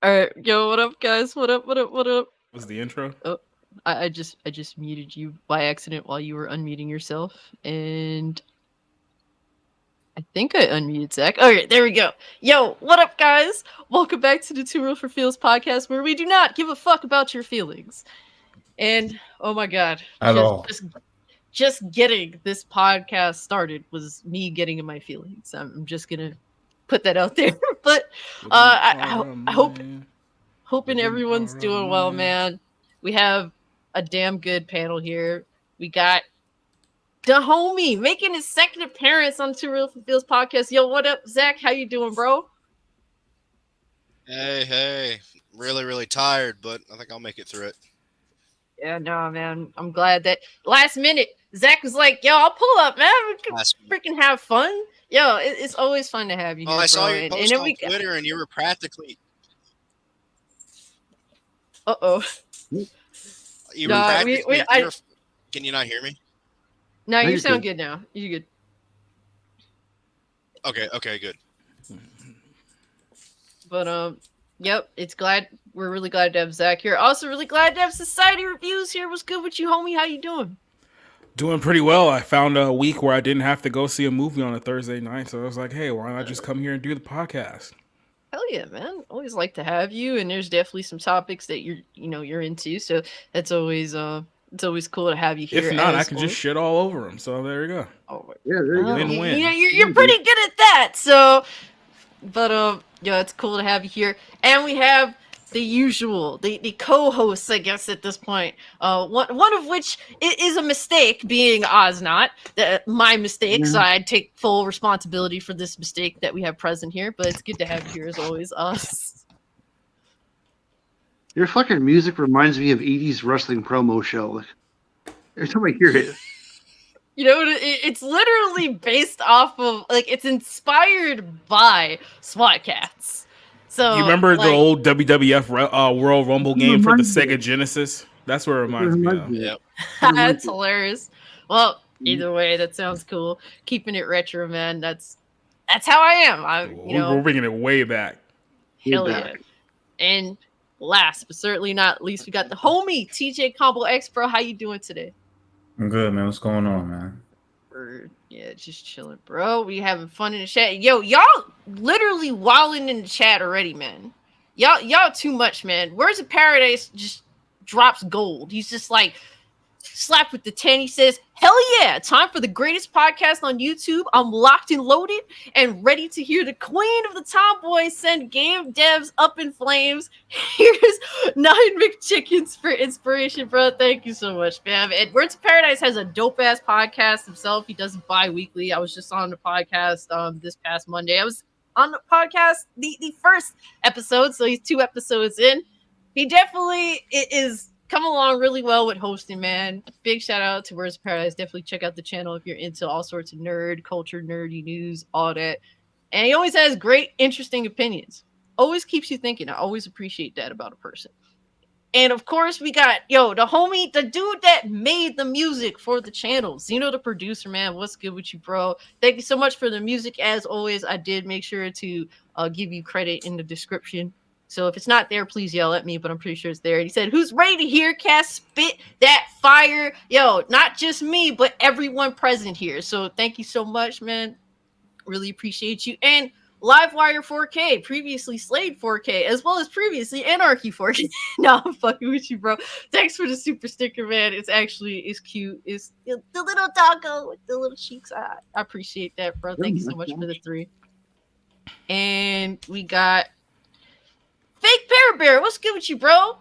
All right, yo, what up, guys? What up? What up? What up? Was the intro? Oh, I just muted you by accident while you were unmuting yourself, and I think I unmuted Zach. Okay, there we go. Yo, what up, guys? Welcome back to the 2REAL4FEELS podcast, where we do not give a fuck about your feelings. And oh my god, At all. just getting this podcast started was me getting in my feelings. I'm just gonna put that out there, but I hope hoping everyone's doing well, man. We have a damn good panel here. We got the homie making his second appearance on 2REAL4FEELS podcast. Yo, what up, Zach? How you doing, bro? Hey. Really tired, but I think I'll make it through it. Yeah, no, man. I'm glad that last minute Zach was like, "Yo, I'll pull up, man. We can freaking have fun." Yo, it's always fun to have you here, I saw bro. your post on Twitter, and you were practically. Uh-oh. You were practically. Can you not hear me? No, you sound good now. You good? Okay, good. But yep, we're really glad to have Zach here. Also, really glad to have Society Reviews here. What's good with you, homie? How you doing? Doing pretty well. I found a week where I didn't have to go see a movie on a Thursday night, so I was like, hey, why not just come here and do the podcast? Hell yeah, man. Always like to have you, and there's definitely some topics that you're into, so that's always it's always cool to have you here. If not, I can just shit all over them. So there you go. Oh, yeah, there you go. Win-win. You're pretty good at that. So, but yeah, it's cool to have you here, and we have the usual, the co-hosts, I guess, at this point. One of which is a mistake, being Ozzknot. My mistake, so I take full responsibility for this mistake that we have present here. But it's good to have you here as always, Oz. Your fucking music reminds me of 80s wrestling promo show. Like, every time I hear it. You know, it's literally based off of, like, it's inspired by SWAT Cats. So, you remember the old WWF World Rumble game for the Sega Genesis? That's what it reminds me of. Yep. That's hilarious. Well, either way, that sounds cool. Keeping it retro, man. That's how I am. We're bringing it way back. Hell yeah. And last but certainly not least, we got the homie TJ Combo X, bro. How you doing today? I'm good, man. What's going on, man? Yeah, just chilling, bro. We having fun in the chat. Yo, y'all literally wilding in the chat already, man. Y'all too much, man. Where's the Paradise just drops gold. He's just like slapped with the 10. He says, hell yeah, time for the greatest podcast on YouTube. I'm locked and loaded and ready to hear the queen of the tomboys send game devs up in flames. Here's 9 McChickens for inspiration, bro. Thank you so much, fam. And Words of Paradise has a dope-ass podcast himself. He does it bi-weekly. I was just on the podcast this past Monday. I was on the podcast, the first episode, so he's 2 episodes in. He definitely is coming along really well with hosting, man. Big shout out to Words of Paradise. Definitely check out the channel if you're into all sorts of nerd culture, nerdy news, all that. And he always has great, interesting opinions. Always keeps you thinking. I always appreciate that about a person. And of course, we got, the homie, the dude that made the music for the channel. Zeno, the producer, man. What's good with you, bro? Thank you so much for the music. As always, I did make sure to give you credit in the description. So if it's not there, please yell at me, but I'm pretty sure it's there. And he said, who's ready to hear Cass spit that fire? Yo, not just me, but everyone present here. So thank you so much, man. Really appreciate you. And Livewire 4K, previously Slade 4K, as well as previously Anarchy 4K. No, I'm fucking with you, bro. Thanks for the super sticker, man. It's cute. It's the little doggo with the little cheeks. I appreciate that, bro. Thank you so much for the 3. And we got Fake Bear, what's good with you, bro?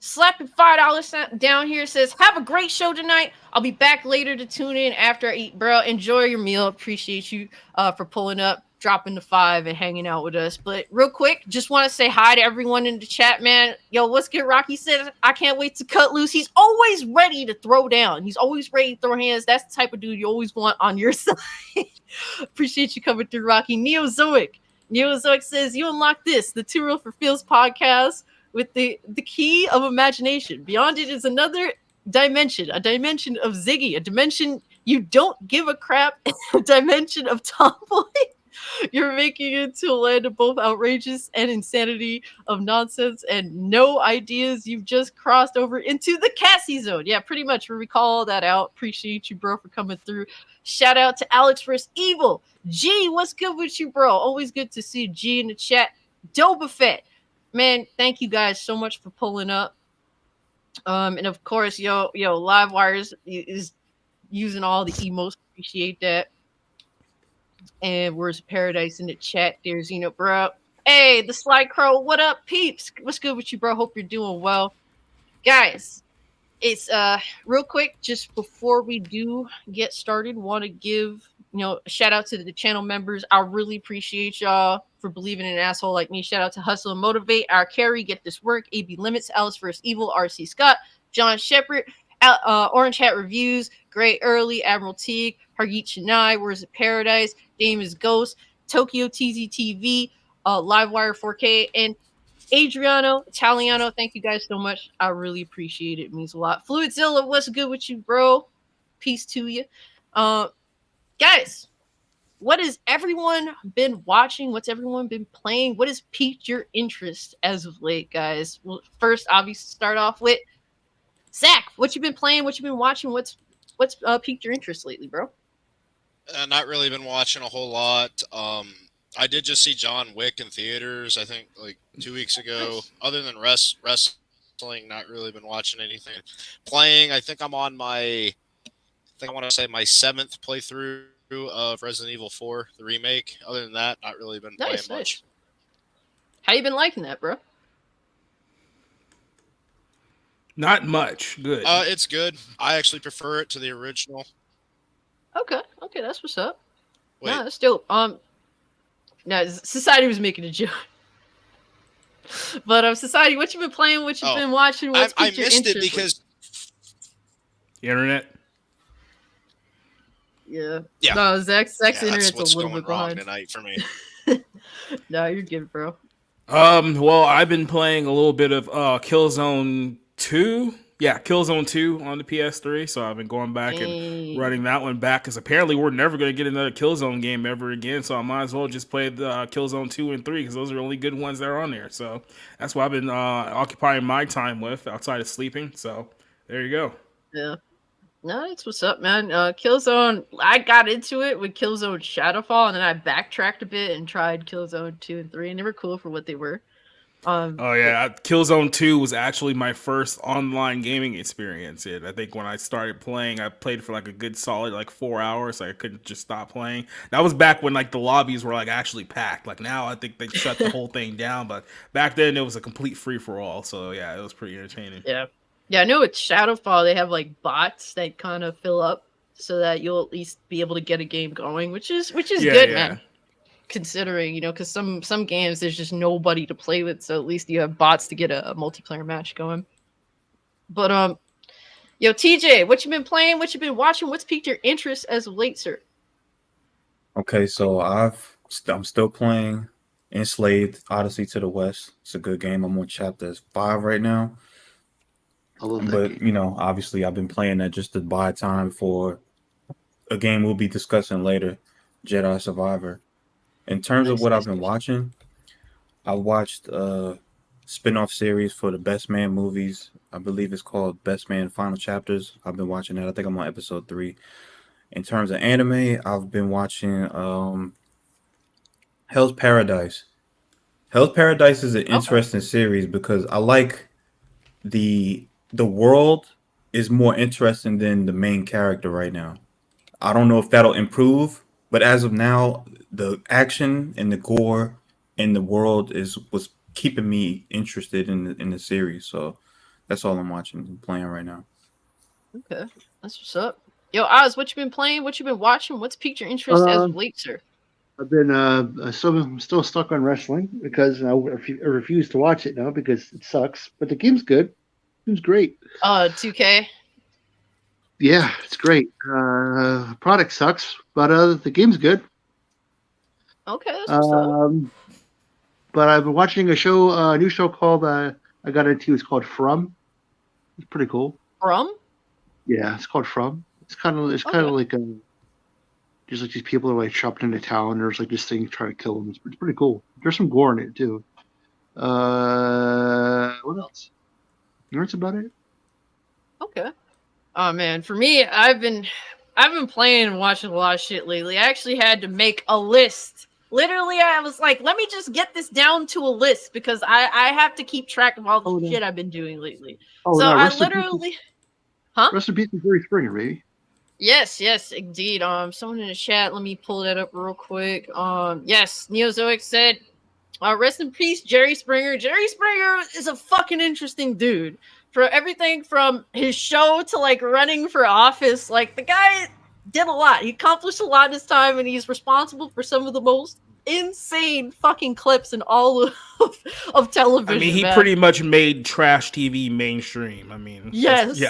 Slapping $5 down here, says, have a great show tonight. I'll be back later to tune in after I eat, bro. Enjoy your meal. Appreciate you for pulling up, dropping the 5, and hanging out with us. But real quick, just want to say hi to everyone in the chat, man. Yo, what's good? Rocky says, I can't wait to cut loose. He's always ready to throw down. He's always ready to throw hands. That's the type of dude you always want on your side. Appreciate you coming through, Rocky. Neozoic says, you unlock this, the 2REAL4FEELS podcast, with the key of imagination. Beyond it is another dimension, a dimension of Ziggy, a dimension you don't give a crap, a dimension of tomboy. You're making it to a land of both outrageous and insanity of nonsense and no ideas. You've just crossed over into the Cassie zone. Yeah, pretty much. We call that out. Appreciate you, bro, for coming through. Shout out to Alex vs. Evil. G, what's good with you, bro? Always good to see G in the chat. Doba Fett. Man, thank you guys so much for pulling up. And of course, Live Wires is using all the emotes. Appreciate that. And Words of Paradise in the chat there, Xeno, bro. Hey, the Sly Crow, what up, peeps? What's good with you, bro? Hope you're doing well. Guys, it's real quick, just before we do get started, want to give a shout out to the channel members. I really appreciate y'all for believing in an asshole like me. Shout out to Hustle and Motivate, our Carry, Get This Work, AB Limits, Alice vs. Evil, RC Scott, John Shepard, Orange Hat Reviews, Gray Early, Admiral Teague, Hargeet Chennai, Words of Paradise, Dame is Ghost, Tokyo TZTV, Livewire 4K, and Adriano Italiano. Thank you guys so much. I really appreciate it. It means a lot. Fluidzilla, what's good with you, bro? Peace to you. Guys, what has everyone been watching? What's everyone been playing? What has piqued your interest as of late, guys? Well, first, obviously, start off with Zach. What you been playing? What you been watching? What's piqued your interest lately, bro? Not really been watching a whole lot. I did just see John Wick in theaters, I think, like 2 weeks ago. Nice. Other than wrestling, not really been watching anything. Playing, I think I'm on my 7th playthrough of Resident Evil 4, the remake. Other than that, not really been playing much. How you been liking that, bro? Not much. Good. It's good. I actually prefer it to the original. Okay, that's what's up. Wait. No, that's dope. No, Society was making a joke. But Society, what you been playing? What you been watching? What's I missed it because the internet. Yeah. No, Zach's internet's a little bit behind tonight for me. No, you're good, bro. Well, I've been playing a little bit of Killzone 2. Yeah, Killzone 2 on the PS3. So I've been going back and running that one back because apparently we're never going to get another Killzone game ever again. So I might as well just play the Killzone 2 and 3 because those are the only good ones that are on there. So that's what I've been occupying my time with outside of sleeping. So there you go. Yeah. No, that's what's up, man. Killzone, I got into it with Killzone Shadowfall, and then I backtracked a bit and tried Killzone 2 and 3, and they were cool for what they were. Killzone 2 was actually my first online gaming experience. I think when I started playing, I played for like a good solid 4 hours. I couldn't just stop playing. That was back when the lobbies were actually packed. Now I think they shut the whole thing down, but back then it was a complete free for all. So yeah, it was pretty entertaining. Yeah, I know with Shadowfall they have bots that kind of fill up so that you'll at least be able to get a game going, which is good, man. Considering, because some games there's just nobody to play with, so at least you have bots to get a multiplayer match going. But TJ, what you been playing? What you been watching? What's piqued your interest as of late, sir? Okay, so I'm still playing Enslaved: Odyssey to the West. It's a good game. I'm on chapter 5 right now. But obviously I've been playing that just to buy time for a game we'll be discussing later, Jedi Survivor. In terms of what I've been watching, I watched a spin-off series for the Best Man movies. I believe it's called Best Man Final Chapters. I've been watching that. I think I'm on episode 3. In terms of anime, I've been watching Hell's Paradise. Hell's Paradise is an interesting series because I like the world is more interesting than the main character right now. I don't know if that'll improve, but as of now, the action and the gore in the world was keeping me interested in the series. So that's all I'm watching and playing right now. Okay, that's what's up. Yo, Oz, what you been playing? What you been watching? What's piqued your interest as of late, sir? I've been I'm still stuck on wrestling because I refuse to watch it now because it sucks. But the game's good. It was great. 2K. Yeah, it's great. Product sucks, but the game's good. Okay, that's what's up. But I've been watching a new show called I got into. It's called From. It's pretty cool. From? Yeah, it's called From. It's kind of like Just like these people are like chopped into town. And there's like this thing trying to kill them. It's pretty cool. There's some gore in it too. What else? That's about it. Okay. Oh man, for me, I've been playing and watching a lot of shit lately. I actually had to make a list. Literally, I was like, let me just get this down to a list because I have to keep track of all the shit I've been doing lately. So no, I literally, Rest in peace, Jerry Springer, baby. Yes, indeed. Someone in the chat, let me pull that up real quick. Yes, Neozoic said, rest in peace, Jerry Springer. Jerry Springer is a fucking interesting dude. For everything from his show to like running for office, like the guy did a lot. He accomplished a lot in his time, and he's responsible for some of the most insane fucking clips in all of television. I mean, he pretty much made trash TV mainstream. I mean, yes.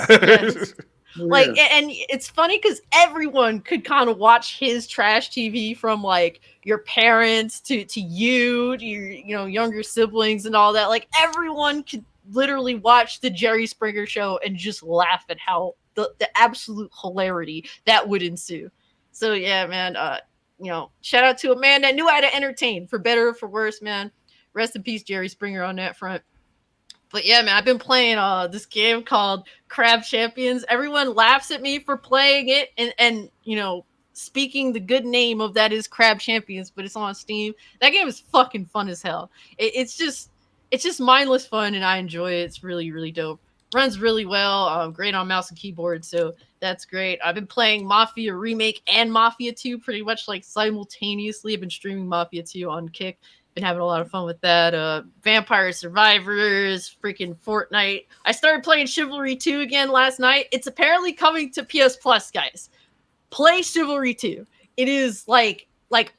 Like, and it's funny because everyone could kind of watch his trash TV, from like your parents to you, to your younger siblings and all that. Like, everyone could literally watch the Jerry Springer show and just laugh at how the absolute hilarity that would ensue. So yeah, man, shout out to a man that knew how to entertain, for better or for worse, man. Rest in peace, Jerry Springer, on that front. But yeah, man, I've been playing this game called Crab Champions. Everyone laughs at me for playing it and speaking the good name of that is Crab Champions, but it's on Steam. That game is fucking fun as hell. It's just mindless fun, and I enjoy it. It's really, really dope. Runs really well. Great on mouse and keyboard, so that's great. I've been playing Mafia Remake and Mafia 2 pretty much like simultaneously. I've been streaming Mafia 2 on Kick. Been having a lot of fun with that. Vampire Survivors, freaking Fortnite. I started playing Chivalry 2 again last night. It's apparently coming to PS Plus, guys. Play Chivalry 2. It is like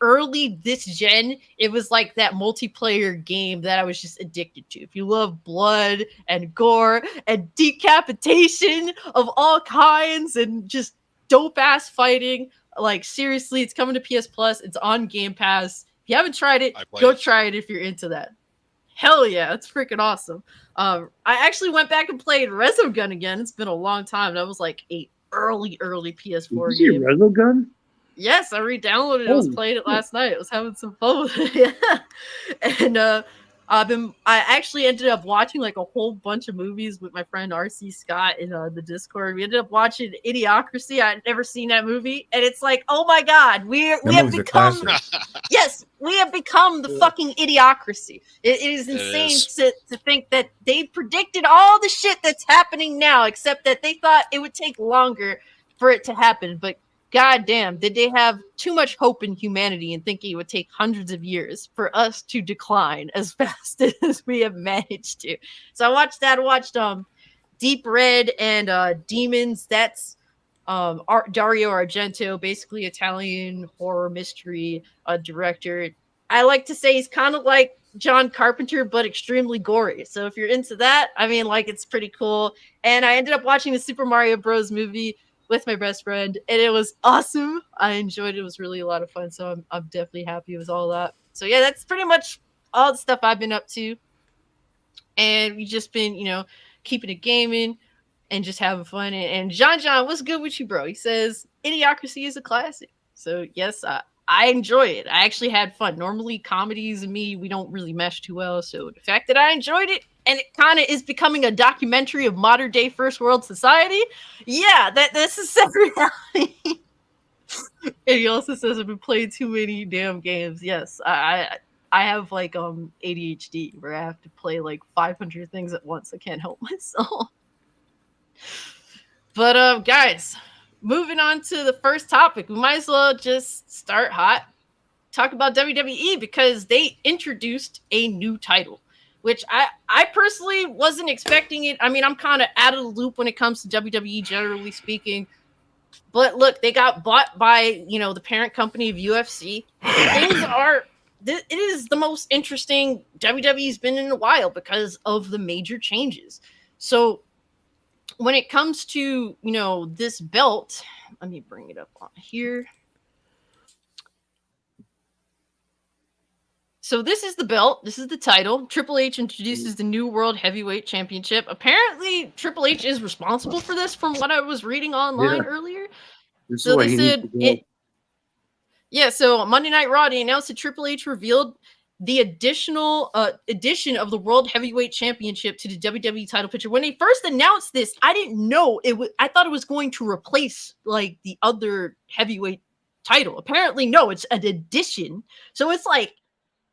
early this gen. It was like that multiplayer game that I was just addicted to. If you love blood and gore and decapitation of all kinds and just dope ass fighting, like seriously, it's coming to PS Plus. It's on Game Pass. If you haven't tried it, go try it if you're into that. Hell yeah, it's freaking awesome. I actually went back and played Resogun again. It's been a long time. That was like a early PS4 game. Resogun? Yes, I re-downloaded it. I was playing it last night. I was having some fun with it. Yeah. And I actually ended up watching like a whole bunch of movies with my friend RC Scott in the Discord. We ended up watching Idiocracy. I'd never seen that movie, and it's like, oh my god, we have become yes, we have become the fucking Idiocracy. It is insane to think that they predicted all the shit that's happening now, except that they thought it would take longer for it to happen, but god damn, did they have too much hope in humanity and thinking it would take hundreds of years for us to decline as fast as we have managed to. So I watched that. I watched Deep Red and Demons. That's Dario Argento, basically Italian horror mystery director. I like to say he's kind of like John Carpenter, but extremely gory. So if you're into that, I mean, like, it's pretty cool. And I ended up watching the Super Mario Bros. Movie with my best friend, and it was awesome. I enjoyed it. It was really a lot of fun, so I'm definitely happy with all that. So yeah, that's pretty much all the stuff I've been up to. And we've just been, keeping it gaming and just having fun. And John, what's good with you, bro? He says, Idiocracy is a classic. So yes, I enjoy it. I actually had fun. Normally, comedies and me, we don't really mesh too well. So the fact that I enjoyed it, and it kind of is becoming a documentary of modern day first world society. Yeah, this is reality. And he also says I've been playing too many damn games. Yes, I have like ADHD where I have to play like 500 things at once. I can't help myself. But guys, moving on to the first topic, we might as well just start hot. Talk about WWE because they introduced a new title, which I personally wasn't expecting it. I mean, I'm kind of out of the loop when it comes to WWE, generally speaking. But look, they got bought by, the parent company of UFC. It is the most interesting WWE's been in a while because of the major changes. So when it comes to, this belt, let me bring it up on here. So this is the belt. This is the title. Triple H introduces the new World Heavyweight Championship. Apparently, Triple H is responsible for this from what I was reading online earlier. This so is why they he said needs to go. Yeah, so Monday Night Raw, they announced that Triple H revealed the additional addition of the World Heavyweight Championship to the WWE title picture. When they first announced this, I didn't know it was. I thought it was going to replace like the other heavyweight title. Apparently, no, it's an addition. So it's like,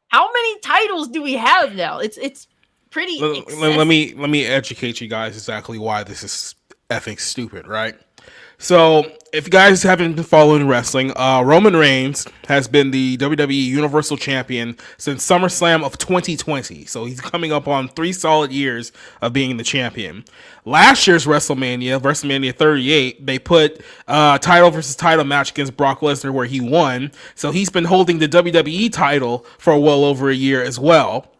how many titles do we have now? It's pretty. Let me educate you guys exactly why this is effing stupid, right? So, if you guys haven't been following wrestling, Roman Reigns has been the WWE Universal Champion since SummerSlam of 2020. So, he's coming up on 3 solid years of being the champion. Last year's WrestleMania 38, they put title versus title match against Brock Lesnar where he won. So, he's been holding the WWE title for well over a year as well.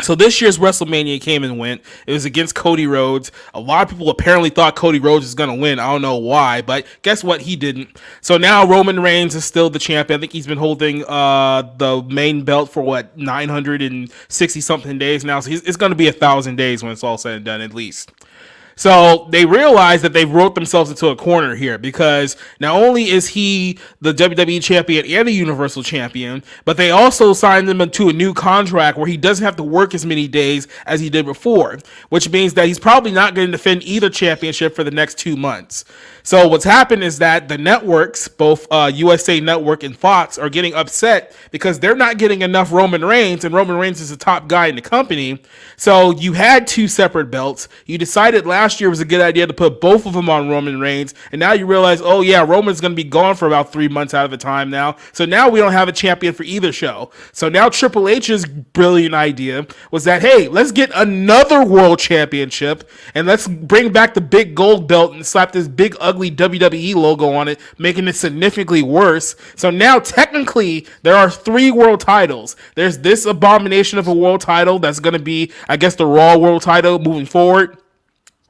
So this year's WrestleMania came and went. It was against Cody Rhodes. A lot of people apparently thought Cody Rhodes was going to win. I don't know why, but guess what? He didn't. So now Roman Reigns is still the champion. I think he's been holding the main belt for 960 something days now. So it's going to be 1,000 days when it's all said and done, at least. So they realize that they've wrote themselves into a corner here, because not only is he the WWE champion and the Universal champion, but they also signed him into a new contract where he doesn't have to work as many days as he did before, which means that he's probably not going to defend either championship for the next 2 months. So what's happened is that the networks, both USA Network and Fox, are getting upset because they're not getting enough Roman Reigns, and Roman Reigns is the top guy in the company. So you had 2 separate belts. You decided last year was a good idea to put both of them on Roman Reigns, and now you realize, oh yeah, Roman's going to be gone for about 3 months out of the time now. So now we don't have a champion for either show. So now Triple H's brilliant idea was that, hey, let's get another world championship, and let's bring back the big gold belt and slap this big ugly WWE logo on it, making it significantly worse. So now technically there are 3 world titles. There's this abomination of a world title that's going to be, I guess, the Raw world title moving forward.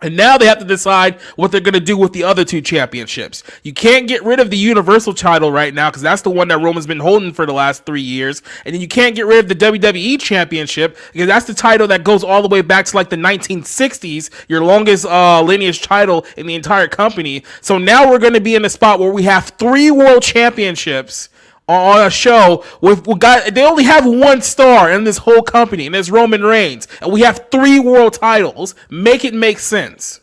And now they have to decide what they're going to do with the other 2 championships. You can't get rid of the Universal title right now because that's the one that Roman's been holding for the last 3 years. And then you can't get rid of the WWE Championship because that's the title that goes all the way back to like the 1960s, your longest lineage title in the entire company. So now we're going to be in a spot where we have 3 world championships on a show with guys. They only have 1 star in this whole company, and it's Roman Reigns, and we have 3 world titles. Make it make sense.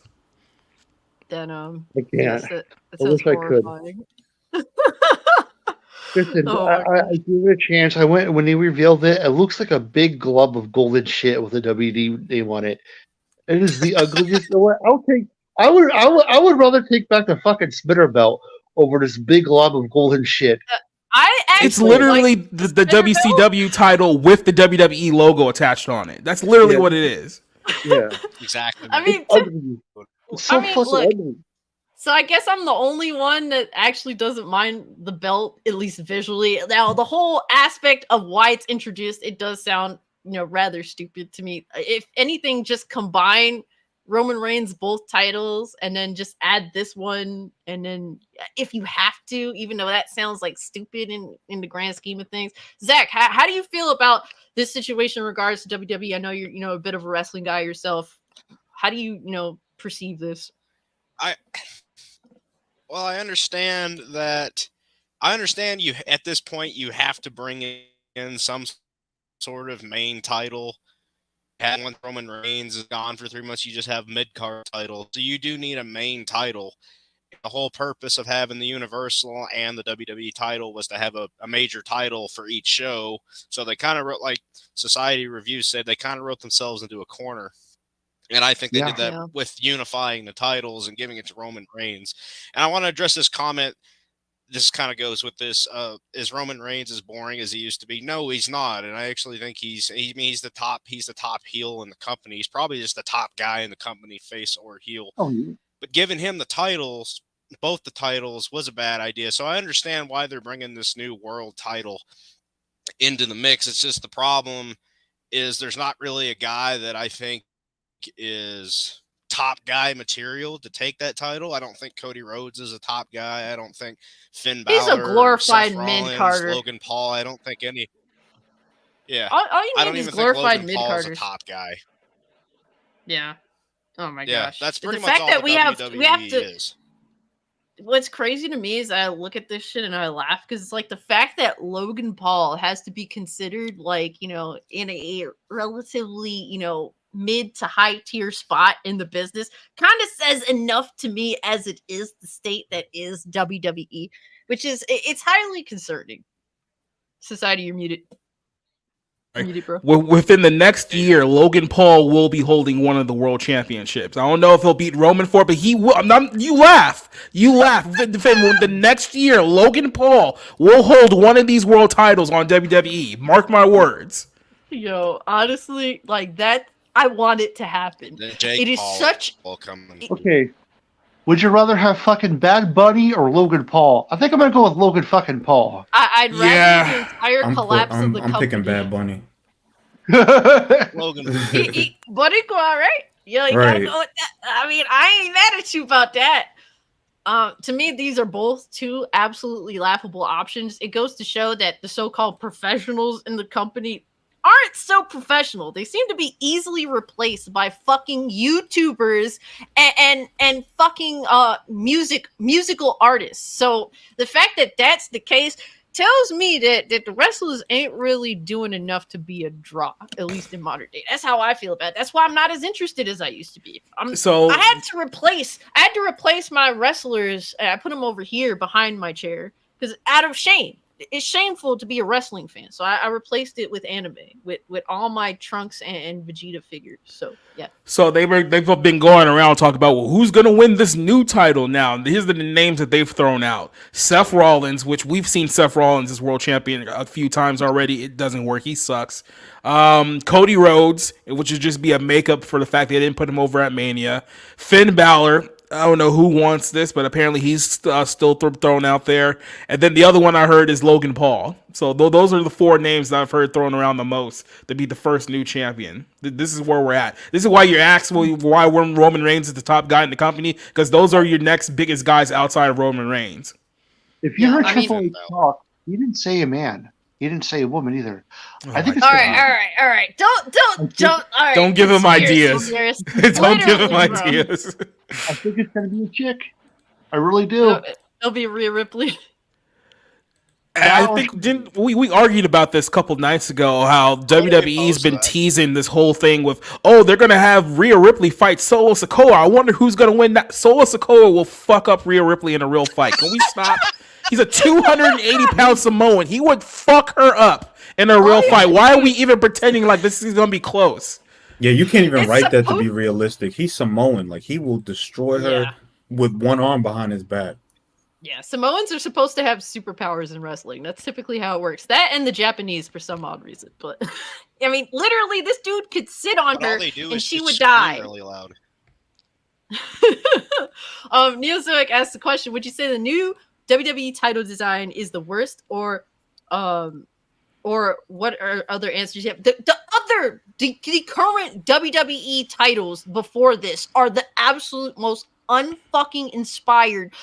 Then I can't. that I wish I could. Listen, I gave it a chance. I went when they revealed it. It looks like a big glob of golden shit with a WD name on it. It is the ugliest. I would rather take back the fucking Spitter belt over this big glob of golden shit. It's literally the WCW title with the WWE logo attached on it. That's literally what it is. Yeah, exactly. I mean, it's so fucking ugly. So I guess I'm the only one that actually doesn't mind the belt, at least visually. Now, the whole aspect of why it's introduced, it does sound, rather stupid to me. If anything, just combine Roman Reigns both titles and then just add this one, and then if you have to, even though that sounds like stupid in the grand scheme of things. Zach, how do you feel about this situation in regards to WWE? I know you're a bit of a wrestling guy yourself. How do you perceive this? I understand that. I understand you at this point you have to bring in some sort of main title. And when Roman Reigns is gone for 3 months, you just have mid-card title. So you do need a main title. The whole purpose of having the Universal and the WWE title was to have a major title for each show. So they kind of wrote, like Society Review said, they kind of wrote themselves into a corner. And I think they did that with unifying the titles and giving it to Roman Reigns. And I want to address this comment. This kind of goes with this. Is Roman Reigns as boring as he used to be? No, he's not. And I actually think he's the top heel in the company. He's probably just the top guy in the company, face or heel. Oh, yeah. But giving him the titles, both the titles, was a bad idea. So I understand why they're bringing this new world title into the mix. It's just the problem is there's not really a guy that I think is top guy material to take that title. I don't think Cody Rhodes is a top guy. I don't think Finn Balor. He's a glorified mid-carder. Logan Paul. I don't think any. Yeah. All you need is glorified mid-carder. A top guy. Yeah. Oh my gosh. Yeah, that's pretty the much fact all that we have WWE to. is. what's crazy to me is I look at this shit and I laugh because it's like the fact that Logan Paul has to be considered like, in a relatively, mid to high tier spot in the business kind of says enough to me as it is the state that is WWE, which is, it's highly concerning. Society, you're muted. Muted, bro. Within the next year, Logan Paul will be holding one of the world championships. I don't know if he'll beat Roman for it, but he will. You laugh. The next year, Logan Paul will hold one of these world titles on WWE. Mark my words. Yo, honestly, like that, I want it to happen. It is such. Okay. Would you rather have fucking Bad Bunny or Logan Paul? I think I'm gonna go with Logan fucking Paul. I'd rather the entire collapse of the company. I'm picking Bad Bunny. Logan. Bunny go all right. Yeah, you gotta go with that. I mean, I ain't mad at you about that. To me, these are both two absolutely laughable options. It goes to show that the so-called professionals in the company aren't so professional. They seem to be easily replaced by fucking YouTubers and fucking musical artists. So the fact that that's the case tells me that the wrestlers ain't really doing enough to be a draw, at least in modern day. That's how I feel about it. That's why I'm not as interested as I used to be. I had to replace my wrestlers. I put them over here behind my chair because out of shame. It's shameful to be a wrestling fan, so I replaced it with anime, with all my Trunks and Vegeta figures. So yeah. So they've been going around talking about, well, who's gonna win this new title now? And here's the names that they've thrown out: Seth Rollins, which we've seen Seth Rollins as world champion a few times already. It doesn't work. He sucks. Cody Rhodes, which would just be a makeup for the fact they didn't put him over at Mania. Finn Balor. I don't know who wants this, but apparently he's still thrown out there. And then the other one I heard is Logan Paul. So those are the four names that I've heard thrown around the most to be the first new champion. This is where we're at. This is why you're asking why Roman Reigns is the top guy in the company, because those are your next biggest guys outside of Roman Reigns. If you heard Triple H talk, he didn't say a man. He didn't say a woman either. I think it's all right. Don't give him ideas. Don't give him ideas. I think it's gonna be a chick. I really do. It'll be Rhea Ripley. I think we argued about this a couple nights ago, how WWE's been teasing this whole thing with, they're gonna have Rhea Ripley fight Solo Sikoa. I wonder who's gonna win that. Solo Sikoa will fuck up Rhea Ripley in a real fight. Can we stop? He's a 280-pound Samoan. He would fuck her up in a real fight. Why are we even pretending like this is gonna be close? Yeah, you can't even write that to be realistic. He's Samoan. Like, he will destroy her with one arm behind his back. Yeah, Samoans are supposed to have superpowers in wrestling. That's typically how it works. That and the Japanese for some odd reason. But, I mean, literally, this dude could sit on her and she would die. Really loud. Neozoic asked the question, would you say the new WWE title design is the worst, or what are other answers you have? The current WWE titles before this are the absolute most unfucking inspired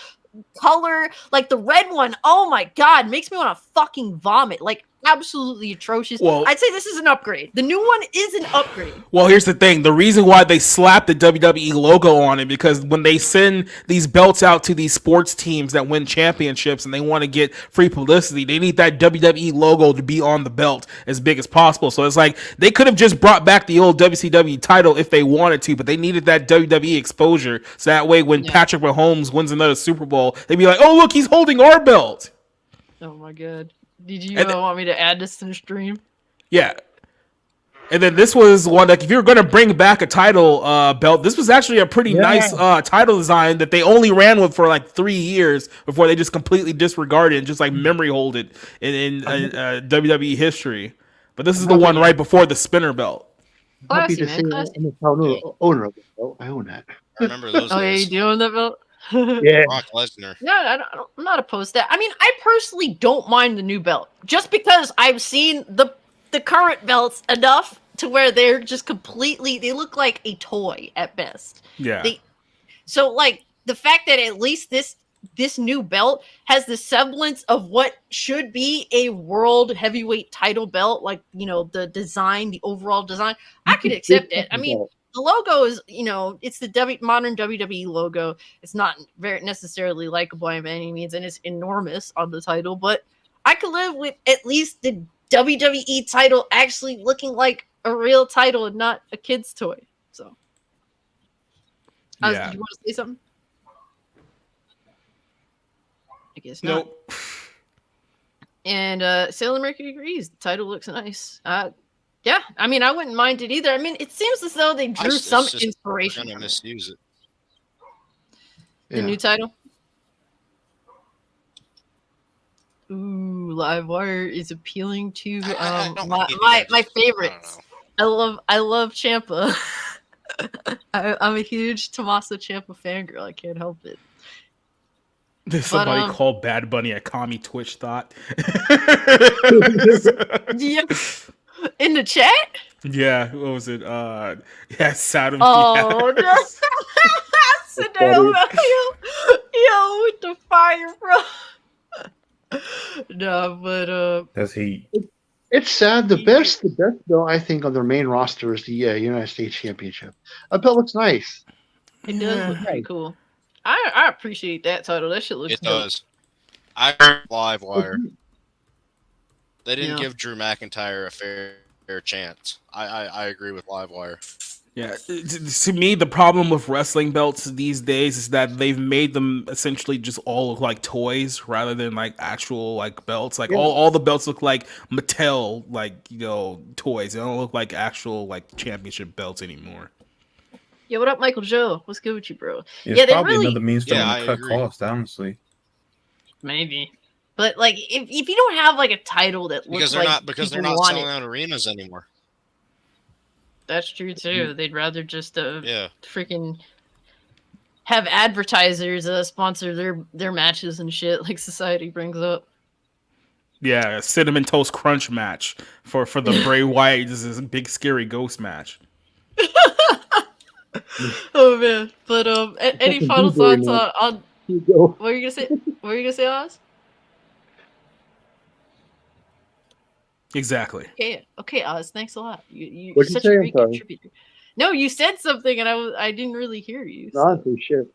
color. Like the red one, oh my god, makes me want to fucking vomit. Like absolutely atrocious. Well, I'd say this is an upgrade. The new one is an upgrade. Well, here's the thing. The reason why they slapped the WWE logo on it, because when they send these belts out to these sports teams that win championships and they want to get free publicity, they need that WWE logo to be on the belt as big as possible. So it's like they could have just brought back the old WCW title if they wanted to, but they needed that WWE exposure. So that way when Patrick Mahomes wins another Super Bowl, they'd be like, oh, look, he's holding our belt. Oh my god. Did you want me to add this to the stream? Yeah. And then this was one, like, if you're going to bring back a title belt, this was actually a pretty nice title design that they only ran with for like 3 years before they just completely disregarded and just like memory hold it in WWE history. But this is the one right before the spinner belt. Happy to say I'm the proud owner of the belt. I own that. I remember those days. Oh, yeah, you do own that belt? Yeah. Brock Lesnar. Yeah, I'm not opposed to that. I mean, I personally don't mind the new belt, just because I've seen the current belts enough to where they're just completely, they look like a toy at best. Yeah. So like the fact that at least this new belt has the semblance of what should be a world heavyweight title belt, like, you know, the design, the overall design, I could accept it. I mean, the logo is, it's the modern WWE logo. It's not very necessarily likable by any means, and it's enormous on the title. But I could live with at least the WWE title actually looking like a real title and not a kid's toy. So, did you want to say something? I guess not. Nope. And Sailor Mercury agrees. The title looks nice. Yeah, I mean, I wouldn't mind it either. I mean, it seems as though they drew some inspiration. We're gonna misuse it. The new title. Ooh, Livewire is appealing to my favorites. I love Ciampa. I'm a huge Tommaso Ciampa fangirl. I can't help it. Somebody called Bad Bunny a commie Twitch thought. Yeah. In the chat? Yeah, what was it? Yeah, Saturn. Oh, no. Yo, with the fire, bro. No, but That's heat. It's sad. The best though, I think, on their main roster is the United States Championship. I bet it looks nice. It does look pretty cool. I appreciate that title. That shit looks It dope. does. I agree with Livewire. They didn't give Drew McIntyre a fair chance. I agree with Livewire. Yeah, to me, the problem with wrestling belts these days is that they've made them essentially just all look like toys rather than like actual like belts. Like all the belts look like Mattel, like toys. They don't look like actual like championship belts anymore. Yeah, what up, Michael Joe? What's good with you, bro? It's probably another means for them to cut costs, honestly. Maybe. But like, if you don't have like a title that looks because they're not selling out arenas anymore. That's true too. They'd rather just freaking have advertisers sponsor their matches and shit, like Society brings up. Yeah, Cinnamon Toast Crunch match for the Bray Wyatt. This is a big scary ghost match. Oh man! But any final thoughts on what were you gonna say? What were you gonna say, Oz? Exactly. Okay, Oz. Thanks a lot. You're What'd such you say? a great contributor. No, you said something, and I didn't really hear you. So. Honestly, shit.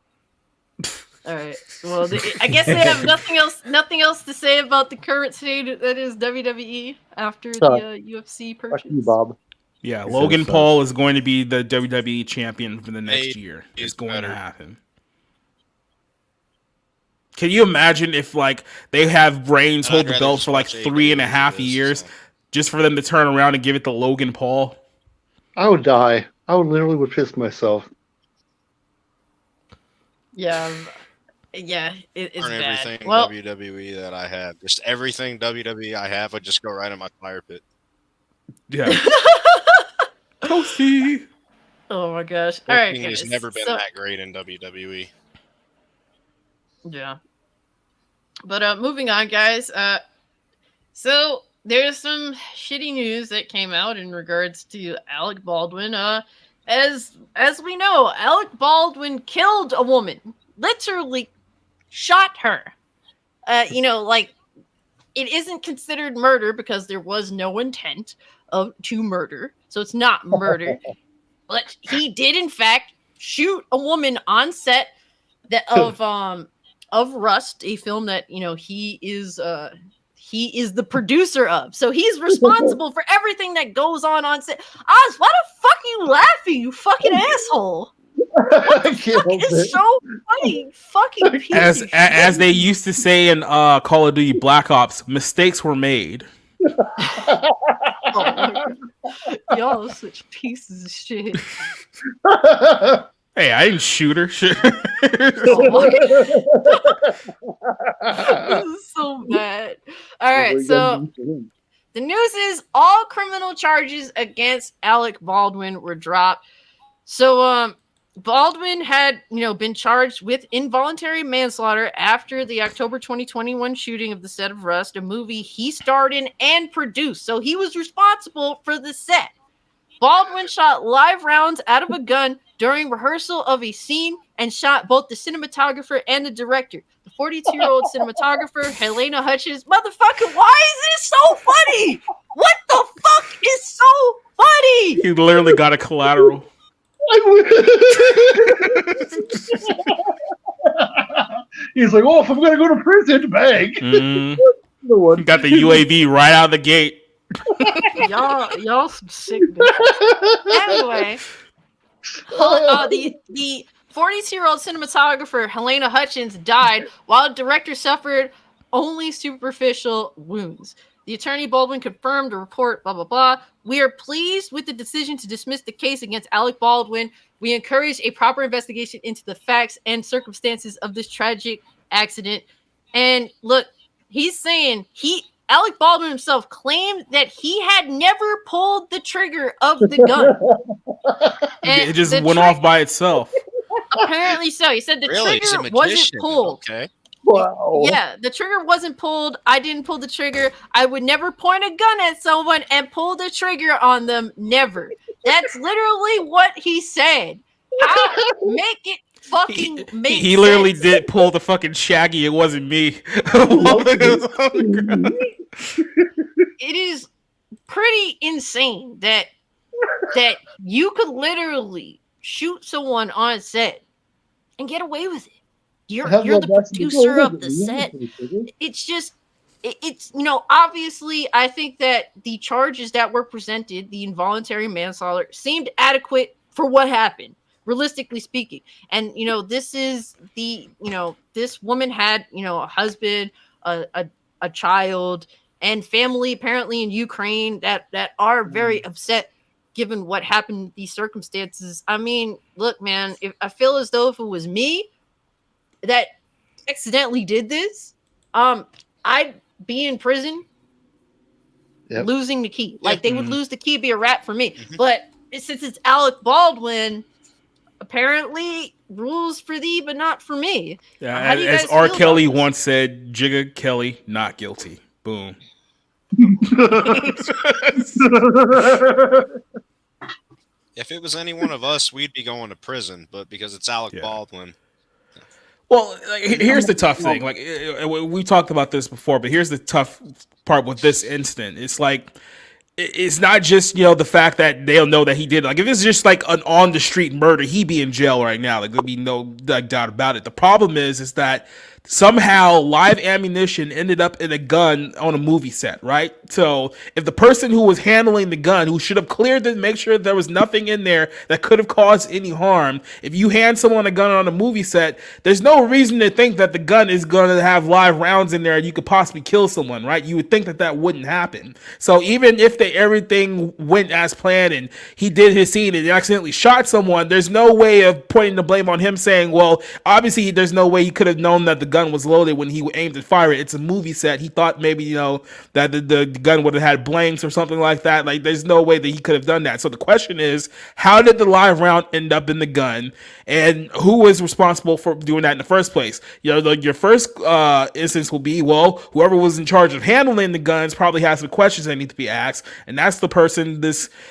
All right. Well, I guess they have nothing else to say about the current state that is WWE after the UFC purchase. Fuck you, Bob. Yeah, Logan Paul is going to be the WWE champion for the next year. It's going to happen. Can you imagine if like they have Reigns hold the belt for like 3.5 years just for them to turn around and give it to Logan Paul? I would die. I would literally piss myself. Yeah. Yeah, it's bad. Everything WWE that I have, just everything WWE I have would just go right in my fire pit. Yeah. Toasty. Oh my gosh! All right, guys. Has never been that great in WWE. Yeah. But moving on, guys. So there's some shitty news that came out in regards to Alec Baldwin. As we know, Alec Baldwin killed a woman, literally shot her. Like it isn't considered murder because there was no intent to murder, so it's not murder. But he did, in fact, shoot a woman on set of Rust, a film that he is the producer of. So he's responsible for everything that goes on set. Oz, why the fuck are you laughing, you fucking asshole? What the fuck is so funny? Fucking piece as they used to say in Call of Duty Black Ops, mistakes were made. Oh my God. Y'all are such pieces of shit. Hey, I didn't shoot her. Shit. This is so bad. All right, so the news is all criminal charges against Alec Baldwin were dropped. So, Baldwin had, been charged with involuntary manslaughter after the October 2021 shooting of the set of Rust, a movie he starred in and produced. So he was responsible for the set. Baldwin shot live rounds out of a gun during rehearsal of a scene and shot both the cinematographer and the director. The 42-year-old cinematographer, Helena Hutchins. Motherfucker, why is this so funny? What the fuck is so funny? He literally got a collateral. He's like, oh, if I'm gonna go to prison, bang. Got the UAV right out of the gate. Y'all some sick bitches. Anyway, the 42-year-old cinematographer Helena Hutchins died while the director suffered only superficial wounds. The attorney Baldwin confirmed the report, blah, blah, blah. We are pleased with the decision to dismiss the case against Alec Baldwin. We encourage a proper investigation into the facts and circumstances of this tragic accident. And look, he's saying Alec Baldwin himself claimed that he had never pulled the trigger of the gun. And it just went off by itself. Apparently so. He said the trigger wasn't pulled. Okay. Wow. Yeah, the trigger wasn't pulled. I didn't pull the trigger. I would never point a gun at someone and pull the trigger on them. Never. That's literally what he said. Make it fucking make He literally did pull the fucking Shaggy. It wasn't me. It is pretty insane that you could literally shoot someone on set and get away with it. You're the producer of the set. It's just, it's obviously, I think that the charges that were presented, the involuntary manslaughter, seemed adequate for what happened, realistically speaking. And, this is this woman had, a husband, a child, and family apparently in Ukraine that are very upset given what happened, these circumstances. I mean, look, man, I feel as though if it was me that accidentally did this, I'd be in prison losing the key. Like, they would lose the key, be a wrap for me. But since it's Alec Baldwin, apparently rules for thee, but not for me. Yeah, as R. Kelly once said, Jigga Kelly, not guilty. Boom. If it was any one of us, we'd be going to prison, but because it's Alec Baldwin. Well, here's the tough thing. Like, we talked about this before, but here's the tough part with this instant. It's like, it's not just, the fact that they'll know that he did. Like, if it's just like an on the street murder, he'd be in jail right now. Like, there'd be no doubt about it. The problem is that somehow live ammunition ended up in a gun on a movie set, right? So if the person who was handling the gun, who should have cleared it, make sure there was nothing in there that could have caused any harm, if you hand someone a gun on a movie set, there's no reason to think that the gun is going to have live rounds in there and you could possibly kill someone, right? You would think that wouldn't happen. So even if everything went as planned and he did his scene and accidentally shot someone, there's no way of pointing the blame on him, saying, well, obviously there's no way he could have known that the gun was loaded when he aimed to fire it. It's a movie set. He thought maybe, that the gun would have had blanks or something like that. Like, there's no way that he could have done that. So the question is, how did the live round end up in the gun, and who was responsible for doing that in the first place? Your first instance will be, well, whoever was in charge of handling the guns probably has some questions that need to be asked, and that's the person.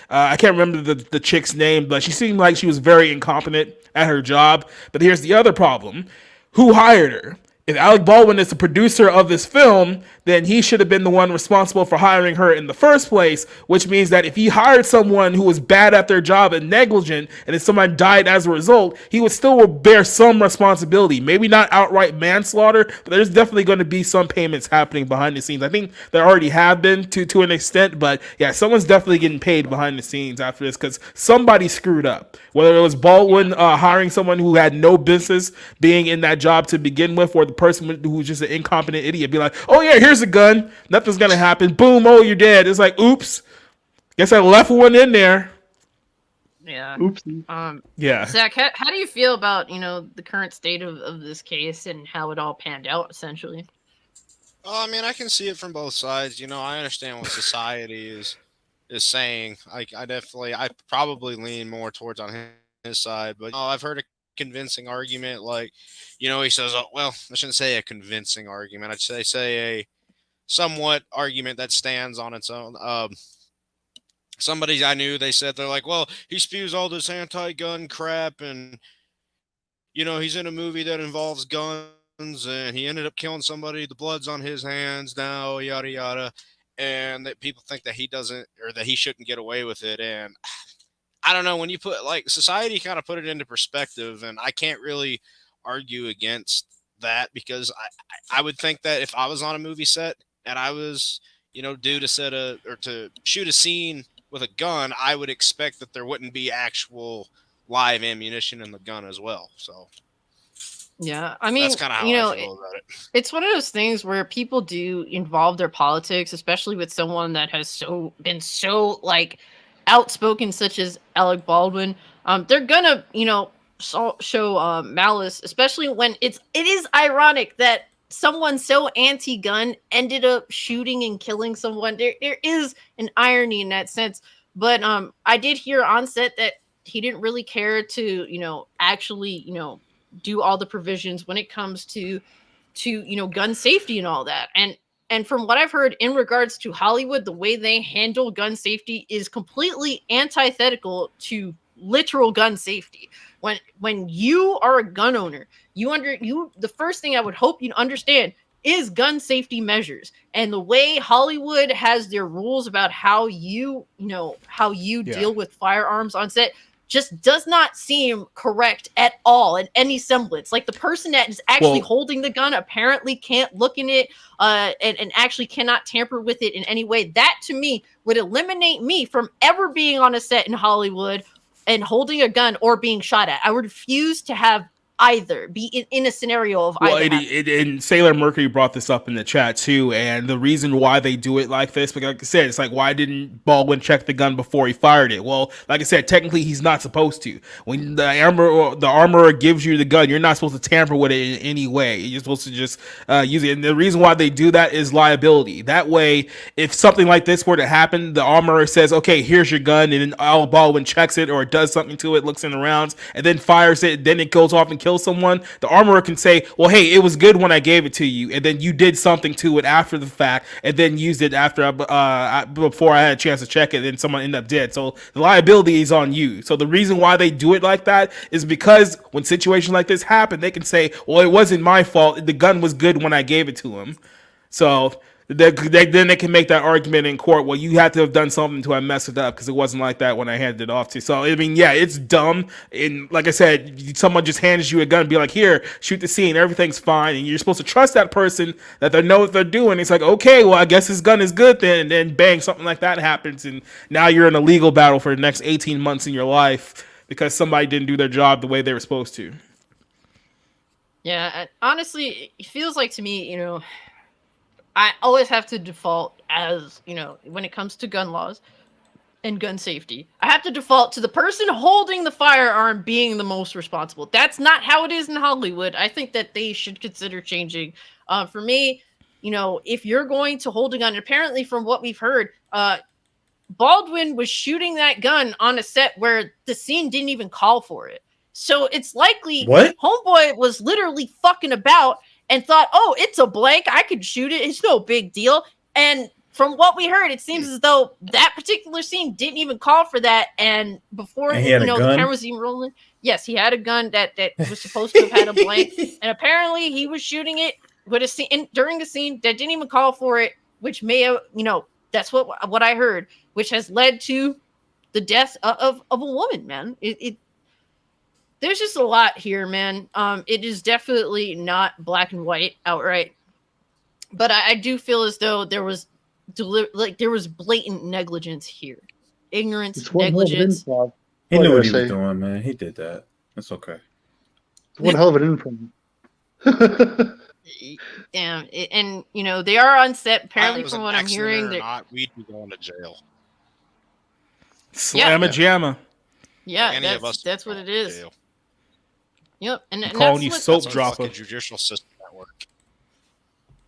I can't remember the chick's name, but she seemed like she was very incompetent at her job. But here's the other problem: who hired her? If Alec Baldwin is the producer of this film, then he should have been the one responsible for hiring her in the first place, which means that if he hired someone who was bad at their job and negligent, and if someone died as a result, he would still bear some responsibility. Maybe not outright manslaughter, but there's definitely going to be some payments happening behind the scenes. I think there already have been to an extent, but yeah, someone's definitely getting paid behind the scenes after this because somebody screwed up. Whether it was Baldwin hiring someone who had no business being in that job to begin with, or the person who's just an incompetent idiot be like, oh yeah, here's a gun, nothing's gonna happen, boom, oh, you're dead. It's like, oops, guess I left one in there. Yeah. Oops. Yeah. Zach, how do you feel about the current state of this case and how it all panned out essentially? I mean, I can see it from both sides. I understand what society is saying. I probably lean more towards on his side, but I've heard a convincing argument, like, he says, oh, well, I shouldn't say a convincing argument. I'd say a somewhat argument that stands on its own. Somebody I knew, they said, they're like, well, he spews all this anti-gun crap, and he's in a movie that involves guns, and he ended up killing somebody. The blood's on his hands now, yada yada, and that people think that he doesn't, or that he shouldn't get away with it. And I don't know, when you put like society kind of put it into perspective, and I can't really argue against that because I would think that if I was on a movie set and I was, due to to shoot a scene with a gun, I would expect that there wouldn't be actual live ammunition in the gun as well. So yeah, I mean, that's kind of how I feel about it. It's one of those things where people do involve their politics, especially with someone that has been so like outspoken, such as Alec Baldwin. They're gonna, show malice, especially when it is ironic that someone so anti-gun ended up shooting and killing someone. There is an irony in that sense. But I did hear on set that he didn't really care to, actually, do all the provisions when it comes to gun safety and all that. And from what I've heard in regards to Hollywood, the way they handle gun safety is completely antithetical to literal gun safety. When you are a gun owner, the first thing I would hope you understand is gun safety measures, and the way Hollywood has their rules about how you deal with firearms on set just does not seem correct at all in any semblance. Like the person that is actually holding the gun apparently can't look in it and actually cannot tamper with it in any way. That to me would eliminate me from ever being on a set in Hollywood and holding a gun or being shot at. I would refuse to have either be in a scenario of either. And Sailor Mercury brought this up in the chat too, and the reason why they do it like this, because like I said, it's like, why didn't Baldwin check the gun before he fired it? Well, like I said, technically he's not supposed to. When the armorer gives you the gun, you're not supposed to tamper with it in any way. You're supposed to just use it. And the reason why they do that is liability. That way, if something like this were to happen, the armorer says, okay, here's your gun, and then Alec Baldwin checks it or does something to it, looks in the rounds, and then fires it, then it goes off and kills someone. The armorer can say, well, hey, it was good when I gave it to you, and then you did something to it after the fact, and then used it after before I had a chance to check it, and someone ended up dead. So the liability is on you. So the reason why they do it like that is because when situations like this happen, they can say, well, it wasn't my fault. The gun was good when I gave it to him. So then they can make that argument in court. Well, you had to have done something to have messed it up because it wasn't like that when I handed it off to you. So, I mean, yeah, it's dumb. And like I said, someone just hands you a gun and be like, here, shoot the scene. Everything's fine. And you're supposed to trust that person that they know what they're doing. It's like, okay, well, I guess his gun is good then. And then bang, something like that happens. And now you're in a legal battle for the next 18 months in your life because somebody didn't do their job the way they were supposed to. Yeah, honestly, it feels like to me, I always have to default as, when it comes to gun laws and gun safety, I have to default to the person holding the firearm being the most responsible. That's not how it is in Hollywood. I think that they should consider changing. For me, if you're going to hold a gun, apparently from what we've heard, Baldwin was shooting that gun on a set where the scene didn't even call for it. So it's likely Homeboy was literally fucking about and thought, oh, it's a blank, I could shoot it, it's no big deal. And from what we heard, it seems as though that particular scene didn't even call for that. And before the camera was even rolling, yes, he had a gun that was supposed to have had a blank. And apparently he was shooting it with a scene during a scene that didn't even call for it, which may have, that's what I heard, which has led to the death of a woman, man. There's just a lot here, man. It is definitely not black and white outright, but I do feel as though there was blatant negligence here, ignorance, negligence. He knew what he was doing, man. He did that. It's okay. It's one hell of an info. Damn, and they are on set. Apparently, from what I'm hearing, we'd be going to jail. Slamma-jamma. Yeah, that's what it is. Jail. Yep, and calling you soap dropper. Judicial system at work.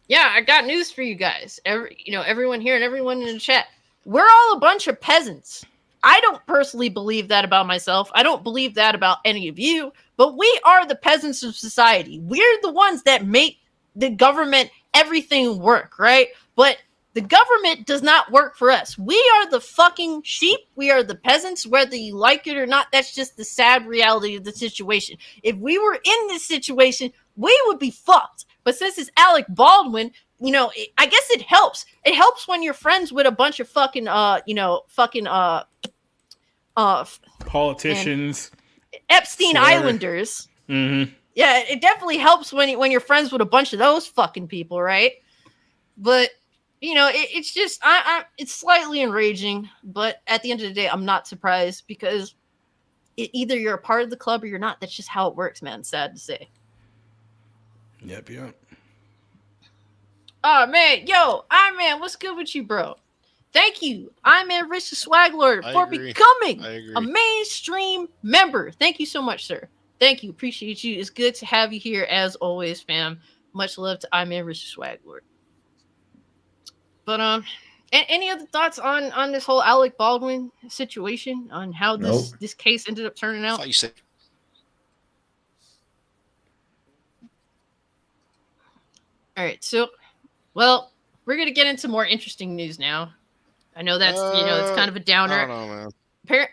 Yeah, I got news for you guys. Everyone here and everyone in the chat. We're all a bunch of peasants. I don't personally believe that about myself. I don't believe that about any of you. But we are the peasants of society. We're the ones that make the government everything work, right? But the government does not work for us. We are the fucking sheep. We are the peasants, whether you like it or not. That's just the sad reality of the situation. If we were in this situation, we would be fucked. But since it's Alec Baldwin, I guess it helps. It helps when you're friends with a bunch of fucking, Politicians, Epstein Slaughter. Islanders. Mm-hmm. Yeah, it definitely helps when you're friends with a bunch of those fucking people, right? But it's just it's slightly enraging, but at the end of the day, I'm not surprised because either you're a part of the club or you're not. That's just how it works, man. Sad to say. Yep. Oh man, yo, Iron Man, what's good with you, bro? Thank you, Iron Man Rich the Swag Lord, for becoming a mainstream member. Thank you so much, sir. Thank you, appreciate you. It's good to have you here as always, fam. Much love to Iron Man Rich the Swag Lord. But any other thoughts on this whole Alec Baldwin situation, on how this case ended up turning out? I thought you said. All right, so, well, we're gonna get into more interesting news now. I know that's it's kind of a downer. I don't know, man.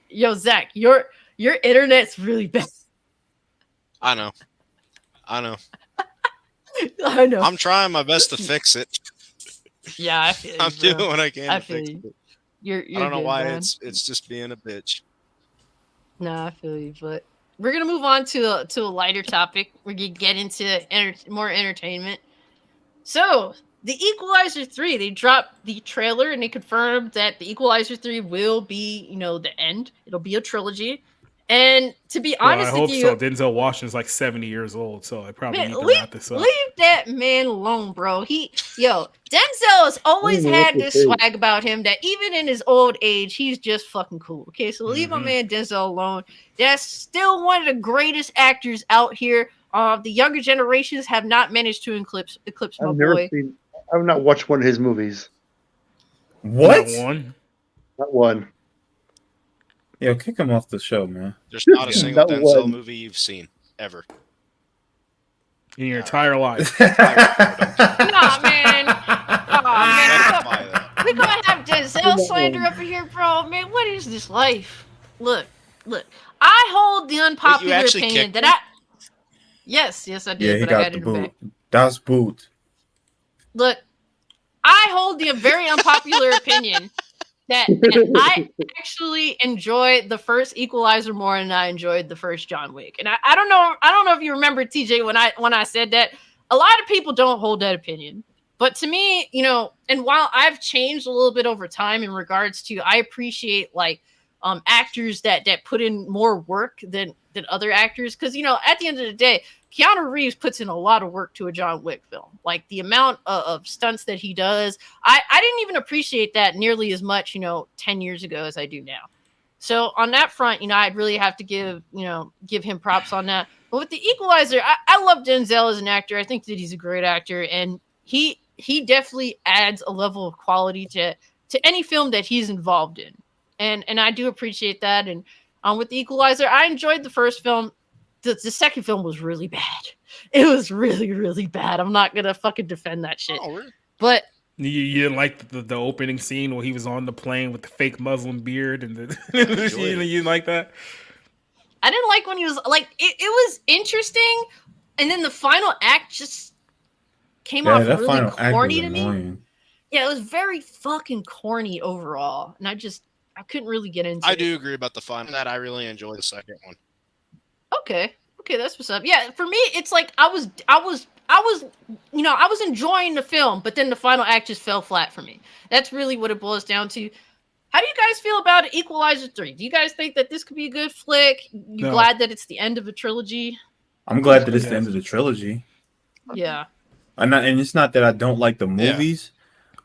Yo, Zach, your internet's really bad. I know. I know. I'm trying my best to fix it. Yeah, I feel you. I'm doing what I can to fix it. You're I don't know why man. it's just being a bitch. Nah, I feel you, but we're gonna move on to a lighter topic. We're gonna get into more entertainment. So, the Equalizer 3, they dropped the trailer and they confirmed that the Equalizer 3 will be, the end. It'll be a trilogy. And to be honest with you, I hope so. Denzel Washington's like 70 years old, so I probably need to wrap this up. Leave that man alone, bro. Denzel has always had this swag about him that even in his old age, he's just fucking cool. Okay, so leave my man Denzel alone. That's still one of the greatest actors out here. The younger generations have not managed to eclipse my boy. I've not watched one of his movies. What? Not one. Yo, kick him off the show, man. There's not a single Denzel movie you've seen ever in your entire life. Nah, man. We're gonna have Denzel slander up in here, bro. Man, what is this life? Look. I hold the unpopular opinion that Yes, I did. Yeah, he got the boot. That's boot. Look, I hold the very unpopular opinion that I actually enjoyed the first Equalizer more than I enjoyed the first John Wick. And I don't know if you remember, TJ, when I said that. A lot of people don't hold that opinion. But to me, and while I've changed a little bit over time in regards to, I appreciate actors that put in more work than other actors. Because, at the end of the day, Keanu Reeves puts in a lot of work to a John Wick film. Like the amount of stunts that he does, I didn't even appreciate that nearly as much, 10 years ago as I do now. So on that front, I'd really have to give him props on that. But with the Equalizer, I love Denzel as an actor. I think that he's a great actor, and he definitely adds a level of quality to any film that he's involved in. And I do appreciate that. And with the Equalizer, I enjoyed the first film. The second film was really bad. It was really, really bad. I'm not gonna fucking defend that shit. Oh, really? But you didn't like the opening scene where he was on the plane with the fake Muslim beard and you didn't like that? I didn't like when he was like it was interesting, and then the final act just came off really corny to me. Yeah, it was very fucking corny overall, and I couldn't really get into it. I do agree about the final. That I really enjoyed the second one. Okay, that's what's up. Yeah, for me, it's like I was enjoying the film, but then the final act just fell flat for me. That's really what it boils down to. How do you guys feel about Equalizer 3? Do you guys think that this could be a good flick? You glad that it's the end of a trilogy? I'm glad that it's the end of the trilogy. Yeah. And it's not that I don't like the movies,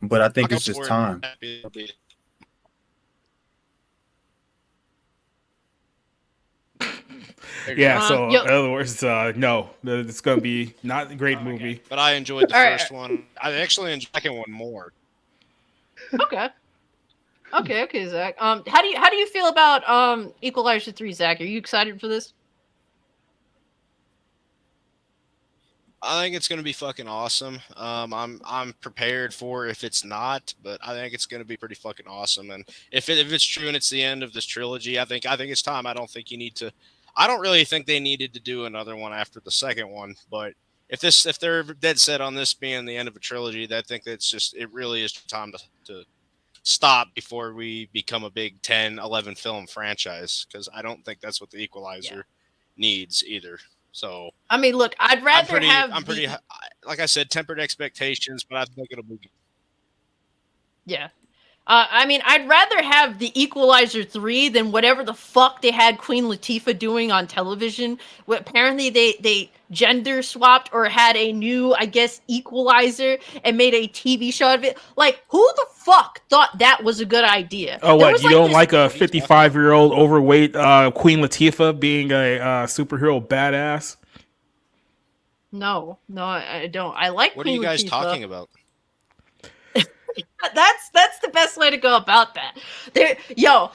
but I think it's just time. Yeah, so in other words, no, it's going to be not a great movie. But I enjoyed the first one. I actually enjoyed the second one more. Okay, Zach. How do you feel about Equalizer 3, Zach? Are you excited for this? I think it's going to be fucking awesome. I'm prepared for if it's not, but I think it's going to be pretty fucking awesome. And if it's true and it's the end of this trilogy, I think it's time. I don't think you need to. I don't really think they needed to do another one after the second one, but if they're dead set on this being the end of a trilogy, I think it really is time to stop before we become a big 10, 11 film franchise, because I don't think that's what the Equalizer needs either. So I mean, look, I'd rather I'm pretty, like I said, tempered expectations, but I think it'll be. Yeah. I mean, I'd rather have the Equalizer 3 than whatever the fuck they had Queen Latifah doing on television. Apparently, they gender swapped or had a new, I guess, Equalizer and made a TV show out of it. Like, who the fuck thought that was a good idea? Oh, what? You don't like a 55-year-old overweight Queen Latifah being a superhero badass? No, I don't. I like What Queen are you guys Latifah. talking about? That's the best way to go about that.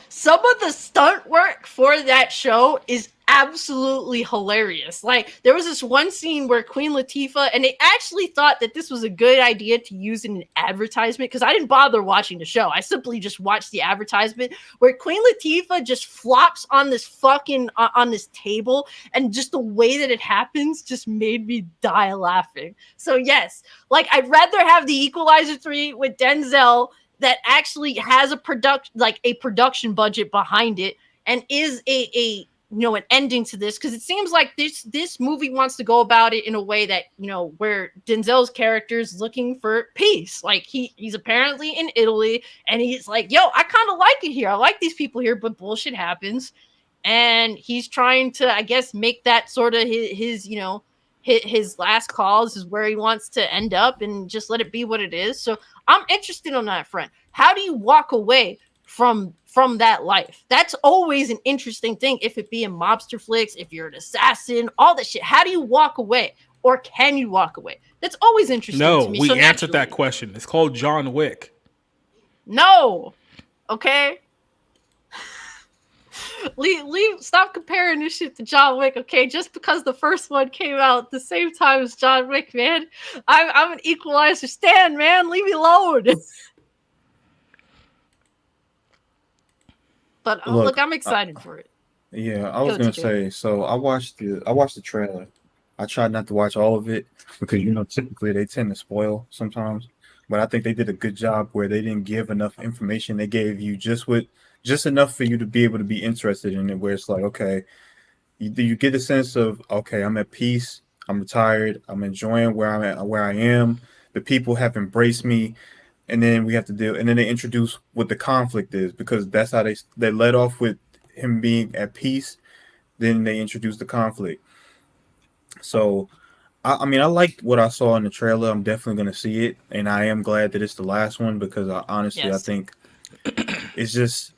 Some of the stunt work for that show is absolutely hilarious. Like, there was this one scene where Queen Latifah, and they actually thought that this was a good idea to use in an advertisement, because I didn't bother watching the show. I simply just watched the advertisement, where Queen Latifah just flops on this fucking on this table, and just the way that it happens just made me die laughing. So yes, like, I'd rather have the Equalizer 3 with Denzel that actually has a production budget behind it, and is an ending to this, because it seems like this movie wants to go about it in a way that, where Denzel's character is looking for peace. Like, he's apparently in Italy, and he's like, yo, I kind of like it here. I like these people here, but bullshit happens. And he's trying to, I guess, make that sort of his last call. This is where he wants to end up, and just let it be what it is. So I'm interested on that front. How do you walk away from that life? That's always an interesting thing. If it be in mobster flicks, if you're an assassin, all that shit, how do you walk away? Or can you walk away? That's always interesting to me. No, we answered that question. It's called John Wick. No. Okay. Stop comparing this shit to John Wick, okay? Just because the first one came out at the same time as John Wick, man. I'm an Equalizer stan, man. Leave me alone. But look, I'm excited for it. Yeah, I was gonna say. So I watched the trailer. I tried not to watch all of it because typically they tend to spoil sometimes. But I think they did a good job where they didn't give enough information. They gave you just enough for you to be able to be interested in it. Where it's like, okay, you get a sense of, okay, I'm at peace. I'm retired. I'm enjoying where I'm at, where I am. The people have embraced me. And then we have to deal, and then they introduce what the conflict is, because that's how they led off with him being at peace. Then they introduce the conflict. So, I mean, I liked what I saw in the trailer. I'm definitely going to see it, and I am glad that it's the last one, because honestly, I think it's just,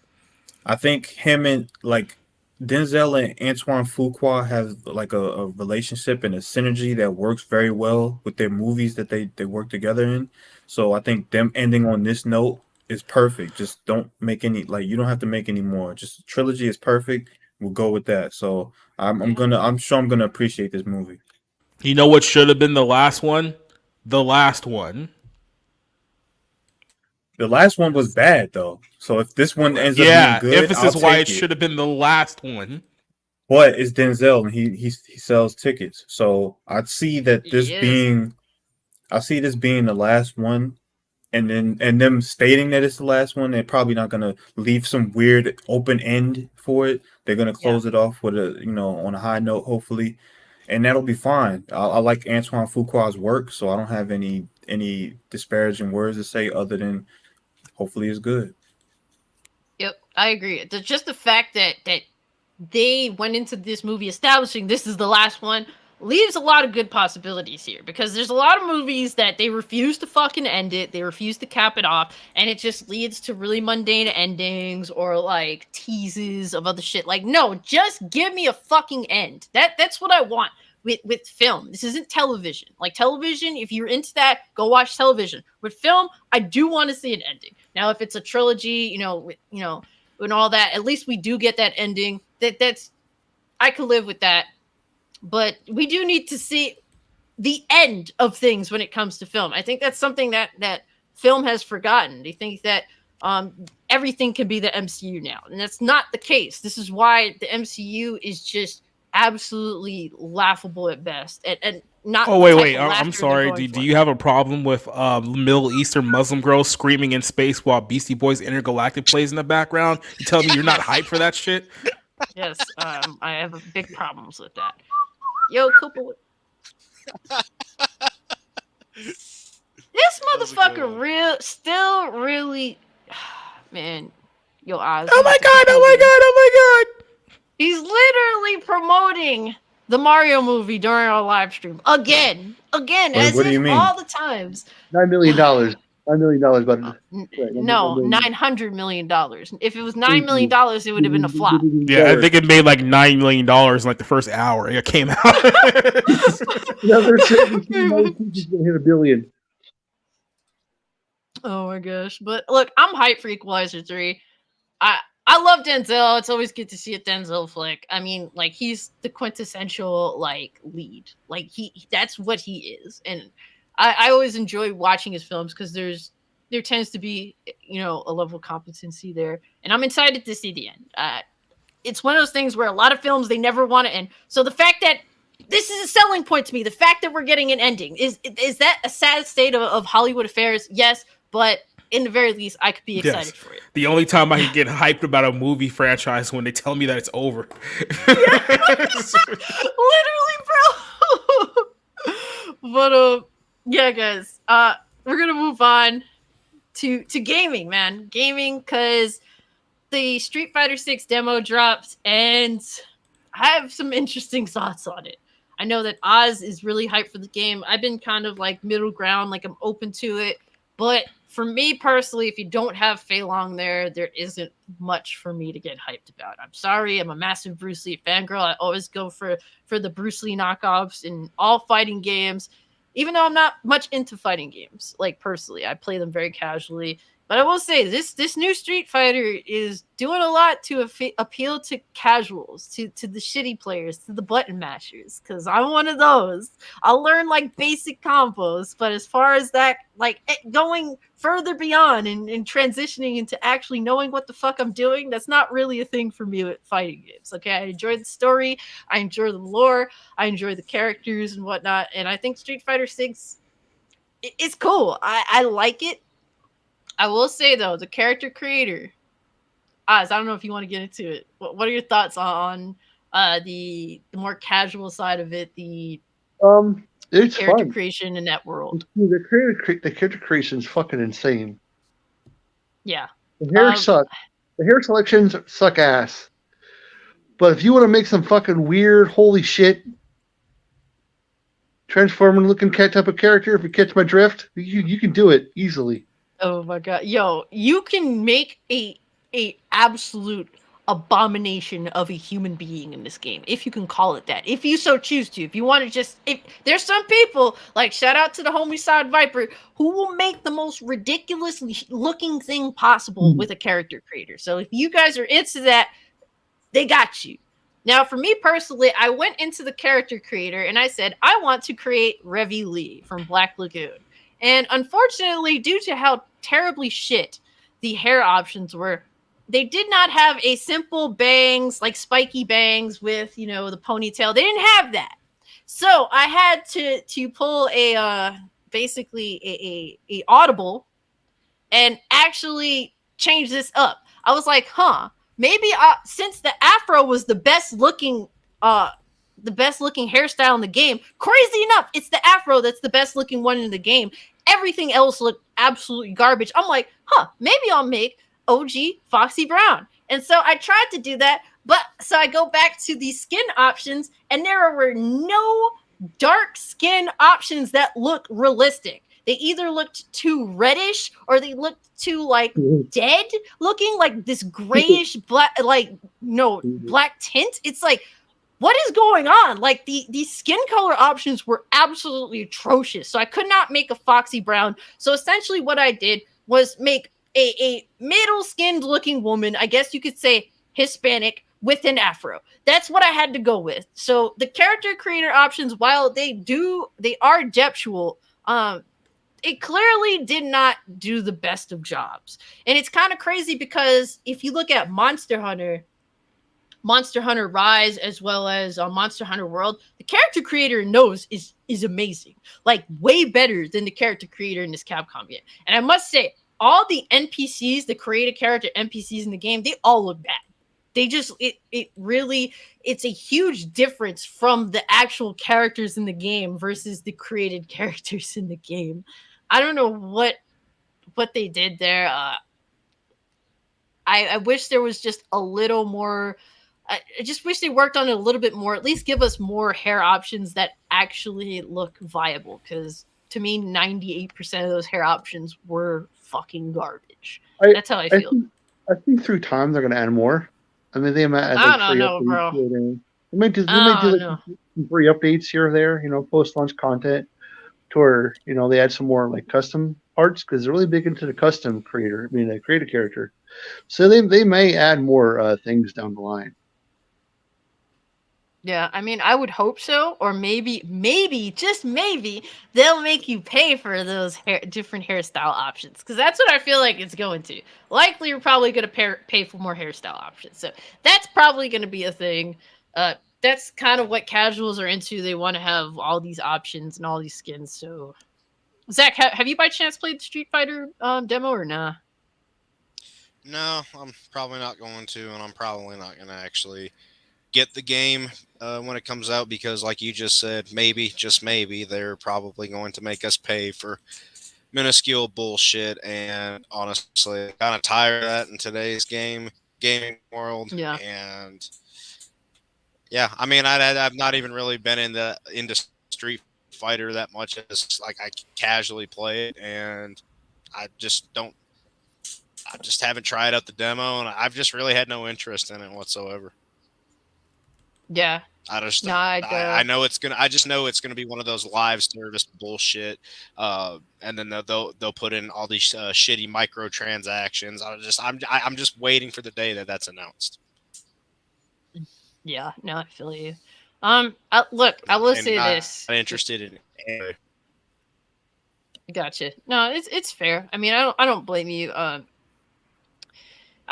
I think him and like Denzel and Antoine Fuqua have like a relationship and a synergy that works very well with their movies that they work together in. So I think them ending on this note is perfect. Just don't make any, you don't have to make any more. Just trilogy is perfect. We'll go with that. So I'm sure I'm gonna appreciate this movie. You know what should have been the last one? The last one. The last one was bad though. So if this one ends up being good, emphasis why it should have been the last one. But it's Denzel, and he sells tickets. So I see this being the last one, and them stating that it's the last one. They're probably not gonna leave some weird open end for it. They're gonna close it off with on a high note, hopefully, and that'll be fine. I like Antoine Fuqua's work, so I don't have any disparaging words to say other than hopefully it's good. Yep, I agree. Just the fact that they went into this movie establishing this is the last one leaves a lot of good possibilities here, because there's a lot of movies that they refuse to fucking end it, they refuse to cap it off, and it just leads to really mundane endings or like teases of other shit. Like, no, just give me a fucking end. That's what I want with film. This isn't television. Like, television, if you're into that, go watch television. With film, I do want to see an ending. Now, if it's a trilogy, and all that, at least we do get that ending. That's I could live with that. But we do need to see the end of things when it comes to film. I think that's something that film has forgotten. They think that everything can be the MCU now, and that's not the case. This is why the MCU is just absolutely laughable at best. And not. Oh the type wait! of I'm laughter they're sorry. going Do for. you have a problem with Middle Eastern Muslim girls screaming in space while Beastie Boys Intergalactic plays in the background? You tell me you're not hyped for that shit? Yes, I have big problems with that. Yo, Cooper, this That was a good motherfucker still really, man. Yo, Oz. Oh you my have to god! keep Oh my moving. god! Oh my god! He's literally promoting the Mario movie during our live stream again, Wait, as what do if you mean? all the times. $9 million. $9 million, but No, $900 million. If it was $9 million, it would have been a flop. Yeah, I think it made like $9 million in like the first hour it came out. Yeah, they're saying he's gonna hit $1 billion. Oh my gosh! But look, I'm hyped for Equalizer 3. I love Denzel. It's always good to see a Denzel flick. I mean, like he's the quintessential like lead. Like that's what he is, and I always enjoy watching his films because there tends to be a level of competency there, and I'm excited to see the end. It's one of those things where a lot of films they never want to end. So the fact that this is a selling point to me, the fact that we're getting an ending is that a sad state of Hollywood affairs? Yes, but in the very least, I could be excited for it. The only time I can get hyped about a movie franchise when they tell me that it's over. Literally, bro. But yeah, guys. We're gonna move on to gaming, man. Gaming, because the Street Fighter 6 demo dropped, and I have some interesting thoughts on it. I know that Oz is really hyped for the game. I've been kind of like middle ground, like I'm open to it. But for me personally, if you don't have Fei Long there isn't much for me to get hyped about. I'm sorry, I'm a massive Bruce Lee fangirl. I always go for the Bruce Lee knockoffs in all fighting games, even though I'm not much into fighting games. Like personally, I play them very casually. But I will say this new Street Fighter is doing a lot to appeal to casuals, to the shitty players, to the button mashers. Because I'm one of those. I'll learn like basic combos, but as far as that, like going further beyond and transitioning into actually knowing what the fuck I'm doing, that's not really a thing for me with fighting games. Okay, I enjoy the story, I enjoy the lore, I enjoy the characters and whatnot, and I think Street Fighter 6 is cool. I like it. I will say though, the character creator, Oz, I don't know if you want to get into it. What are your thoughts on the more casual side of it? The it's character fun. creation in that world. The character creation is fucking insane. Yeah, The hair sucks. The hair selections suck ass. But if you want to make some fucking weird, holy shit, transforming looking cat type of character, if you catch my drift, you can do it easily. Oh my god, yo, you can make a absolute abomination of a human being in this game, if you can call it that, if you so choose to. If you want to just, if there's some people, like shout out to the homie Side Viper, who will make the most ridiculous looking thing possible with a character creator. So if you guys are into that, they got you. Now, for me personally, I went into the character creator and I said, I want to create Revy Lee from Black Lagoon. And unfortunately, due to how terribly shit the hair options were, they did not have a simple bangs, like spiky bangs with, the ponytail. They didn't have that. So I had to pull basically a audible and actually change this up. I was like, maybe since the afro was the best looking hairstyle in the game. Crazy enough, it's the afro that's the best looking one in the game. Everything else looked absolutely garbage. I'm like, maybe I'll make OG Foxy Brown. And so I tried to do that, but so I go back to the skin options, and there were no dark skin options that look realistic. They either looked too reddish or they looked too like dead looking, like this grayish black, black tint. It's like, what is going on? Like the skin color options were absolutely atrocious. So I could not make a Foxy Brown. So essentially what I did was make a middle skinned looking woman, I guess you could say Hispanic, with an afro. That's what I had to go with. So the character creator options, while they are deptual, it clearly did not do the best of jobs. And it's kind of crazy because if you look at Monster Hunter Rise, as well as Monster Hunter World, the character creator knows is is amazing, like way better than the character creator in this Capcom game. And I must say, all the NPCs, the created character NPCs in the game, they all look bad. They just it really, it's a huge difference from the actual characters in the game versus the created characters in the game. I don't know what they did there. I wish there was just a little more. I just wish they worked on it a little bit more. At least give us more hair options that actually look viable. Because to me, 98% of those hair options were fucking garbage. That's how I feel. I think through time they're going to add more. I mean, they might add I don't know, bro. They might do like free updates here or there, post-launch content to where, they add some more like custom parts because they're really big into the custom creator. I mean, the creative character. So they may add more things down the line. Yeah, I mean, I would hope so, or maybe, just maybe, they'll make you pay for those different hairstyle options, because that's what I feel like it's going to. Likely, you're probably going to pay for more hairstyle options, so that's probably going to be a thing. That's kind of what casuals are into. They want to have all these options and all these skins. So, Zach, have you by chance played the Street Fighter demo or nah? No, I'm probably not going to, and I'm probably not going to actually get the game when it comes out because, like you just said, maybe, just maybe, they're probably going to make us pay for minuscule bullshit. And honestly, I'm kind of tired of that in today's gaming world. Yeah. And yeah, I mean, I've not even really been into Street Fighter that much as like I casually play it, and I just haven't tried out the demo, and I've just really had no interest in it whatsoever. Yeah. I know it's gonna. I just know it's gonna be one of those live service bullshit, and then they'll put in all these shitty microtransactions. I'm just waiting for the day that's announced. Yeah, no, I feel you. I will say this. I'm interested in anime. Gotcha. No, it's fair. I mean, I don't blame you.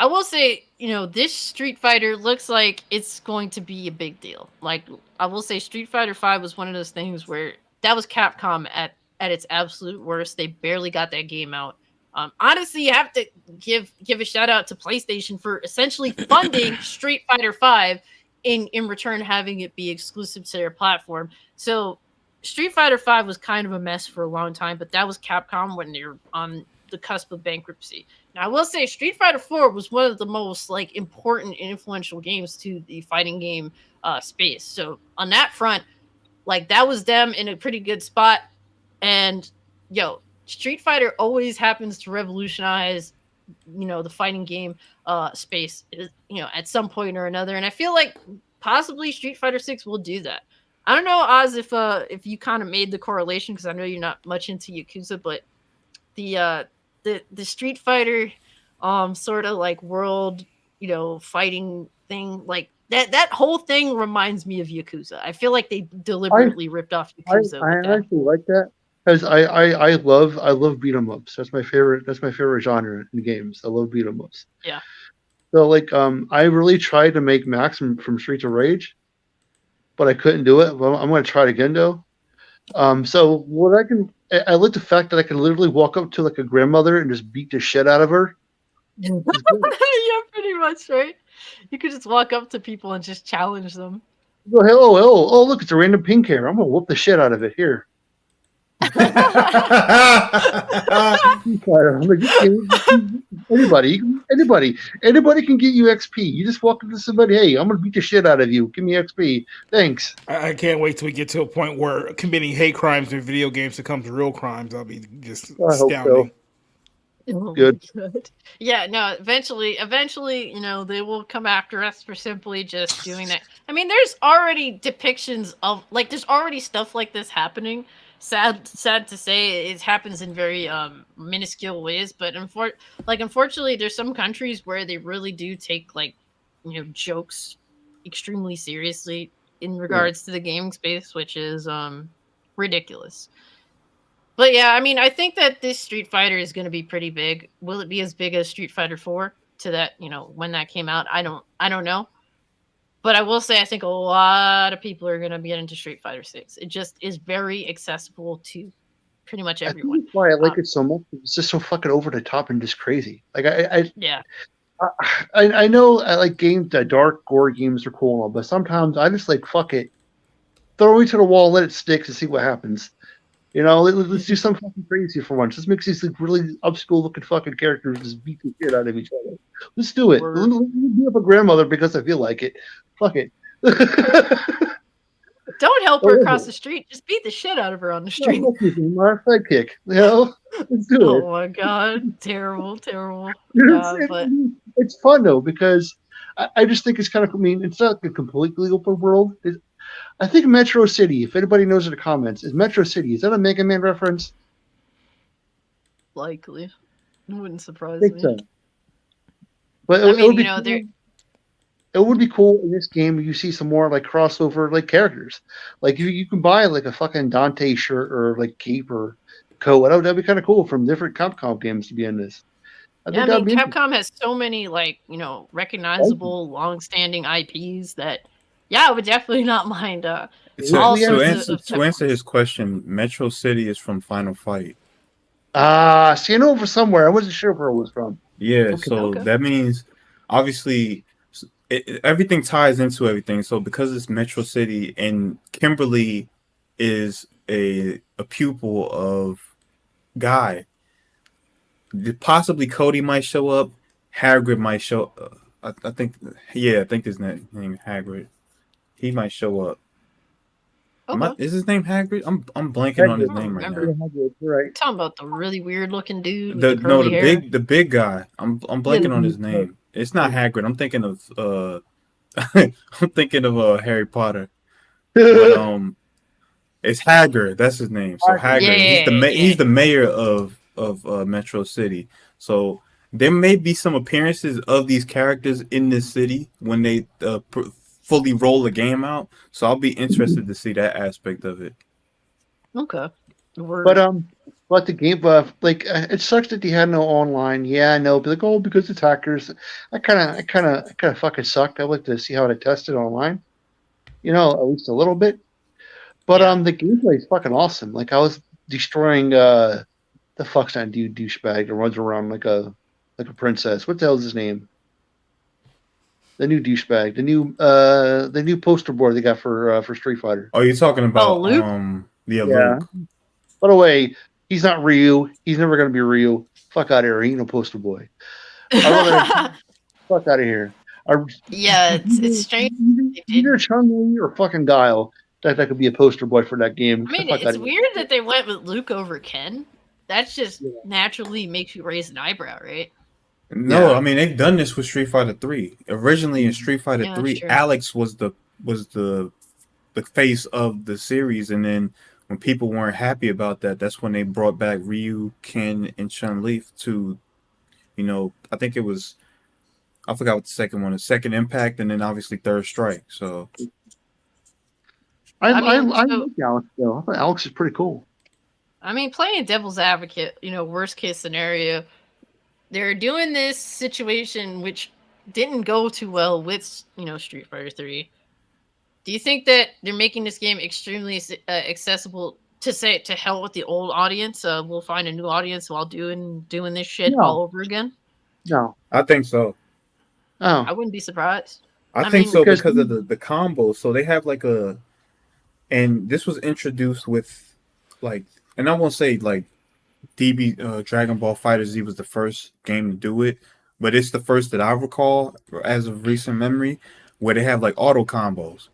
I will say, this Street Fighter looks like it's going to be a big deal. Like, I will say Street Fighter 5 was one of those things where that was Capcom at its absolute worst. They barely got that game out. Honestly, you have to give a shout out to PlayStation for essentially funding Street Fighter 5 in return having it be exclusive to their platform. So Street Fighter 5 was kind of a mess for a long time, but that was Capcom when they were on the cusp of bankruptcy. Now, I will say Street Fighter 4 was one of the most important and influential games to the fighting game space. So on that front, that was them in a pretty good spot. And Street Fighter always happens to revolutionize the fighting game space at some point or another. And I feel like possibly Street Fighter 6 will do that. I don't know, Oz, if you kind of made the correlation, because I know you're not much into Yakuza, but the Street Fighter sort of world fighting thing, that whole thing reminds me of Yakuza. I feel like they deliberately ripped off Yakuza. I actually like that because I love beat 'em ups. That's my favorite genre in games. I love beat 'em ups. Yeah. So I really tried to make Max from Streets of Rage, but I couldn't do it. Well, I'm going to try it again though. So what I like the fact that I can literally walk up to a grandmother and just beat the shit out of her. Yeah, pretty much, right? You could just walk up to people and just challenge them. Go, hello, oh, look, it's a random pink hair. I'm gonna whoop the shit out of it here. Anybody can get you XP. You just walk up to somebody, hey, I'm gonna beat the shit out of you. Give me XP. Thanks. I can't wait till we get to a point where committing hate crimes in video games becomes real crimes. I'll be just astounding. Oh, good. Yeah, no, eventually, they will come after us for simply just doing that. I mean, there's already depictions of there's already stuff like this happening. Sad to say, it happens in very minuscule ways, but unfortunately, there's some countries where they really do take jokes extremely seriously in regards to the gaming space, which is ridiculous. But yeah, I mean, I think that this Street Fighter is going to be pretty big. Will it be as big as Street Fighter 4 to that, when that came out? I don't know. But I will say, I think a lot of people are going to be into Street Fighter 6. It just is very accessible to pretty much I everyone. think that's why I like it so much. It's just so fucking over the top and just crazy. Like Yeah. I know I like games, dark gore games are cool and all, but sometimes I just like fuck it, throw it to the wall, let it stick, and see what happens. You know, let's do something fucking crazy for once. Let's make these like really upschool looking fucking characters just beat the shit out of each other. Let's do it. Let me beat up a grandmother because I feel like it. Fuck it. Don't help her across the street. Just beat the shit out of her on the street. My sidekick. You know, let's do it. Oh my god, terrible. It's fun though because I just think it's kind of. I mean, it's not like a completely open world. I think Metro City. If anybody knows in the comments, is Metro City? Is that a Mega Man reference? Likely, it wouldn't surprise I think me. so. But I mean, you know, it would be cool in this game if you see some more like crossover like characters. Like you can buy like a fucking Dante shirt or like cape or coat. That'd be kind of cool from different Capcom games to be in this. I mean, Capcom has so many like, you know, recognizable, long-standing IPs that, yeah, I would definitely not mind. To answer his question, Metro City is from Final Fight. See, I know for somewhere. I wasn't sure where it was from. Yeah, that means obviously everything ties into everything. So because it's Metro City and Kimberly is a pupil of Guy, possibly Cody might show up. Hagrid might show. I think his name Hagrid. He might show up. Okay. Is his name Hagrid? I'm blanking on his name right now. Hagrid, right. You're talking about the really weird looking dude. The big guy. I'm blanking on his name. It's not Hagrid. I'm thinking of Harry Potter. But, it's Hagrid. That's his name. So Hagrid. He's the mayor of Metro City. So there may be some appearances of these characters in this city when they fully roll the game out. So I'll be interested to see that aspect of it. Okay. But the game, it sucks that they had no online. Yeah, I know, but like, because it's hackers. I kind of fucking sucked. I like to see how they tested online. You know, at least a little bit. But the gameplay is fucking awesome. Like I was destroying the fuck's that dude douchebag that runs around like a princess. What the hell is his name? The new douchebag, the new poster board they got for Street Fighter. Oh, you're talking about Luke? Luke. By the way, he's not Ryu. He's never gonna be Ryu. Fuck out of here. He ain't no poster boy. Fuck out of here. It's strange. Either Chun-Li or fucking Guile. That could be a poster boy for that game. I mean, it's weird that they went with Luke over Ken. That just naturally makes you raise an eyebrow, right? No, I mean they've done this with Street Fighter 3. Originally in Street Fighter 3, Alex was the face of the series, and then when people weren't happy about that, that's when they brought back Ryu, Ken, and Chun-Li to, you know, I think it was, I forgot what the second one is, Second Impact, and then obviously Third Strike. So I like Alex though. I thought Alex is pretty cool. I mean, playing devil's advocate, you know, worst case scenario, they're doing this situation which didn't go too well with, you know, Street Fighter 3. Do you think that they're making this game extremely accessible to hell with the old audience? We'll find a new audience while doing this shit all over again? No. I think so. Oh. I wouldn't be surprised. I think so because of the combo. So they have like and this was introduced with like, and I won't say like DB Dragon Ball FighterZ was the first game to do it, but it's the first that I recall as of recent memory where they have like auto combos.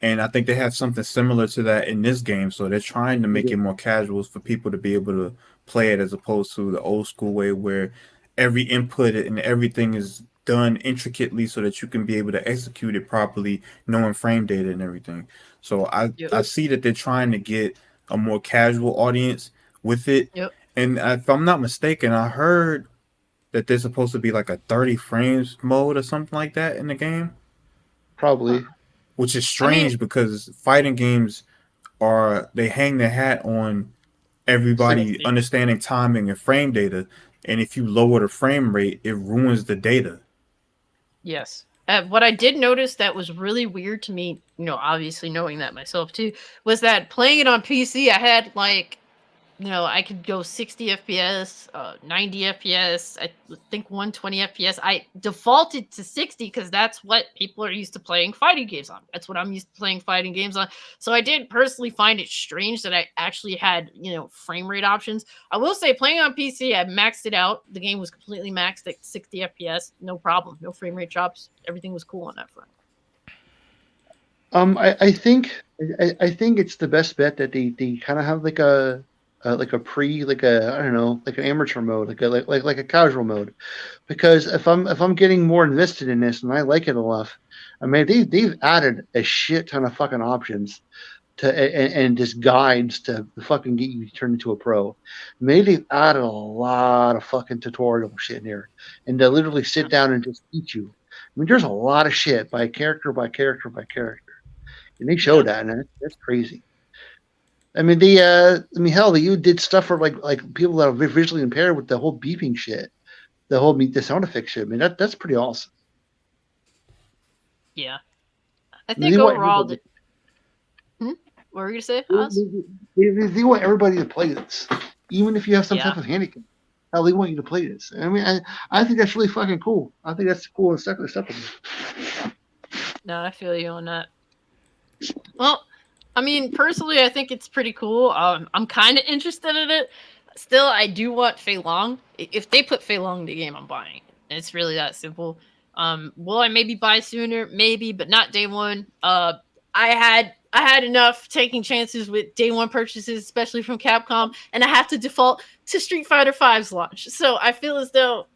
And I think they have something similar to that in this game. So they're trying to make it more casual for people to be able to play it as opposed to the old school way where every input and everything is done intricately so that you can be able to execute it properly, knowing frame data and everything. So I see that they're trying to get a more casual audience with it. Yep. And if I'm not mistaken, I heard that there's supposed to be like a 30 frames mode or something like that in the game. Probably. Which is strange because fighting games they hang their hat on everybody understanding timing and frame data. And if you lower the frame rate, it ruins the data. Yes. What I did notice that was really weird to me, obviously knowing that myself too, was that playing it on PC, I had like, I could go 60 FPS, 90 FPS, I think 120 FPS. I defaulted to 60 because that's what people are used to playing fighting games on. That's what I'm used to playing fighting games on. So I did personally find it strange that I actually had, frame rate options. I will say playing on PC, I maxed it out. The game was completely maxed at 60 FPS. No problem. No frame rate drops. Everything was cool on that front. I think it's the best bet that they kind of have like a I don't know, like an amateur mode, like a casual mode, because if I'm getting more invested in this and I like it enough, I mean they've added a shit ton of fucking options to and just guides to fucking get you turned into a pro. Maybe they've added a lot of fucking tutorial shit in here, and to literally sit down and just teach you. I mean, there's a lot of shit by character by character by character, and they showed that, and that's crazy. I mean, hell, you did stuff for like people that are visually impaired with the whole beeping shit, the sound effect shit. I mean, that's pretty awesome. Yeah, I think overall, what were you gonna say, Oz? They want everybody to play this, even if you have some type of handicap. Hell, they want you to play this. I mean, I think that's really fucking cool. I think that's cool and stuff. No, I feel you on that. Well, I mean, personally, I think it's pretty cool. I'm kind of interested in it. Still, I do want Fei Long. If they put Fei Long in the game, I'm buying it. It's really that simple. Will I maybe buy sooner? Maybe, but not day one. I had enough taking chances with day one purchases, especially from Capcom, and I have to default to Street Fighter V's launch. So I feel as though,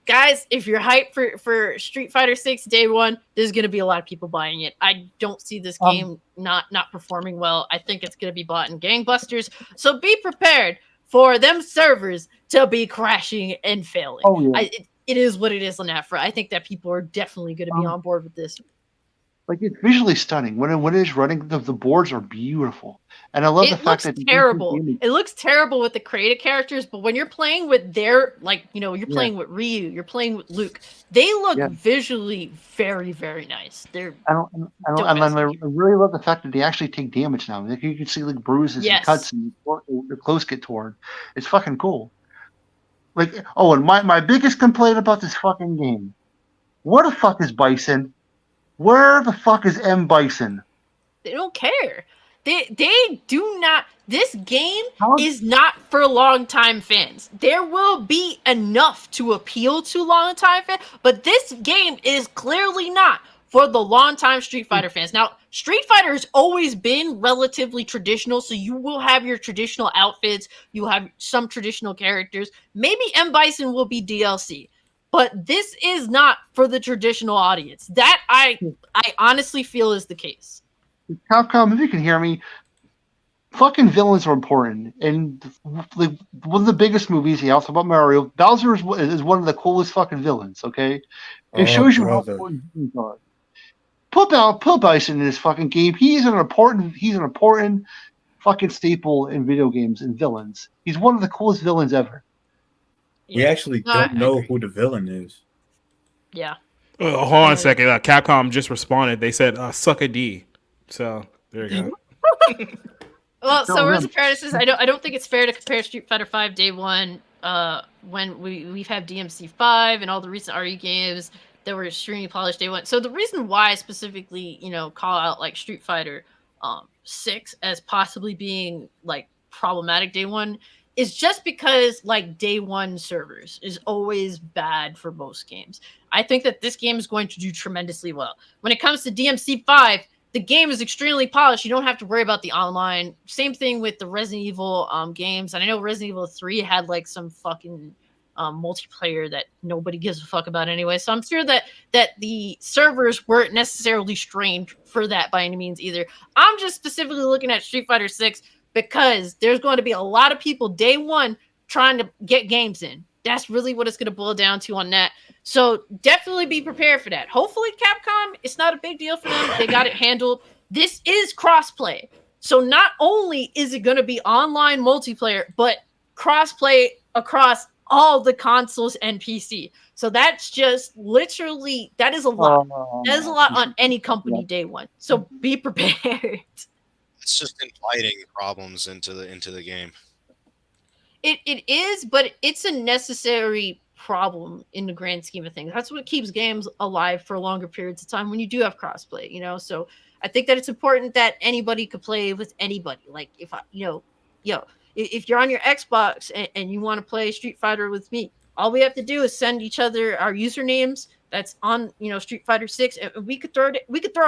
guys, if you're hyped for Street Fighter 6 day one, there's going to be a lot of people buying it. I don't see this game not performing well. I think it's going to be bought in gangbusters. So be prepared for them servers to be crashing and failing. Oh, yeah. It is what it is on that front. I think that people are definitely going to be on board with this. Like, it's visually stunning. When it is running, the boards are beautiful. And I love the fact that... It looks terrible with the created characters, but when you're playing with their, you're playing with Ryu, you're playing with Luke, they look visually very, very nice. I really love the fact that they actually take damage now. Like, you can see, like, bruises and cuts and their clothes get torn. It's fucking cool. Like, and my biggest complaint about this fucking game, where the fuck is Bison? Where the fuck is M. Bison? They don't care. They do not. This game is not for long-time fans. There will be enough to appeal to long-time fans, but this game is clearly not for the long-time Street Fighter fans. Now, Street Fighter has always been relatively traditional, so you will have your traditional outfits. You have some traditional characters. Maybe M. Bison will be DLC. But this is not for the traditional audience. That I honestly feel is the case. Capcom, if you can hear me, fucking villains are important. And like, one of the biggest movies, also about Mario, Bowser is one of the coolest fucking villains, okay? It shows you how important villains are. Put Bison in this fucking game. He's an important fucking staple in video games and villains. He's one of the coolest villains ever. We actually don't know who the villain is. Yeah. Hold on a second. Capcom just responded. They said, suck a D. So, there you go. Well, so Rise of Paradise, I don't think it's fair to compare Street Fighter V day one when we've had DMC 5 and all the recent RE games that were extremely polished day one. So the reason why I specifically, call out like Street Fighter 6 as possibly being like problematic day one is just because like day one servers is always bad for most games. I think that this game is going to do tremendously well. When it comes to DMC 5, the game is extremely polished. You don't have to worry about the online. Same thing with the Resident Evil games. And I know Resident Evil 3 had like some fucking multiplayer that nobody gives a fuck about anyway. So I'm sure that the servers weren't necessarily strained for that by any means either. I'm just specifically looking at Street Fighter 6 because there's going to be a lot of people day one trying to get games in. That's really what it's going to boil down to on that. So definitely be prepared for that. Hopefully Capcom, it's not a big deal for them. They got it handled. This is crossplay. So not only is it going to be online multiplayer, but crossplay across all the consoles and PC. So that's just literally that is a lot. That is a lot on any company day one. So be prepared. It's just inviting problems into the game. It is, but it's a necessary problem in the grand scheme of things. That's what keeps games alive for longer periods of time when you do have crossplay, you know. So I think that it's important that anybody could play with anybody. Like if if you're on your Xbox and you want to play Street Fighter with me, all we have to do is send each other our usernames that's on, Street Fighter 6, and we could throw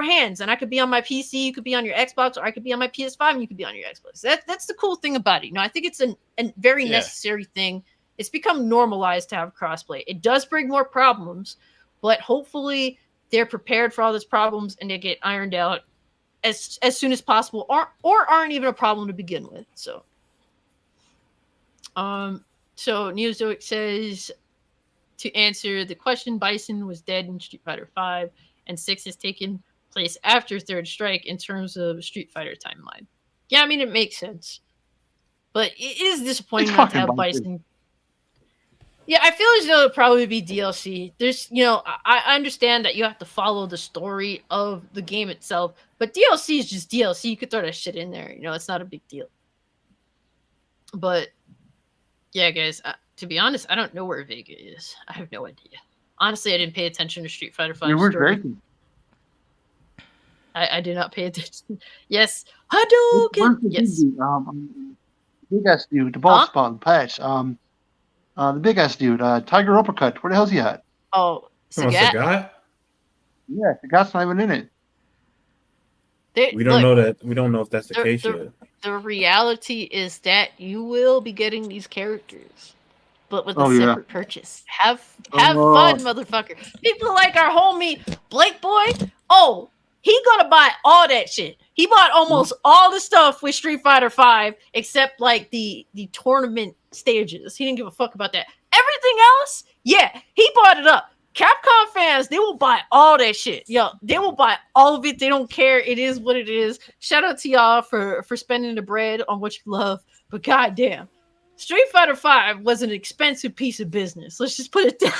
hands, and I could be on my PC, you could be on your Xbox, or I could be on my PS5 and you could be on your Xbox. That's the cool thing about it. I think it's a very necessary thing. It's become normalized to have crossplay. It does bring more problems, but hopefully they're prepared for all these problems and they get ironed out as soon as possible, or aren't even a problem to begin with. So Neozoic says, to answer the question, Bison was dead in Street Fighter 5, and 6 has taken place after Third Strike in terms of Street Fighter timeline. Yeah, I mean, it makes sense. But it is disappointing not to have Bison. Yeah, I feel as though it'll probably be DLC. There's, I understand that you have to follow the story of the game itself, but DLC is just DLC. You could throw that shit in there. It's not a big deal. But, yeah, guys, to be honest, I don't know where Vega is. I have no idea. Honestly, I didn't pay attention to Street Fighter 5 story. I did not pay attention. Yes, Hadouken! Yes. Big ass dude, the ball spot in patch. The big ass dude, Tiger Uppercut. Where the hell's he at? Oh, Sagat? Yeah, Sagat's not even in it. We don't know that. We don't know if that's the case yet. The reality is that you will be getting these characters, but with a separate purchase. Have fun, motherfucker. People like our homie Blake Boy. Oh, he gonna buy all that shit. He bought almost all the stuff with Street Fighter 5 except like the tournament stages. He didn't give a fuck about that. Everything else, yeah, he bought it up. Capcom fans, they will buy all that shit. Yo, they will buy all of it. They don't care. It is what it is. Shout out to y'all for spending the bread on what you love. But goddamn, Street Fighter 5 was an expensive piece of business. Let's just put it that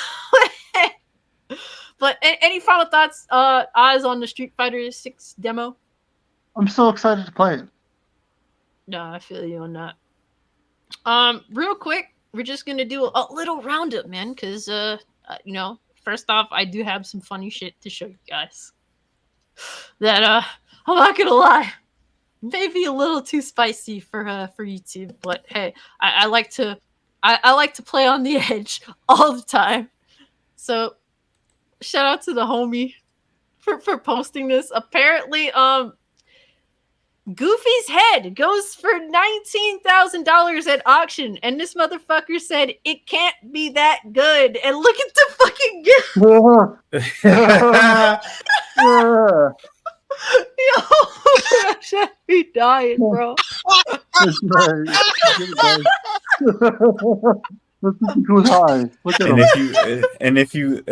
way. But any final thoughts, Oz, on the Street Fighter 6 demo? I'm so excited to play it. No, I feel you on that. Real quick, we're just gonna do a little roundup, man, because first off, I do have some funny shit to show you guys. That I'm not gonna lie, maybe a little too spicy for YouTube, but hey, I like to play on the edge all the time. So shout out to the homie for posting this. Apparently, Goofy's head goes for $19,000 at auction, and this motherfucker said it can't be that good. And look at the fucking gift. Yo, I should be dying, bro. Let's too high. Look at him. And if you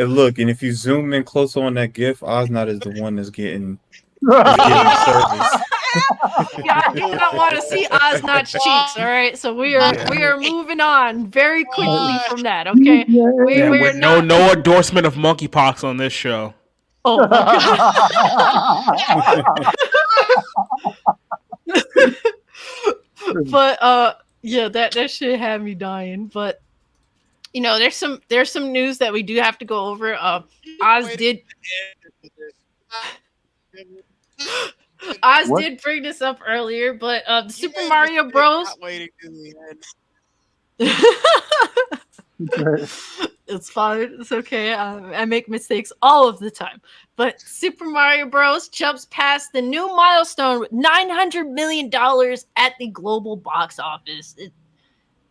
zoom in close on that GIF, Ozzknot is the one that's getting service. Yeah, I do not want to see Ozzknot's cheeks. All right, so we are moving on very quickly from that. Okay, we're no endorsement of monkeypox on this show. Oh my God. But yeah, that shit had me dying. But there's some news that we do have to go over. Oz did bring this up earlier, but the Super Mario Bros. Not waiting to the end. It's fine. It's okay. I make mistakes all of the time. But Super Mario Bros. Jumps past the new milestone with $900 million at the global box office.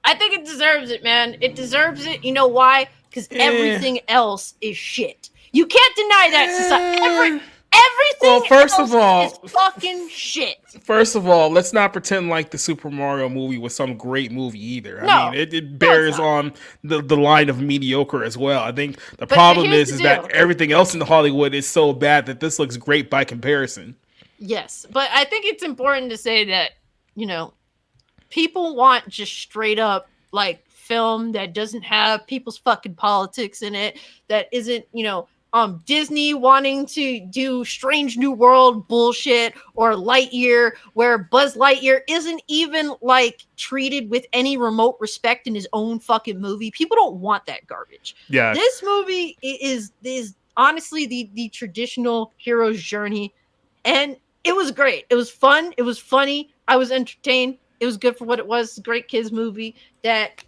I think it deserves it, man. It deserves it. You know why? Because everything else is shit. You can't deny that. Everything first of all, is fucking shit. First of all, let's not pretend like the Super Mario movie was some great movie either. I mean, it bears on the line of mediocre as well. I think the problem is that everything else in Hollywood is so bad that this looks great by comparison. Yes, but I think it's important to say that, people want just straight up, like, film that doesn't have people's fucking politics in it, that isn't, Disney wanting to do Strange New World bullshit, or Lightyear, where Buzz Lightyear isn't even like treated with any remote respect in his own fucking movie. People don't want that garbage. Yeah. This movie is honestly the traditional hero's journey, and it was great. It was fun. It was funny. I was entertained. It was good for what it was. It's a great kids movie that,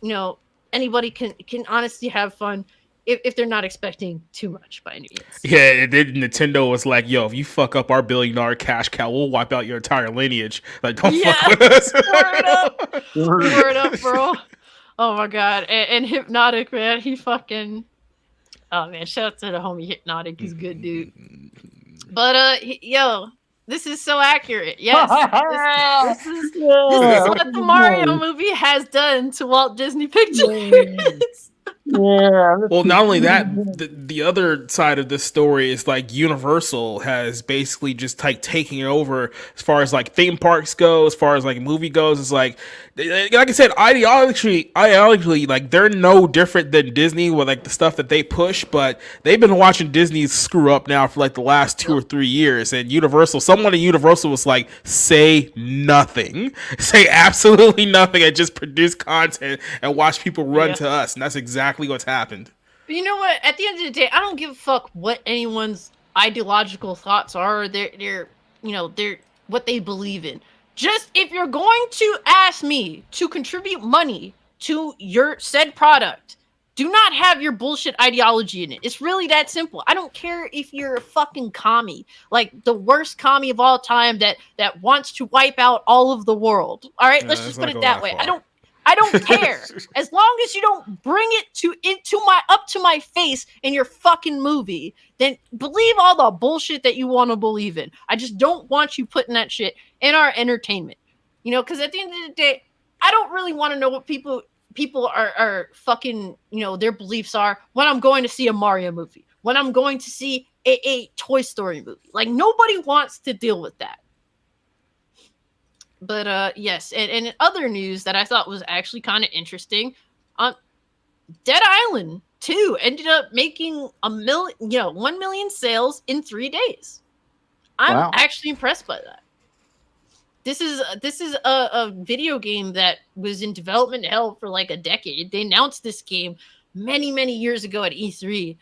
anybody can honestly have fun if they're not expecting too much by any means. Yeah, Nintendo was like, yo, if you fuck up our $1 billion cash cow, we'll wipe out your entire lineage. Like, don't fuck with us. Word up. Word up, bro. Oh my god. And Hypnotic, man, he fucking... Oh man, shout out to the homie Hypnotic. He's a good dude. But, this is so accurate. Yes. This is what the Mario movie has done to Walt Disney Pictures. Yeah. Well, not only that, the other side of this story is like Universal has basically just like taking it over as far as like theme parks go, as far as like movie goes. It's like I said, ideologically, like they're no different than Disney with like the stuff that they push, but they've been watching Disney screw up now for like the last 2 or 3 years. And someone at Universal was like, say nothing, say absolutely nothing, and just produce content and watch people run to us. And that's exactly what's happened. But you know what? At the end of the day, I don't give a fuck what anyone's ideological thoughts are. They're what they believe in. Just if you're going to ask me to contribute money to your said product, do not have your bullshit ideology in it. It's really that simple. I don't care if you're a fucking commie, like the worst commie of all time that wants to wipe out all of the world. All right, let's just put it that way. I don't care. As long as you don't bring it up to my face in your fucking movie, then believe all the bullshit that you want to believe in. I just don't want you putting that shit in our entertainment. Because at the end of the day, I don't really want to know what people are fucking, their beliefs are when I'm going to see a Mario movie, when I'm going to see a Toy Story movie. Like, nobody wants to deal with that. But yes, and in other news that I thought was actually kind of interesting, Dead Island 2 ended up making 1 million sales in 3 days. I'm actually impressed by that. This is a video game that was in development hell for like a decade. They announced this game many years ago at E3,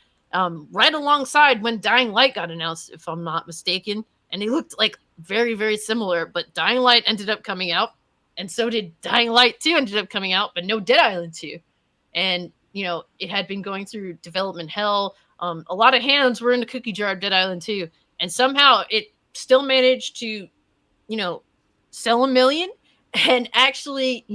right alongside when Dying Light got announced, if I'm not mistaken. And they looked like very similar, but Dying Light ended up coming out, and so did Dying Light 2 ended up coming out, but no Dead Island 2. And, it had been going through development hell. A lot of hands were in the cookie jar of Dead Island 2, and somehow it still managed to, sell 1 million and actually,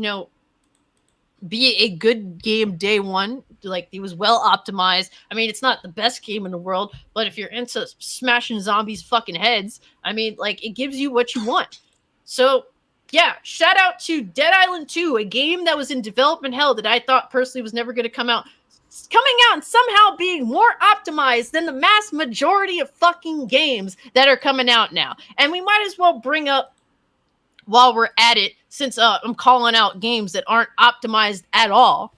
be a good game day one. Like, it was well optimized. I mean, it's not the best game in the world, but if you're into smashing zombies' fucking heads, I mean, like, it gives you what you want. So, yeah, shout out to Dead Island 2, a game that was in development hell that I thought personally was never going to come out. It's coming out and somehow being more optimized than the mass majority of fucking games that are coming out now. And we might as well bring up, while we're at it, since I'm calling out games that aren't optimized at all.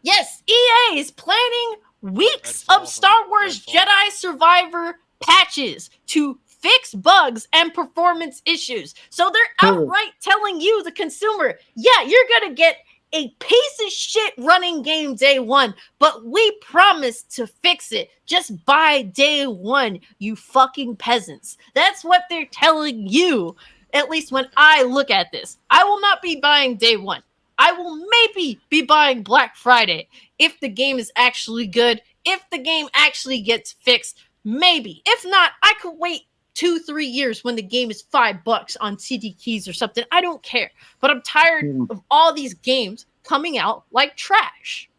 Yes, EA is planning weeks of Star Wars Jedi Survivor patches to fix bugs and performance issues. So they're outright telling you, the consumer, yeah, you're going to get a piece of shit running game day one, but we promise to fix it just by day one, you fucking peasants. That's what they're telling you, at least when I look at this. I will not be buying day one. I will maybe be buying Black Friday if the game is actually good, if the game actually gets fixed, maybe. If not, I could wait 2-3 years when the game is $5 on CD keys or something. I don't care. But I'm tired of all these games coming out like trash.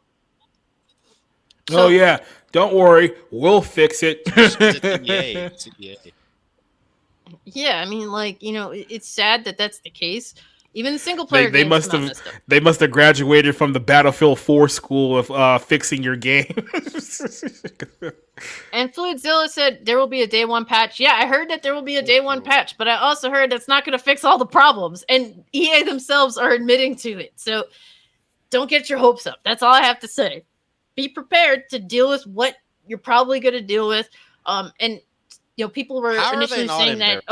So, yeah, don't worry, we'll fix it. Yeah, I mean, like, it's sad that that's the case. Even the single player They games must have graduated from the Battlefield 4 school of fixing your game. And Fluidzilla said there will be a day one patch. Yeah, I heard that there will be a day one patch, but I also heard that's not going to fix all the problems. And EA themselves are admitting to it. So don't get your hopes up. That's all I have to say. Be prepared to deal with what you're probably going to deal with. And people were initially saying that,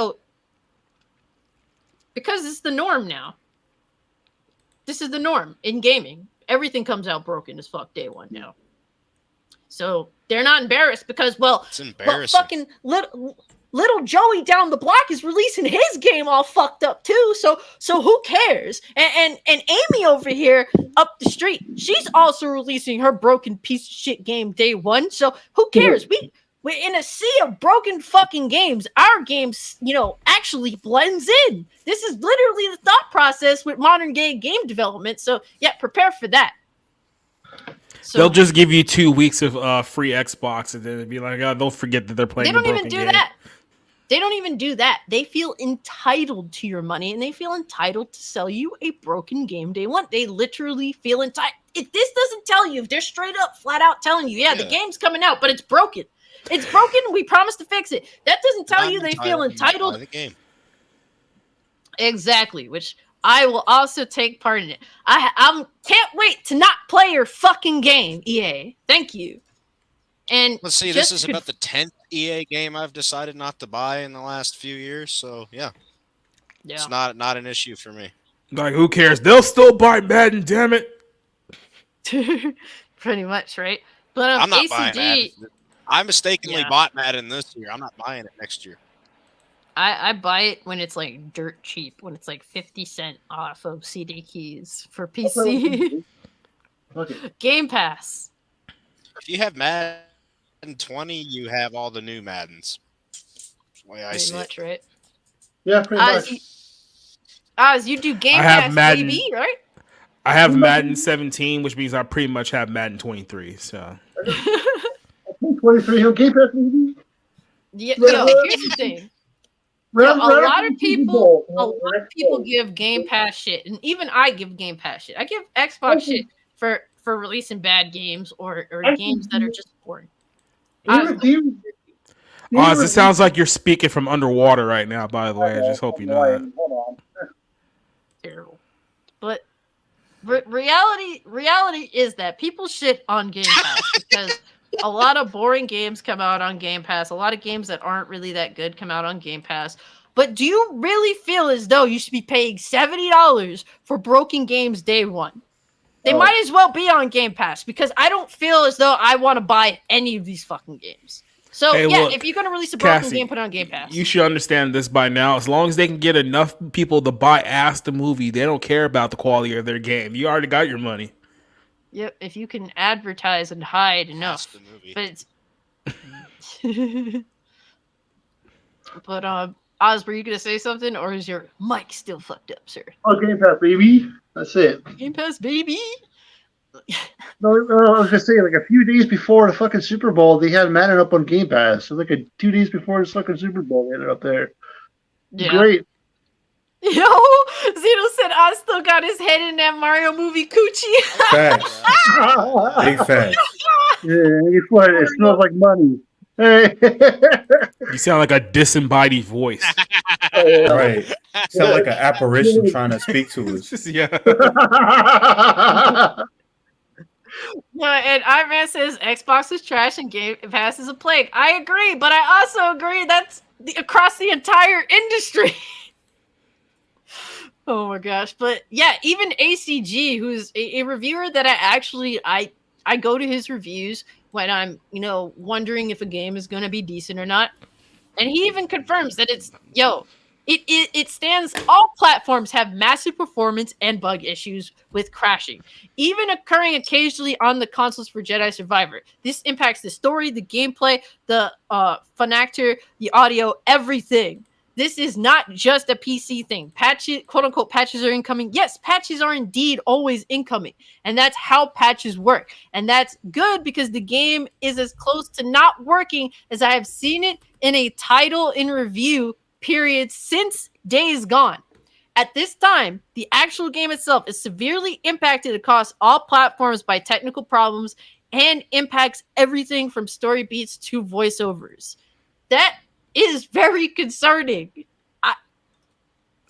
because it's the norm now. This is the norm in gaming. Everything comes out broken as fuck day one now. So they're not embarrassed because, it's embarrassing. Fucking little Joey down the block is releasing his game all fucked up too. So who cares? And Amy over here up the street, she's also releasing her broken piece of shit game day one. So who cares? We're in a sea of broken fucking games. Our games, actually blends in. This is literally the thought process with modern day game development. So yeah, prepare for that. So, they'll just give you 2 weeks of free Xbox, and then it'd be like, oh, don't forget that they're playing. They don't even do that. They don't even do that. They feel entitled to your money, and they feel entitled to sell you a broken game day one. They literally feel entitled. If this doesn't tell you, if they're straight up, flat out telling you, the game's coming out, but it's broken. It's broken. We promise to fix it. That doesn't tell you they feel entitled. The game. Exactly, which I will also take part in it. I can't wait to not play your fucking game, EA. Thank you. And let's see, this is about the 10th EA game I've decided not to buy in the last few years. So yeah. It's not an issue for me. Like, who cares? They'll still buy Madden, damn it. Pretty much, right? But I'm not ACG, buying Madden. I mistakenly bought Madden this year. I'm not buying it next year. I buy it when it's like dirt cheap, when it's like 50 cents off of CD keys for PC. Game Pass. If you have Madden 20, you have all the new Maddens. That's the way I see much, it. right? Yeah, pretty much. Oz, you do Game Pass, Madden, baby, right? I have Madden 17, which means I pretty much have Madden 23. So 23 on Game Pass, maybe. Here's the thing. A lot of people give Game Pass shit, and even I give Game Pass shit. I give Xbox shit for releasing bad games or games that are just boring. Oz, it sounds like you're speaking from underwater right now, by the way. I just hope you know that. Hold on. Terrible. But reality is that people shit on Game Pass because a lot of boring games come out on Game Pass. A lot of games that aren't really that good come out on Game Pass. But do you really feel as though you should be paying $70 for broken games day one? They might as well be on Game Pass because I don't feel as though I want to buy any of these fucking games. So, look, if you're going to release a broken game, put it on Game Pass. You should understand this by now. As long as they can get enough people to buy the movie, they don't care about the quality of their game. You already got your money. Yep, if you can advertise and hide enough. But it's... But, Oz, were you going to say something, or is your mic still fucked up, sir? Oh, Game Pass, baby. That's it. Game Pass, baby. No, I was gonna say, like a few days before the fucking Super Bowl, they had Madden up on Game Pass. So 2 days before the fucking Super Bowl, they had it up there. Yeah. Great. Yo, Zeno said I still got his head in that Mario movie coochie. Facts. Big facts. Yeah, it's what it smells like money. Hey. You sound like a disembodied voice. Right. Sound like an apparition trying to speak to us. Yeah. And Iron Man says Xbox is trash and Game Pass is a plague. I agree, but I also agree that's across the entire industry. Oh my gosh. But yeah, even ACG, who's a reviewer that I go to his reviews when I'm, wondering if a game is going to be decent or not. And he even confirms that it stands. All platforms have massive performance and bug issues with crashing, even occurring occasionally on the consoles for Jedi Survivor. This impacts the story, the gameplay, the fun actor, the audio, everything. This is not just a PC thing. Patches, quote unquote, patches are incoming. Yes, patches are indeed always incoming. And that's how patches work. And that's good because the game is as close to not working as I have seen it in a title in review period since Days Gone. At this time, the actual game itself is severely impacted across all platforms by technical problems and impacts everything from story beats to voiceovers. That is very concerning.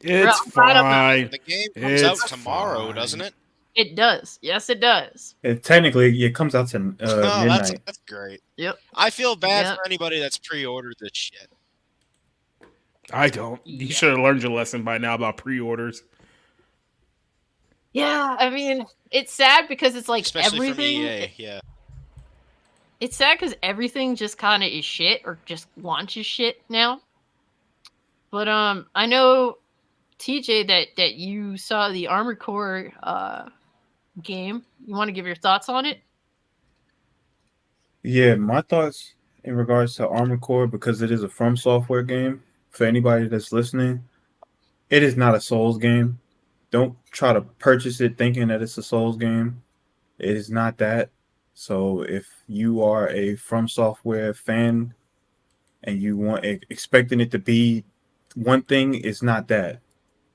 It's fine. The game comes out tomorrow, fine. doesn't it? It does. Yes, it does. Technically, it comes out to midnight. That's great. Yep. I feel bad for anybody that's pre-ordered this shit. I don't. You should have learned your lesson by now about pre-orders. Yeah, I mean, it's sad because it's like Especially everything. from EA, yeah. It's sad because everything just kind of is shit or just launches shit now. But I know, TJ, that you saw the Armored Core game. You want to give your thoughts on it? Yeah, my thoughts in regards to Armored Core, because it is a From Software game. For anybody that's listening, it is not a Souls game. Don't try to purchase it thinking that it's a Souls game. It is not that. So if you are a From Software fan and you want expecting it to be one thing, it's not that.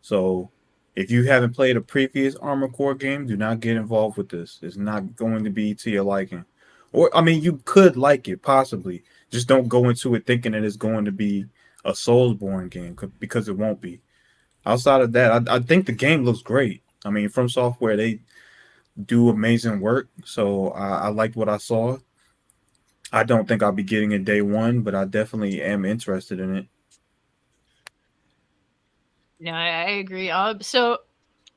So if you haven't played a previous Armored Core game, do not get involved with this. It's not going to be to your liking. Or, I mean, you could like it, possibly. Just don't go into it thinking that it's going to be a Soulsborne game, because it won't be. Outside of that, I think the game looks great. I mean, From Software, they do amazing work. So I liked what I saw. I don't think I'll be getting it day one, but I definitely am interested in it. No, I agree. So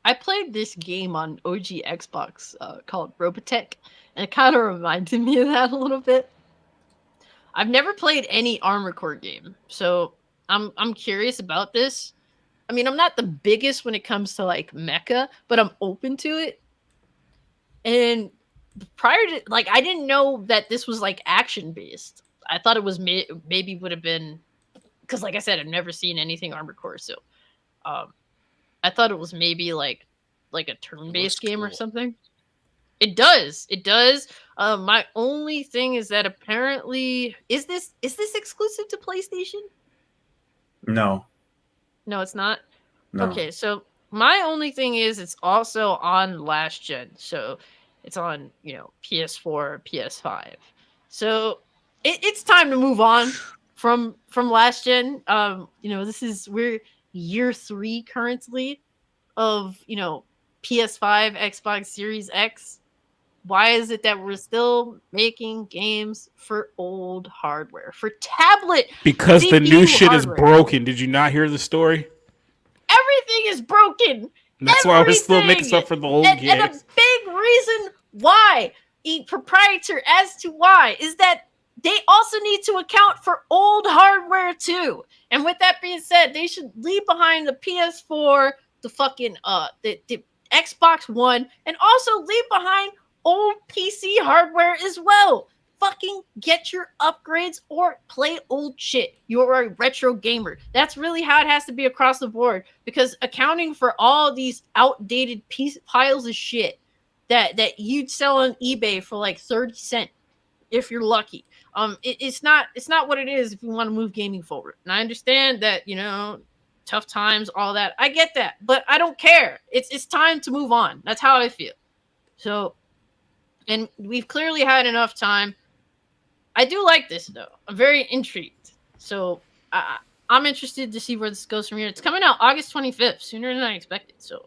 I played this game on OG Xbox called Robotech, and it kind of reminded me of that a little bit. I've never played any Armored Core game, so I'm curious about this. I mean, I'm not the biggest when it comes to like mecha, but I'm open to it. And prior to I didn't know that this was like action based. I thought it was maybe would have been, because like I said, I've never seen anything Armored Core, so I thought it was maybe like a turn-based game or something. It does. My only thing is that apparently is this exclusive to PlayStation? No, it's not. No. Okay, so my only thing is it's also on last gen, so it's on PS4, PS5. So it's time to move on from last gen. We're year 3 currently of PS5, Xbox Series X. Why is it that we're still making games for old hardware, for tablet? Because CPU the new shit is hardware. broken. Did you not hear the story? Everything is broken. That's why we're still making stuff for the old games. And a big reason why, proprietor as to why, is that they also need to account for old hardware too. And with that being said, they should leave behind the PS4, the fucking the Xbox One, and also leave behind old PC hardware as well. Fucking get your upgrades or play old shit. You're a retro gamer. That's really how it has to be across the board, because accounting for all these outdated piles of shit that you'd sell on eBay for like 30 cents if you're lucky. It's not what it is if you want to move gaming forward. And I understand that, tough times, all that. I get that, but I don't care. It's time to move on. That's how I feel. So, and we've clearly had enough time. I do like this though. I'm very intrigued. So I'm interested to see where this goes from here. It's coming out August 25th, sooner than I expected. So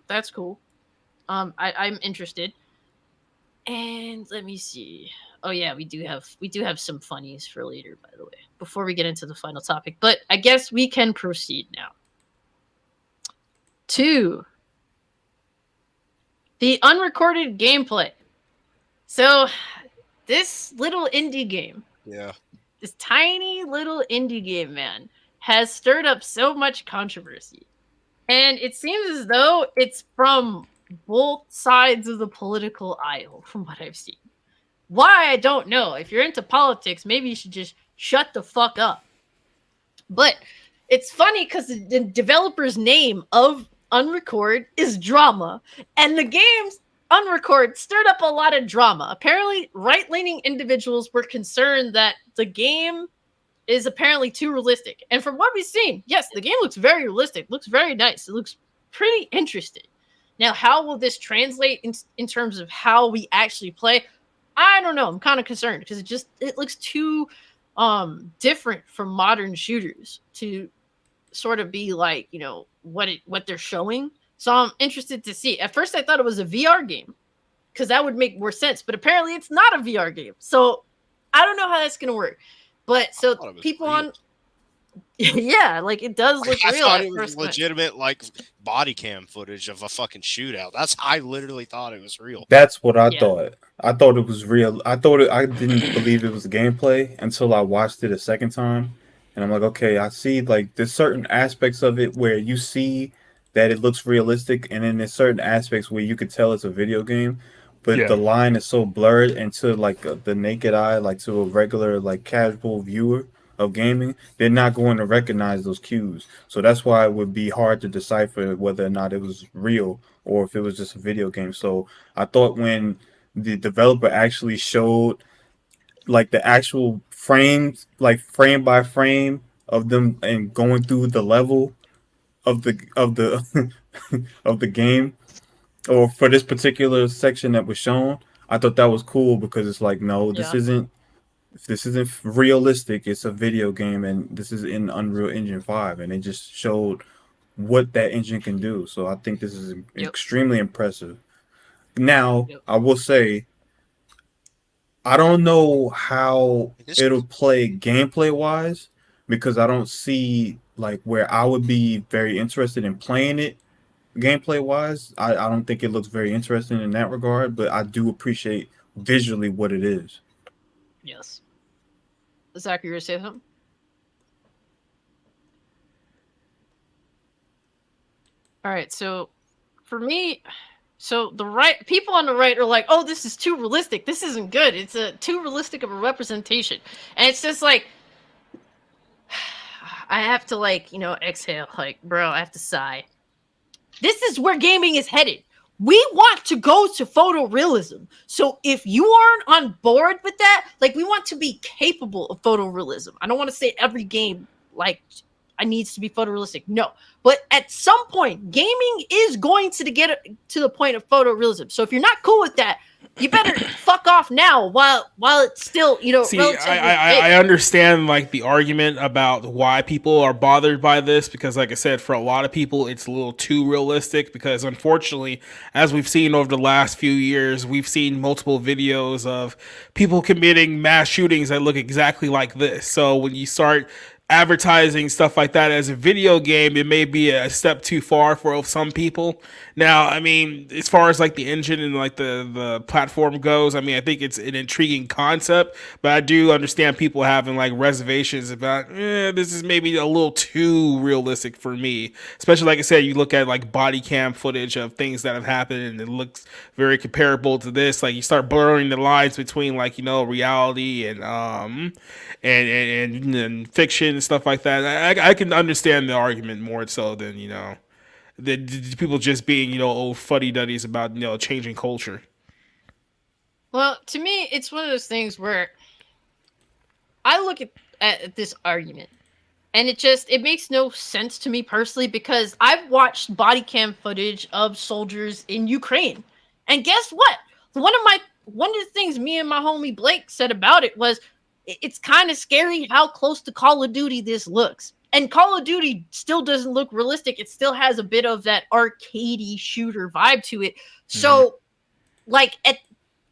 that's cool. I'm interested. And let me see. Oh yeah, we do have some funnies for later, by the way, before we get into the final topic. But I guess we can proceed now to the unrecorded gameplay. So this little indie game, this tiny little indie game, man, has stirred up so much controversy. And it seems as though it's from both sides of the political aisle, from what I've seen. Why, I don't know. If you're into politics, maybe you should just shut the fuck up. But it's funny because the developer's name of Unrecord is Drama. And the game's Unrecord stirred up a lot of drama. Apparently, right-leaning individuals were concerned that the game is apparently too realistic. And from what we've seen, yes, the game looks very realistic, looks very nice. It looks pretty interesting. Now, how will this translate in terms of how we actually play? I don't know. I'm kind of concerned because it looks too different from modern shooters to sort of be like, you know, what they're showing. So I'm interested to see. At first I thought it was a VR game because that would make more sense, but apparently it's not a VR game. So I don't know how that's going to work. But so people real. On yeah, like it does look real. I thought it was legitimate like body cam footage of a fucking shootout. I literally thought it was real. That's what I thought. I thought it was real. I didn't believe it was gameplay until I watched it a second time. And I'm like, okay, I see like there's certain aspects of it where you see that it looks realistic, and then there's certain aspects where you could tell it's a video game, but the line is so blurred, and to like the naked eye, like to a regular like casual viewer of gaming, they're not going to recognize those cues. So that's why it would be hard to decipher whether or not it was real or if it was just a video game. So I thought when the developer actually showed like the actual frames, like frame by frame of them and going through the level of the of the game, or for this particular section that was shown, I thought that was cool because it's like, no, this isn't realistic. It's a video game, and this is in Unreal Engine 5, and they just showed what that engine can do. So I think this is extremely impressive. Now, I will say, I don't know how it'll play gameplay wise, because I don't see like where I would be very interested in playing it gameplay wise. I don't think it looks very interesting in that regard, but I do appreciate visually what it is. Yes. Zach, you gonna say something? All right, so for me, so the right people on the right are like, oh, this is too realistic. This isn't good. It's too realistic of a representation. And it's just like, I have to like, you know, exhale. Like, bro, I have to sigh. This is where gaming is headed. We want to go to photorealism. So if you aren't on board with that, like we want to be capable of photorealism. I don't want to say every game like it needs to be photorealistic. No. But at some point, gaming is going to get to the point of photorealism. So if you're not cool with that, you better fuck off now while it's still, you know. See, I understand like the argument about why people are bothered by this, because like I said, for a lot of people it's a little too realistic, because unfortunately, as we've seen over the last few years, we've seen multiple videos of people committing mass shootings that look exactly like this. So when you start advertising stuff like that as a video game, it may be a step too far for some people. Now, I mean, as far as like the engine and like the platform goes, I mean, I think it's an intriguing concept, but I do understand people having like reservations about, this is maybe a little too realistic for me. Especially, like I said, you look at like body cam footage of things that have happened and it looks very comparable to this. Like you start blurring the lines between like, you know, reality and fiction and stuff like that. I can understand the argument more so than, you know, the people just being, you know, old fuddy-duddies about, you know, changing culture. Well, to me, it's one of those things where I look at this argument and it makes no sense to me personally, because I've watched body cam footage of soldiers in Ukraine. And guess what? One of the things me and my homie Blake said about it was, it's kind of scary how close to Call of Duty this looks. And Call of Duty still doesn't look realistic. It still has a bit of that arcadey shooter vibe to it. So, like,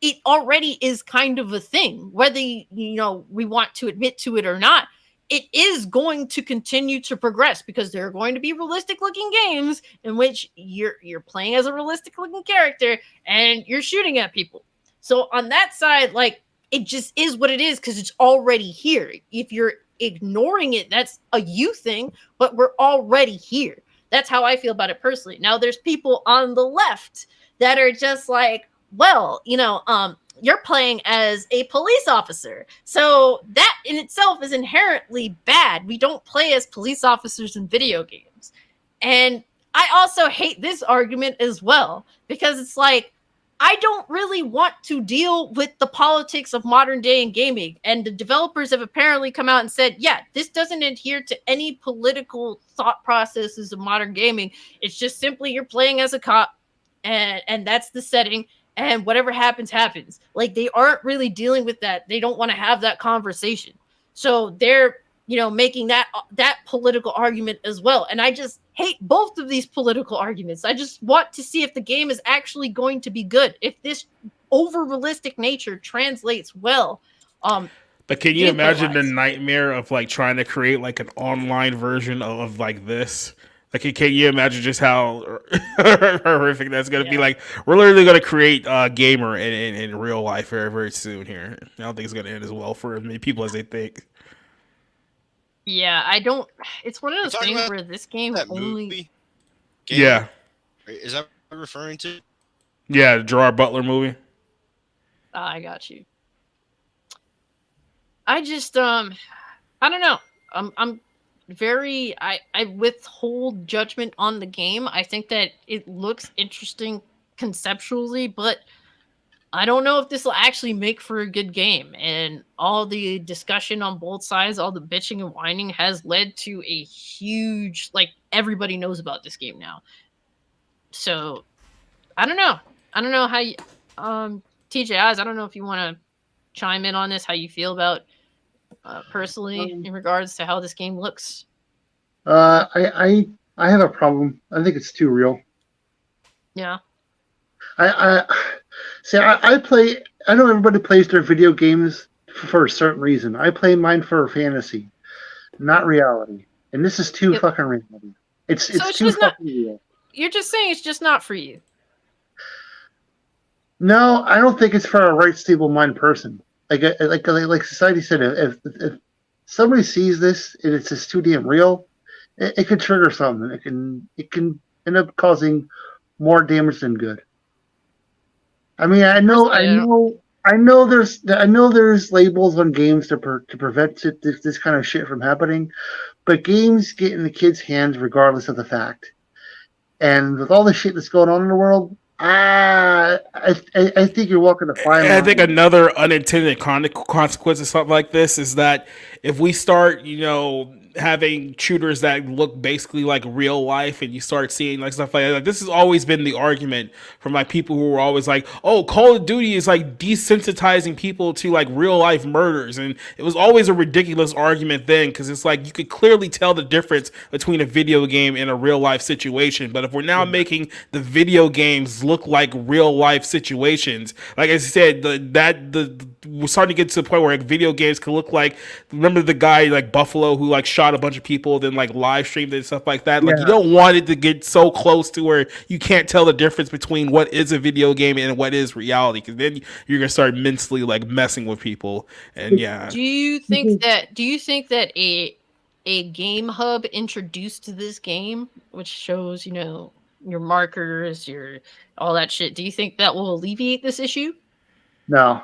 it already is kind of a thing. Whether, you know, we want to admit to it or not, it is going to continue to progress, because there are going to be realistic-looking games in which you're playing as a realistic-looking character and you're shooting at people. So, on that side, like, it just is what it is, because it's already here. If you're ignoring it, that's a you thing, but we're already here. That's how I feel about it personally. Now, there's people on the left that are just like, well, you know, you're playing as a police officer. So that in itself is inherently bad. We don't play as police officers in video games. And I also hate this argument as well, because it's like, I don't really want to deal with the politics of modern day in gaming. And the developers have apparently come out and said, yeah, this doesn't adhere to any political thought processes of modern gaming. It's just simply you're playing as a cop, and that's the setting. And whatever happens, happens. Like, they aren't really dealing with that. They don't want to have that conversation. So they're, making that political argument as well. And I just hate both of these political arguments. I just want to see if the game is actually going to be good. If this over realistic nature translates well. But can you imagine the nightmare of like trying to create like an online version of like this? Like, can you imagine just how horrific that's going to be? Like, we're literally going to create Gamer in real life very, very soon here. I don't think it's going to end as well for as many people as they think. Yeah, I don't. It's one of those things where this game only. Yeah. Is that what you're referring to? Yeah, the Gerard Butler movie. I got you. I just I don't know. I'm very I withhold judgment on the game. I think that it looks interesting conceptually, but I don't know if this will actually make for a good game. And all the discussion on both sides, all the bitching and whining has led to a huge, like, everybody knows about this game now. So I don't know. I don't know how you TJ Eyes, I don't know if you want to chime in on this, how you feel about personally in regards to how this game looks. I have a problem. I think it's too real. Yeah. I play. I know everybody plays their video games for a certain reason. I play mine for fantasy, not reality. And this is too fucking reality. It's too fucking real. You're just saying it's just not for you. No, I don't think it's for a right, stable mind person. Like society said, if somebody sees this and it's just too damn real, it could trigger something. It can end up causing more damage than good. I mean, I know there's labels on games to prevent this kind of shit from happening, but games get in the kids' hands regardless of the fact. And with all the shit that's going on in the world, I think you're walking a fine line. I think another unintended consequence of something like this is that if we start, having shooters that look basically like real life, and you start seeing like stuff like that. Like, this has always been the argument from like people who were always like, oh, Call of Duty is like desensitizing people to like real life murders, and it was always a ridiculous argument then, because it's like you could clearly tell the difference between a video game and a real life situation. But if we're now making the video games look like real life situations, like I said, we're starting to get to the point where like, video games can look like, remember the guy like Buffalo who like shot a bunch of people, then like live streamed it and stuff like that. Like, you don't want it to get so close to where you can't tell the difference between what is a video game and what is reality, because then you're gonna start mentally like messing with people. And do you think that a game hub introduced to this game, which shows your markers, your all that shit, do you think that will alleviate this issue? No.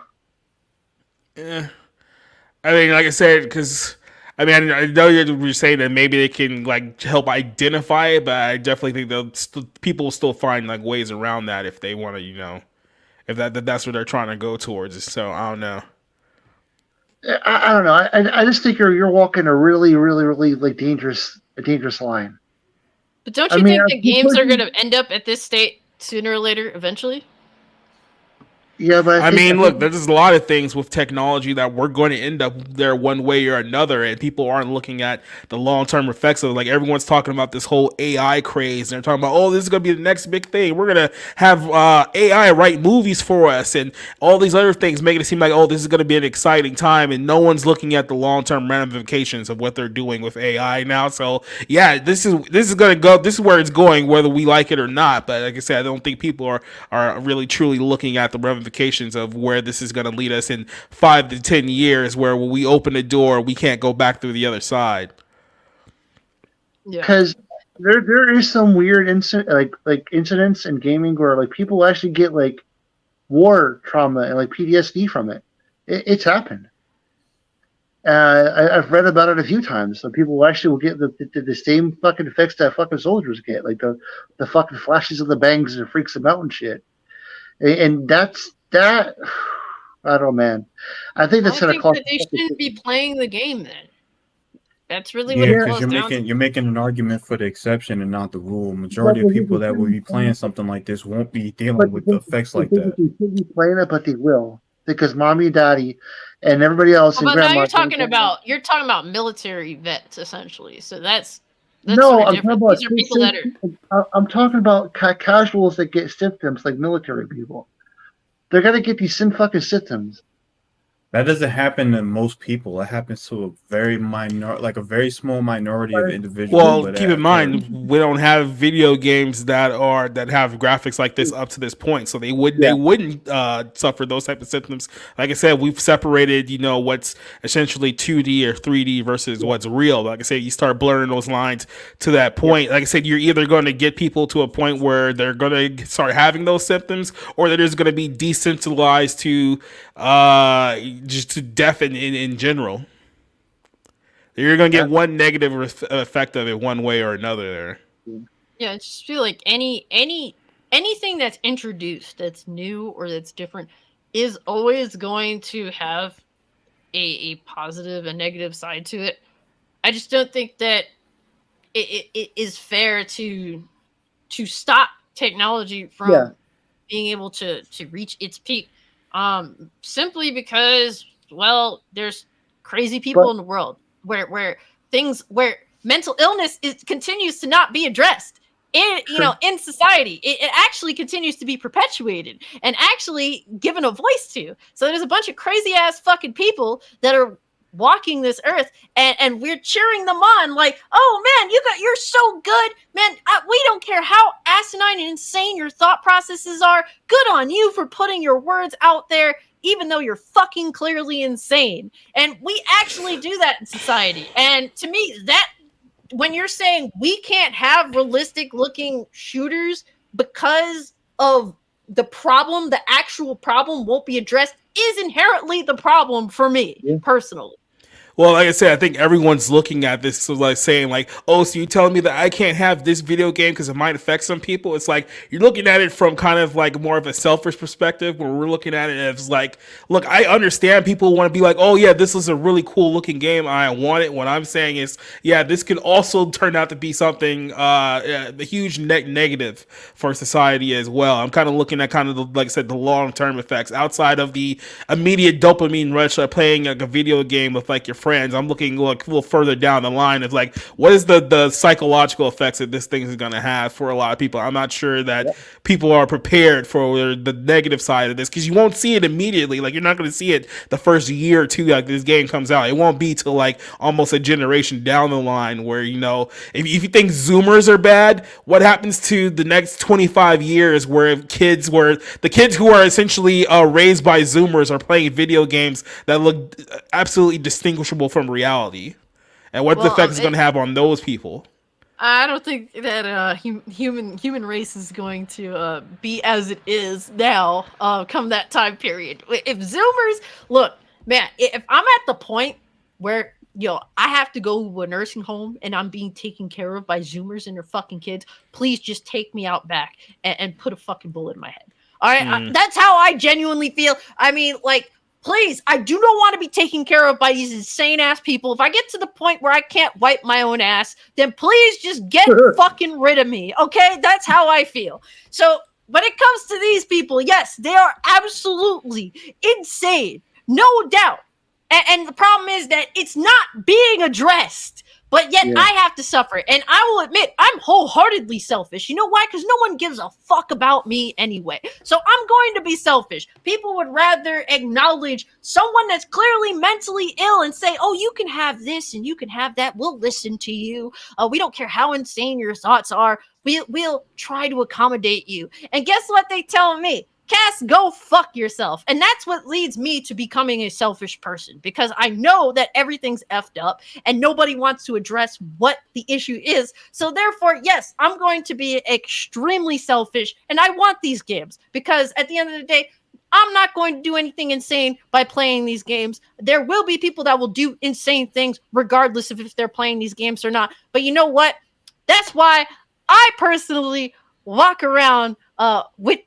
Yeah, I mean, like I said, because I mean, I know you're saying that maybe they can like help identify it, but I definitely think people will still find like ways around that if they want to, if that's what they're trying to go towards. So I don't know. I don't know. I just think you're walking a really, really, really like dangerous line. But don't you think that games are going to end up at this state sooner or later, eventually? Yeah, but I mean, look, there's a lot of things with technology that we're going to end up there one way or another, and people aren't looking at the long-term effects of it. Like, everyone's talking about this whole AI craze, and they're talking about, oh, this is going to be the next big thing. We're going to have AI write movies for us, and all these other things, making it seem like, oh, this is going to be an exciting time, and no one's looking at the long-term ramifications of what they're doing with AI now. So, yeah, this is going to go. This is where it's going, whether we like it or not. But like I said, I don't think people are really truly looking at the ramifications of where this is going to lead us in 5 to 10 years, where when we open the door, we can't go back through the other side. Because there is some weird incidents in gaming where like people actually get like war trauma and like PTSD from it. It's happened. I've read about it a few times. So people actually will get the same fucking effects that fucking soldiers get, like the fucking flashes of the bangs and it freaks them out and shit. and that's that. I don't know, man. I think that's I gonna think cost. that they shouldn't be playing the game then. That's really what Yeah, it because boils down to. you're making an argument for the exception and not the rule. But Majority of people that will be playing something like this won't be dealing with the effects like they that. should be playing it, but they will because mommy, daddy, and everybody else and But now grandma. you're talking about military vets essentially. So that's No, sort of I'm different. talking about These are people that are I'm talking about casuals that get symptoms like military people. They're gonna get these fucking symptoms. That doesn't happen to most people. It happens to a very a very small minority of individuals. Well, where keep that in mind we don't have video games that have graphics like this up to this point, so they wouldn't suffer those type of symptoms. Like I said, we've separated what's essentially 2D or 3D versus what's real. Like I said, you start blurring those lines to that point. Like I said, you're either going to get people to a point where they're going to start having those symptoms, or they're just going to be desensitized to just to death in general. You're gonna get one negative effect of it one way or another there. Yeah, I just feel like anything that's introduced that's new or that's different is always going to have a positive and negative side to it. I just don't think that it is fair to stop technology from being able to reach its peak. Simply because, well, there's crazy people in the world where mental illness continues to not be addressed in society. It actually continues to be perpetuated and actually given a voice to. So there's a bunch of crazy ass fucking people that are walking this earth, and we're cheering them on like, oh man, you're so good, man. We don't care how asinine and insane your thought processes are. Good on you for putting your words out there, even though you're fucking clearly insane. And we actually do that in society. And to me, that when you're saying we can't have realistic looking shooters because of the problem, the actual problem won't be addressed, is inherently the problem for me personally. Well, like I said, I think everyone's looking at this like saying like, oh, so you're telling me that I can't have this video game because it might affect some people? It's like you're looking at it from kind of like more of a selfish perspective, where we're looking at it as like, look, I understand people want to be like, oh yeah, this is a really cool looking game, I want it. What I'm saying is, yeah, this could also turn out to be something a huge negative for society as well. I'm kind of looking at kind of like I said, the long term effects outside of the immediate dopamine rush of playing like a video game with like your friends. I'm looking a little further down the line of like, what is the psychological effects that this thing is going to have for a lot of people. I'm not sure that people are prepared for the negative side of this, because you won't see it immediately. Like, you're not going to see it the first year or two like this game comes out. It won't be till like almost a generation down the line where, if you think Zoomers are bad, what happens to the next 25 years where the kids who are essentially raised by Zoomers are playing video games that look absolutely distinguishable from reality, and what the effect is going to have on those people? I don't think that human race is going to be as it is now come that time period. If Zoomers, look, man, if I'm at the point where I have to go to a nursing home and I'm being taken care of by Zoomers and their fucking kids, please just take me out back and put a fucking bullet in my head. All right, that's how I genuinely feel. I mean, like, please, I do not want to be taken care of by these insane ass people. If I get to the point where I can't wipe my own ass, then please just get fucking rid of me. Okay? That's how I feel. So when it comes to these people, yes, they are absolutely insane. No doubt. And the problem is that it's not being addressed. But yet I have to suffer. And I will admit, I'm wholeheartedly selfish. You know why? Because no one gives a fuck about me anyway. So I'm going to be selfish. People would rather acknowledge someone that's clearly mentally ill and say, oh, you can have this and you can have that. We'll listen to you. We don't care how insane your thoughts are. We'll try to accommodate you. And guess what they tell me? Cass, go fuck yourself. And that's what leads me to becoming a selfish person, because I know that everything's effed up and nobody wants to address what the issue is. So therefore, yes, I'm going to be extremely selfish, and I want these games because at the end of the day, I'm not going to do anything insane by playing these games. There will be people that will do insane things regardless of if they're playing these games or not. But you know what? That's why I personally walk around with,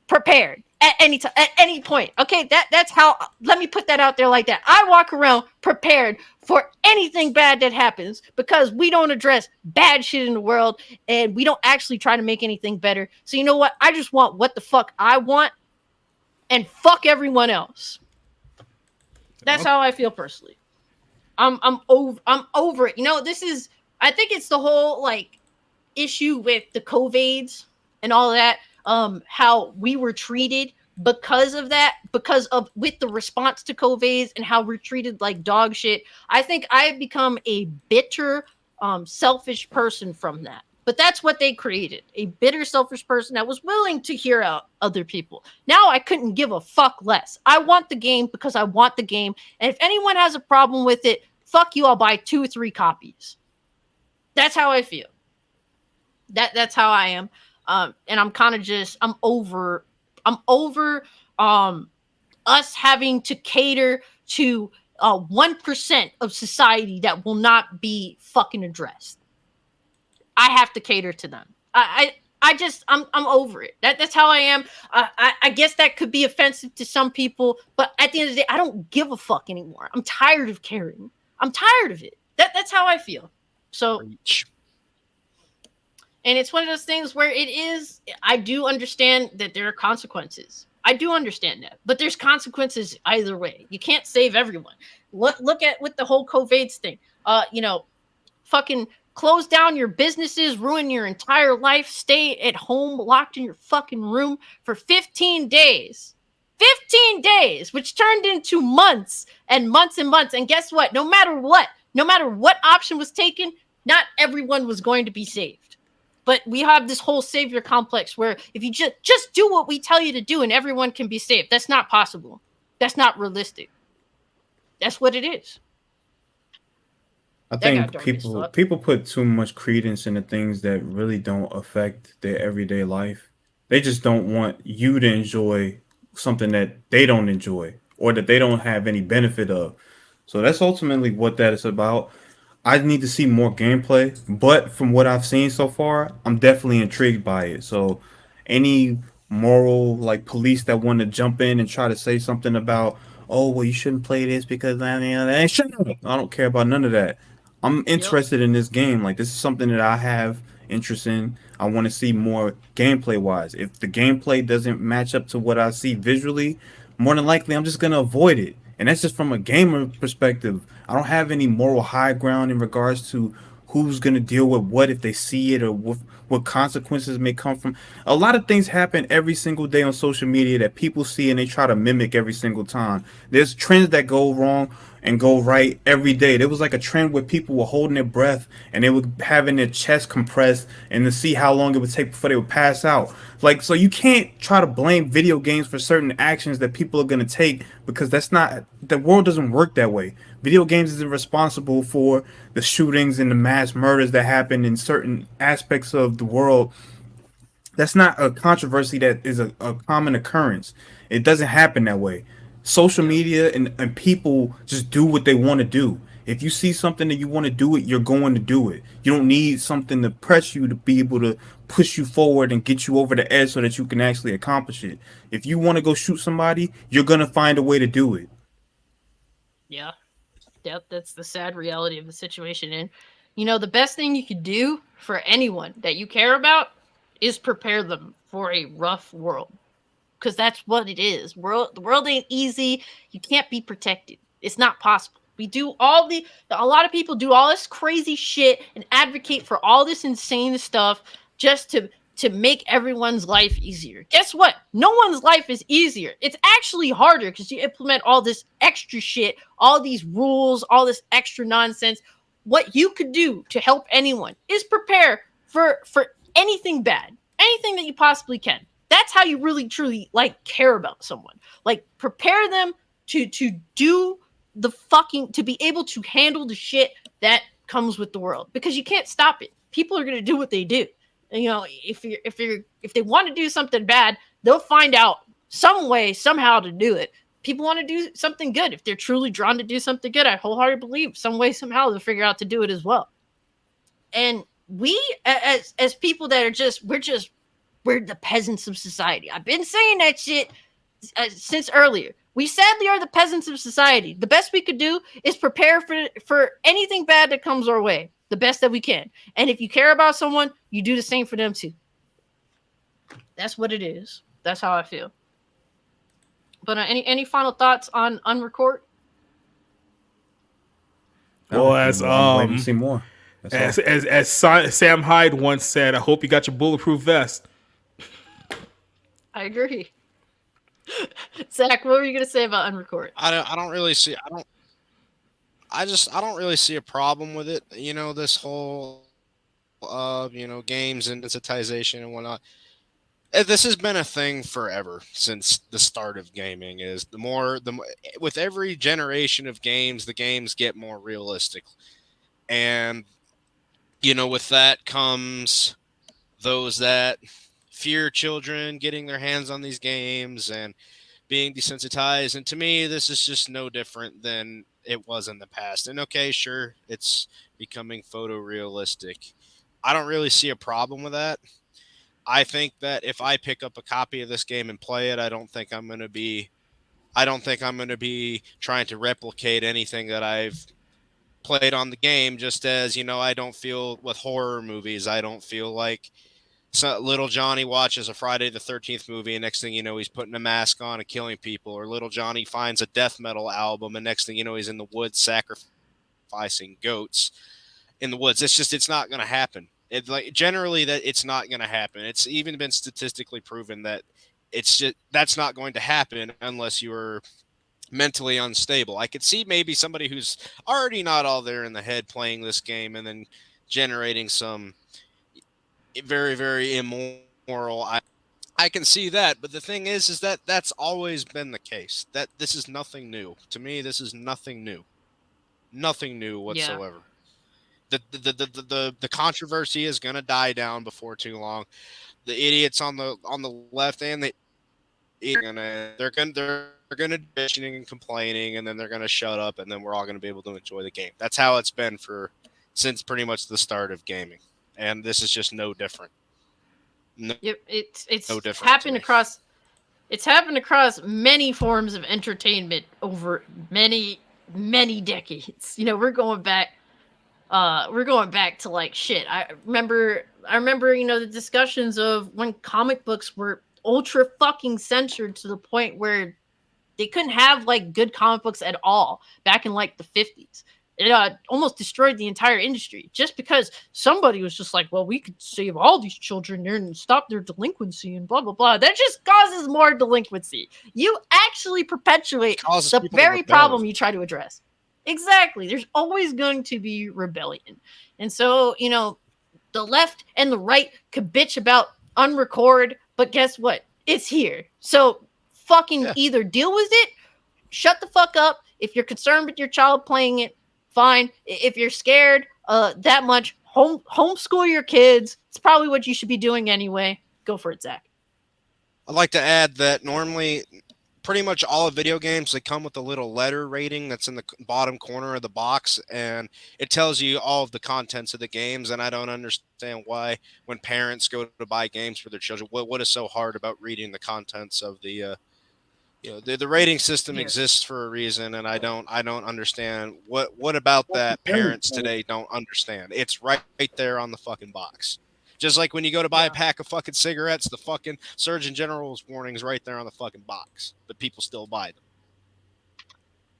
prepared at any time, at any point. Okay, that's how. Let me put that out there like that. I walk around prepared for anything bad that happens because we don't address bad shit in the world and we don't actually try to make anything better. So you know what? I just want what the fuck I want and fuck everyone else. That's how I feel personally. I'm over it. You know, this is, I think it's the whole like issue with the COVIDs and all that. How we were treated because of that, because of with the response to COVIDs and how we're treated like dog shit. I think I've become a bitter, selfish person from that. But that's what they created, a bitter, selfish person that was willing to hear out other people. Now I couldn't give a fuck less. I want the game because I want the game. And if anyone has a problem with it, fuck you, I'll buy 2 or 3 copies. That's how I feel. That's how I am. And I'm kind of just, I'm over us having to cater to 1% of society that will not be fucking addressed. I have to cater to them. I'm over it. That's how I am. I guess that could be offensive to some people, but at the end of the day, I don't give a fuck anymore. I'm tired of caring. I'm tired of it. That's how I feel. So, and it's one of those things where it is, I do understand that there are consequences. I do understand that, but there's consequences either way. You can't save everyone. Look at with the whole COVIDs thing. Fucking close down your businesses, ruin your entire life, stay at home, locked in your fucking room for 15 days. 15 days, which turned into months and months and months. And guess what? No matter what option was taken, not everyone was going to be saved. But we have this whole savior complex where if you just do what we tell you to do and everyone can be saved. That's not possible. That's not realistic. That's what it is. I think people put too much credence into things that really don't affect their everyday life. They just don't want you to enjoy something that they don't enjoy or that they don't have any benefit of. So that's ultimately what that is about. I need to see more gameplay, but from what I've seen so far, I'm definitely intrigued by it. So any moral like police that want to jump in and try to say something about, oh, well, you shouldn't play this because shut up. I don't care about none of that. I'm interested in this game. Like, this is something that I have interest in. I want to see more gameplay wise. If the gameplay doesn't match up to what I see visually, more than likely I'm just going to avoid it. And that's just from a gamer perspective. I don't have any moral high ground in regards to who's going to deal with what if they see it or what consequences may come from. A lot of things happen every single day on social media that people see and they try to mimic every single time. There's trends that go wrong and go right every day. There was like a trend where people were holding their breath and they were having their chest compressed and to see how long it would take before they would pass out. Like, so you can't try to blame video games for certain actions that people are going to take because that's not, the world doesn't work that way. Video games isn't responsible for the shootings and the mass murders that happen in certain aspects of the world. That's not a controversy that is a common occurrence. It doesn't happen that way. Social media and people just do what they want to do. If you see something that you want to do it, you're going to do it. You don't need something to press you to be able to push you forward and get you over the edge so that you can actually accomplish it. If you want to go shoot somebody, you're going to find a way to do it. Yeah. Yep, that's the sad reality of the situation. And, you know, the best thing you could do for anyone that you care about is prepare them for a rough world. Because that's what it is. The world ain't easy. You can't be protected. It's not possible. We do a lot of people do all this crazy shit and advocate for all this insane stuff just to make everyone's life easier. Guess what? No one's life is easier. It's actually harder because you implement all this extra shit, all these rules, all this extra nonsense. What you could do to help anyone is prepare for anything bad, anything that you possibly can. That's how you really, truly, like, care about someone. Like, prepare them to do the fucking, to be able to handle the shit that comes with the world. Because you can't stop it. People are going to do what they do. And, you know, if they want to do something bad, they'll find out some way, somehow to do it. People want to do something good. If they're truly drawn to do something good, I wholeheartedly believe some way, somehow they'll figure out to do it as well. And we, as people that are we're just we're the peasants of society. I've been saying that shit since earlier. We sadly are the peasants of society. The best we could do is prepare for anything bad that comes our way, the best that we can. And if you care about someone, you do the same for them too. That's what it is. That's how I feel. But any final thoughts on Unrecord? Well, I'm waiting to see more. As Sam Hyde once said, I hope you got your bulletproof vest. I agree. Zach, what were you gonna say about Unrecord? I don't really see a problem with it. You know, this whole games and desensitization and whatnot. This has been a thing forever since the start of gaming. Is the more with every generation of games, the games get more realistic, and with that comes those that fear children getting their hands on these games and being desensitized. And to me, this is just no different than it was in the past. And okay, sure, it's becoming photorealistic. I don't really see a problem with that. I think that if I pick up a copy of this game and play it, I don't think I'm going to be trying to replicate anything that I've played on the game. Just as, I don't feel with horror movies, I don't feel like little Johnny watches a Friday the 13th movie and next thing you know, he's putting a mask on and killing people, or little Johnny finds a death metal album and next thing you know, he's in the woods sacrificing goats in the woods. It's not going to happen. Generally that it's not going to happen. It's even been statistically proven that that's not going to happen unless you are mentally unstable. I could see maybe somebody who's already not all there in the head playing this game and then generating some very, very immoral. I can see that, but the thing is that that's always been the case. That this is nothing new. To me, this is nothing new. Nothing new whatsoever. Yeah. The controversy is going to die down before too long. The idiots on the left and they're going to be bitching and complaining, and then they're going to shut up, and then we're all going to be able to enjoy the game. That's how it's been since pretty much the start of gaming, and this is just no different. It's no different. It's happened across many forms of entertainment over many decades. We're going back to like shit. I remember, the discussions of when comic books were ultra fucking censored to the point where they couldn't have like good comic books at all back in like the 50s. It almost destroyed the entire industry just because somebody was just like, well, we could save all these children and stop their delinquency and blah, blah, blah. That just causes more delinquency. You actually perpetuate the very problem you try to address. Exactly. There's always going to be rebellion. And so, the left and the right could bitch about Unrecord, but guess what? It's here. So fucking either deal with it, shut the fuck up. If you're concerned with your child playing it, fine. If you're scared that much, homeschool your kids. It's probably what you should be doing anyway. Go for it, Zach. I'd like to add that normally pretty much all of video games, they come with a little letter rating that's in the bottom corner of the box, and it tells you all of the contents of the games. And I don't understand why, when parents go to buy games for their children, what is so hard about reading the contents of the the rating system exists for a reason, and I don't understand what about that parents today don't understand. It's right there on the fucking box. Just like when you go to buy a pack of fucking cigarettes, the fucking Surgeon General's warning is right there on the fucking box, but people still buy them.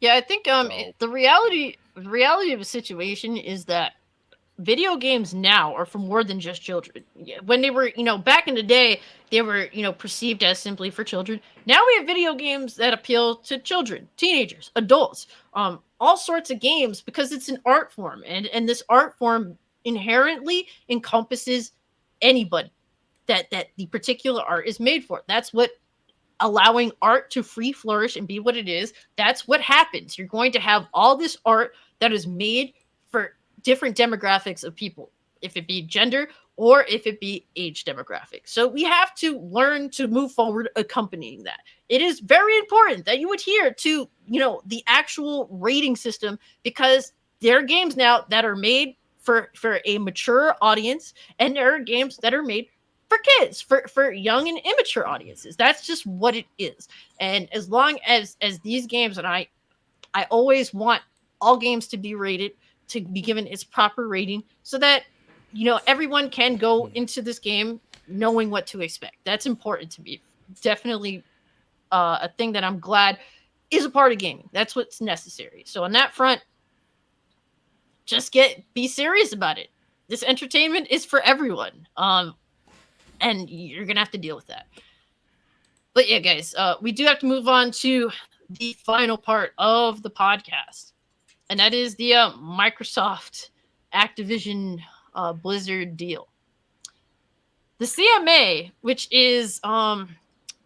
Yeah, I think the reality of the situation is that video games now are for more than just children. When they were, back in the day, they were, perceived as simply for children. Now we have video games that appeal to children, teenagers, adults, all sorts of games, because it's an art form, and this art form inherently encompasses anybody that the particular art is made for. That's what allowing art to free flourish and be what it is. That's what happens. You're going to have all this art that is made for different demographics of people, if it be gender or if it be age demographic. So we have to learn to move forward accompanying that. It is very important that you adhere to, the actual rating system, because there are games now that are made for a mature audience, and there are games that are made for kids, for young and immature audiences. That's just what it is. And as long as these games, and I always want all games to be rated, to be given its proper rating, so that everyone can go into this game knowing what to expect. That's important to me. Definitely a thing that I'm glad is a part of gaming. That's what's necessary. So on that front, just be serious about it. This entertainment is for everyone. And you're going to have to deal with that. But yeah, guys, we do have to move on to the final part of the podcast. And that is the Microsoft Activision Blizzard deal. The CMA, which is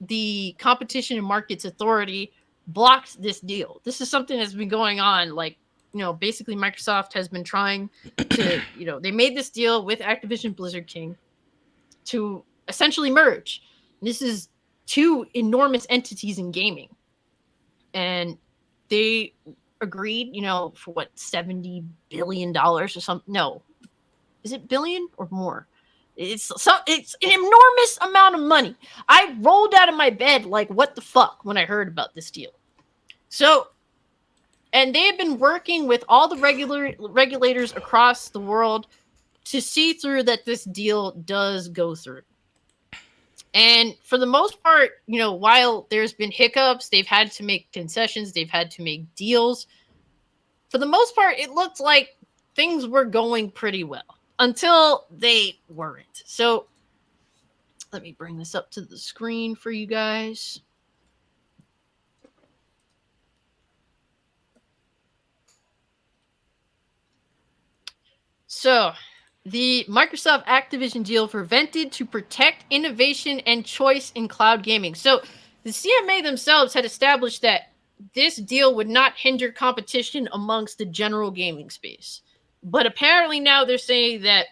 the Competition and Markets Authority, blocked this deal. This is something that's been going on. Basically Microsoft has been trying to, they made this deal with Activision Blizzard King to essentially merge. This is two enormous entities in gaming. And they agreed, for what, $70 billion or something? No. Is it billion or more? It's an enormous amount of money. I rolled out of my bed like, what the fuck, when I heard about this deal. So, and they have been working with all the regulators across the world to see through that this deal does go through. And for the most part, while there's been hiccups, they've had to make concessions, they've had to make deals. For the most part, it looked like things were going pretty well until they weren't. So let me bring this up to the screen for you guys. So the Microsoft Activision deal prevented to protect innovation and choice in cloud gaming. So the CMA themselves had established that this deal would not hinder competition amongst the general gaming space. But apparently now they're saying that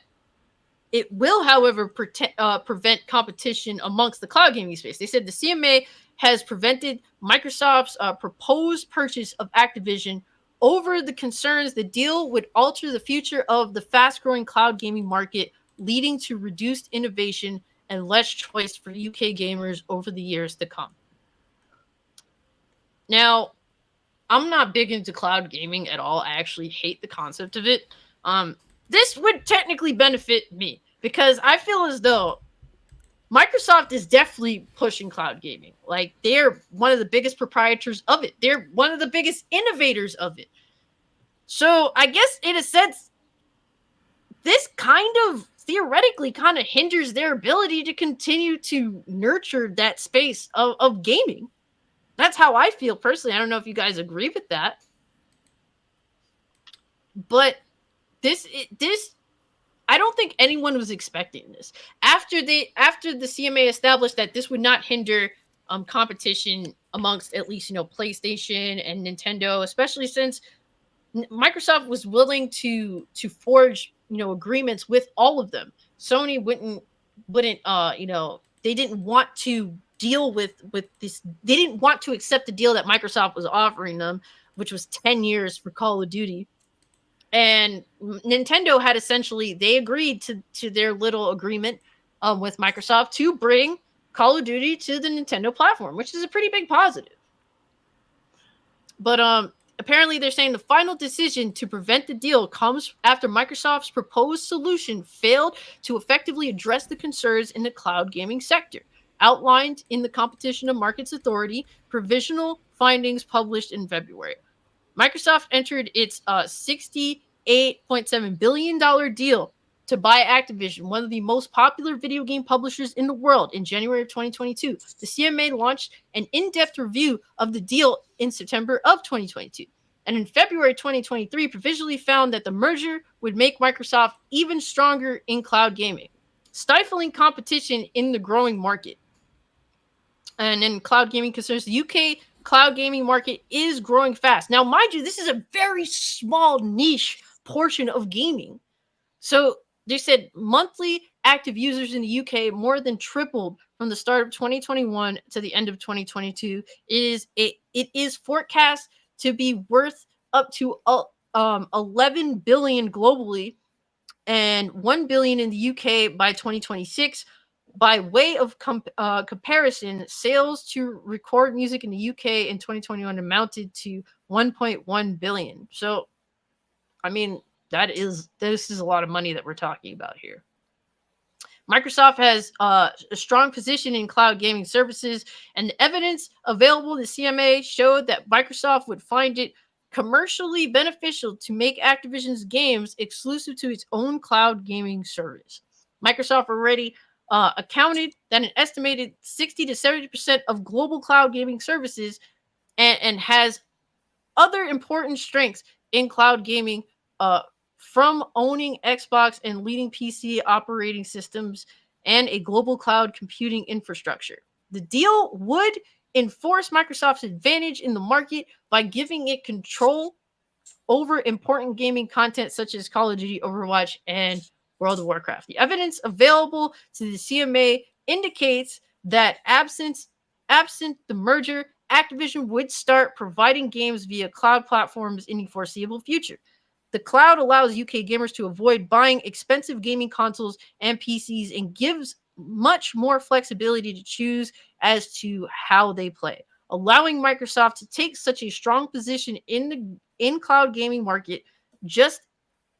it will, however, prevent competition amongst the cloud gaming space. They said the CMA has prevented Microsoft's proposed purchase of Activision over the concerns the deal would alter the future of the fast-growing cloud gaming market, leading to reduced innovation and less choice for UK gamers over the years to come. Now, I'm not big into cloud gaming at all. I actually hate the concept of it. This would technically benefit me because I feel as though Microsoft is definitely pushing cloud gaming. Like, they're one of the biggest proprietors of it. They're one of the biggest innovators of it. So I guess in a sense, this kind of theoretically kind of hinders their ability to continue to nurture that space of gaming. That's how I feel personally. I don't know if you guys agree with that. But this I don't think anyone was expecting this. After the CMA established that this would not hinder competition amongst at least PlayStation and Nintendo, especially since Microsoft was willing to forge agreements with all of them. Sony wouldn't they didn't want to deal with this. They didn't want to accept the deal that Microsoft was offering them, which was 10 years for Call of Duty. And Nintendo had they agreed to their little agreement with Microsoft to bring Call of Duty to the Nintendo platform, which is a pretty big positive. But apparently they're saying the final decision to prevent the deal comes after Microsoft's proposed solution failed to effectively address the concerns in the cloud gaming sector, outlined in the Competition and Markets Authority provisional findings published in February. Microsoft entered its $68.7 billion deal to buy Activision, one of the most popular video game publishers in the world, in January of 2022. The CMA launched an in-depth review of the deal in September of 2022. And in February 2023, provisionally found that the merger would make Microsoft even stronger in cloud gaming, stifling competition in the growing market. And in cloud gaming concerns, the UK cloud gaming market is growing fast. Now, mind you, this is a very small niche portion of gaming. So they said monthly active users in the UK more than tripled from the start of 2021 to the end of 2022. It is forecast to be worth up to 11 billion globally and 1 billion in the UK by 2026. By way of comparison, sales to record music in the UK in 2021 amounted to 1.1 billion. So, I mean, this is a lot of money that we're talking about here. Microsoft has a strong position in cloud gaming services, and the evidence available in the CMA showed that Microsoft would find it commercially beneficial to make Activision's games exclusive to its own cloud gaming service. Microsoft already accounted that an estimated 60 to 70% of global cloud gaming services and has other important strengths in cloud gaming from owning Xbox and leading PC operating systems and a global cloud computing infrastructure. The deal would enforce Microsoft's advantage in the market by giving it control over important gaming content such as Call of Duty, Overwatch, and World of Warcraft. The evidence available to the CMA indicates that absent the merger, Activision would start providing games via cloud platforms in the foreseeable future. The cloud allows UK gamers to avoid buying expensive gaming consoles and PCs and gives much more flexibility to choose as to how they play. Allowing Microsoft to take such a strong position in the cloud gaming market just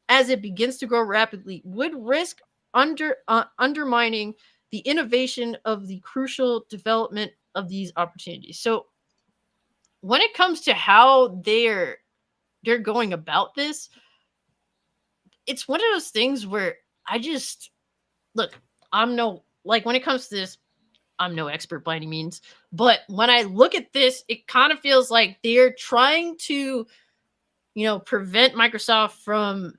as it begins to grow rapidly would risk undermining the innovation of the crucial development of these opportunities. So when it comes to how they're going about this, it's one of those things where I just look, when it comes to this, I'm no expert by any means, but when I look at this, it kind of feels like they're trying to, prevent Microsoft from,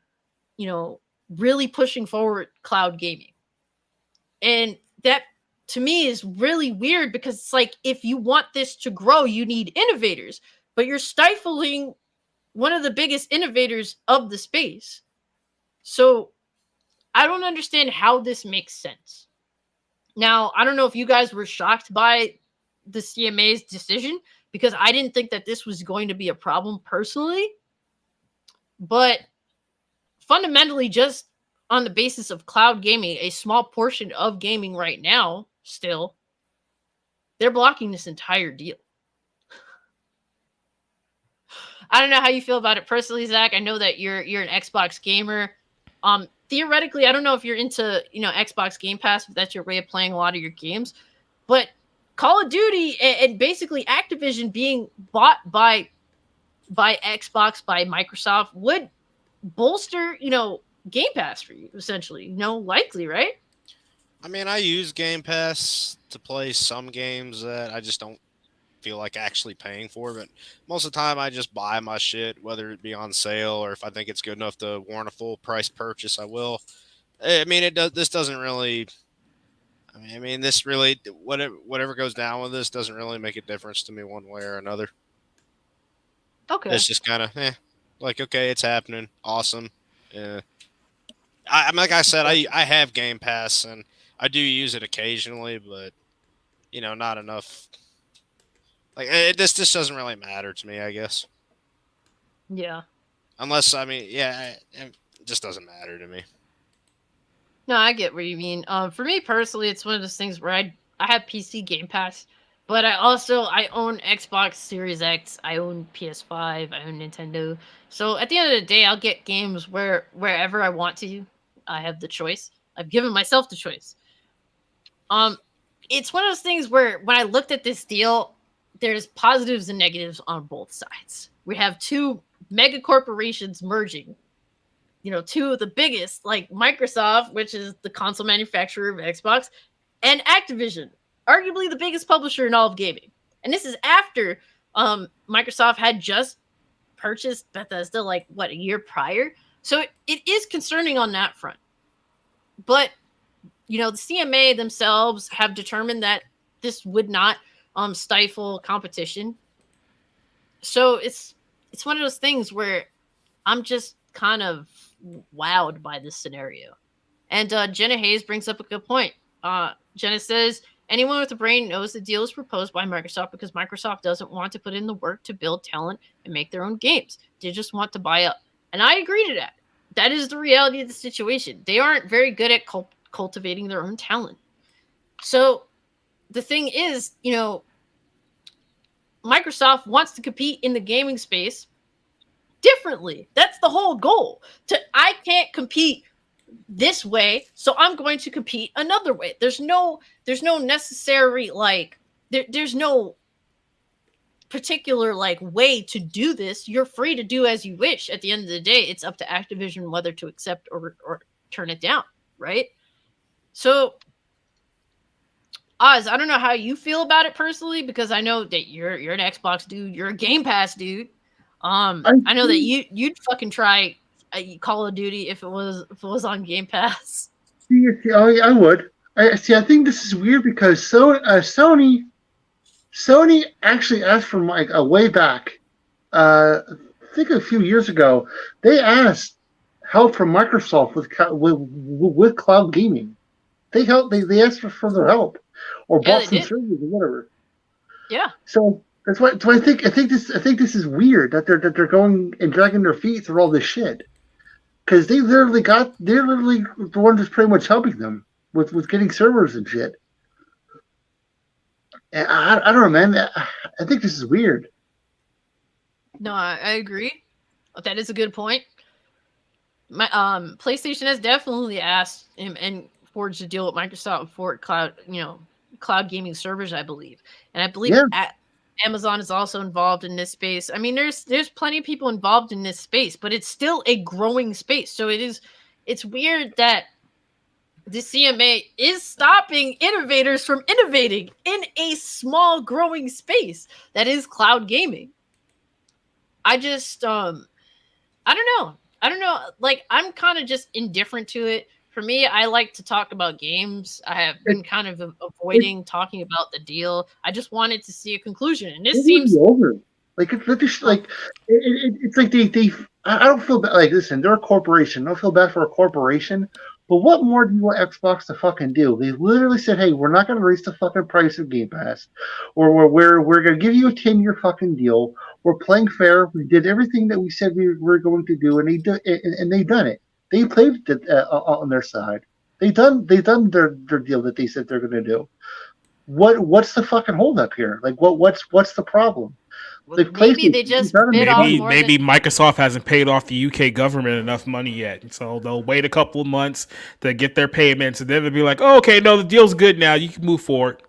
really pushing forward cloud gaming. And that to me is really weird because it's like, if you want this to grow, you need innovators, but you're stifling one of the biggest innovators of the space. So I don't understand how this makes sense. Now, I don't know if you guys were shocked by the CMA's decision, because I didn't think that this was going to be a problem personally. But fundamentally, just on the basis of cloud gaming, a small portion of gaming right now, still, they're blocking this entire deal. I don't know how you feel about it personally, Zach. I know that you're an Xbox gamer. Theoretically, I don't know if you're into, Xbox Game Pass, if that's your way of playing a lot of your games, but Call of Duty and basically Activision being bought by Xbox, by Microsoft would bolster, Game Pass for you, essentially, likely, right? I mean, I use Game Pass to play some games that I just don't feel like actually paying for, but most of the time I just buy my shit, whether it be on sale or if I think it's good enough to warrant a full price purchase, I will. I mean, this doesn't really, this really, whatever goes down with this doesn't really make a difference to me one way or another. Okay. It's just kind of, like, okay, it's happening. Awesome. Like I said, I have Game Pass and I do use it occasionally, but, not enough. Like, this doesn't really matter to me, I guess. Yeah. Unless, it just doesn't matter to me. No, I get what you mean. For me personally, it's one of those things where I have PC Game Pass, but I own Xbox Series X, I own PS5, I own Nintendo. So at the end of the day, I'll get games wherever I want to. I have the choice. I've given myself the choice. It's one of those things where when I looked at this deal, there's positives and negatives on both sides. We have two mega corporations merging. Two of the biggest, like Microsoft, which is the console manufacturer of Xbox, and Activision, arguably the biggest publisher in all of gaming. And this is after Microsoft had just purchased Bethesda, a year prior. So it is concerning on that front. But, the CMA themselves have determined that this would not stifle competition. So it's one of those things where I'm just kind of wowed by this scenario. And Jenna Hayes brings up a good point. Jenna says, anyone with a brain knows the deal is proposed by Microsoft because Microsoft doesn't want to put in the work to build talent and make their own games. They just want to buy up. And I agree to that. That is the reality of the situation. They aren't very good at cultivating their own talent. So the thing is, Microsoft wants to compete in the gaming space differently. That's the whole goal. I can't compete this way, so I'm going to compete another way. There's no necessary there's no particular way to do this. You're free to do as you wish. At the end of the day, it's up to Activision whether to accept or turn it down, right? So Oz, I don't know how you feel about it personally, because I know that you're an Xbox dude, you're a Game Pass dude. I know that you'd fucking try Call of Duty if it was on Game Pass. I would. I think this is weird because Sony actually asked for a way back. I think a few years ago, they asked help from Microsoft with cloud gaming. They asked for further help, or bought some servers or whatever. Yeah. So that's why. So I think this is weird that they're going and dragging their feet through all this shit, because they're literally the ones that's pretty much helping them with getting servers and shit. And I don't know, man. I think this is weird. No, I agree. That is a good point. My PlayStation has definitely asked him and forged a deal with Microsoft for cloud gaming servers, I believe. And I believe Amazon is also involved in this space. I mean, there's plenty of people involved in this space, but it's still a growing space. So it's weird that the CMA is stopping innovators from innovating in a small growing space that is cloud gaming. I just I don't know. I'm kind of just indifferent to it. For me, I like to talk about games. I have been kind of avoiding talking about the deal. I just wanted to see a conclusion, and this seems over. It's like they. I don't feel bad. Listen, they're a corporation. I don't feel bad for a corporation. But what more do you want Xbox to fucking do? They literally said, "Hey, we're not going to raise the fucking price of Game Pass, or we're going to give you a 10-year fucking deal. We're playing fair. We did everything that we said we were going to do, and they done it. They played it on their side. They done their deal that they said they're going to do. What's the fucking holdup here? What's the problem? Maybe they just bit off more maybe Microsoft hasn't paid off the UK government enough money yet, so they'll wait a couple of months to get their payments, and then they'll be like, "Oh, okay, no, the deal's good now. You can move forward."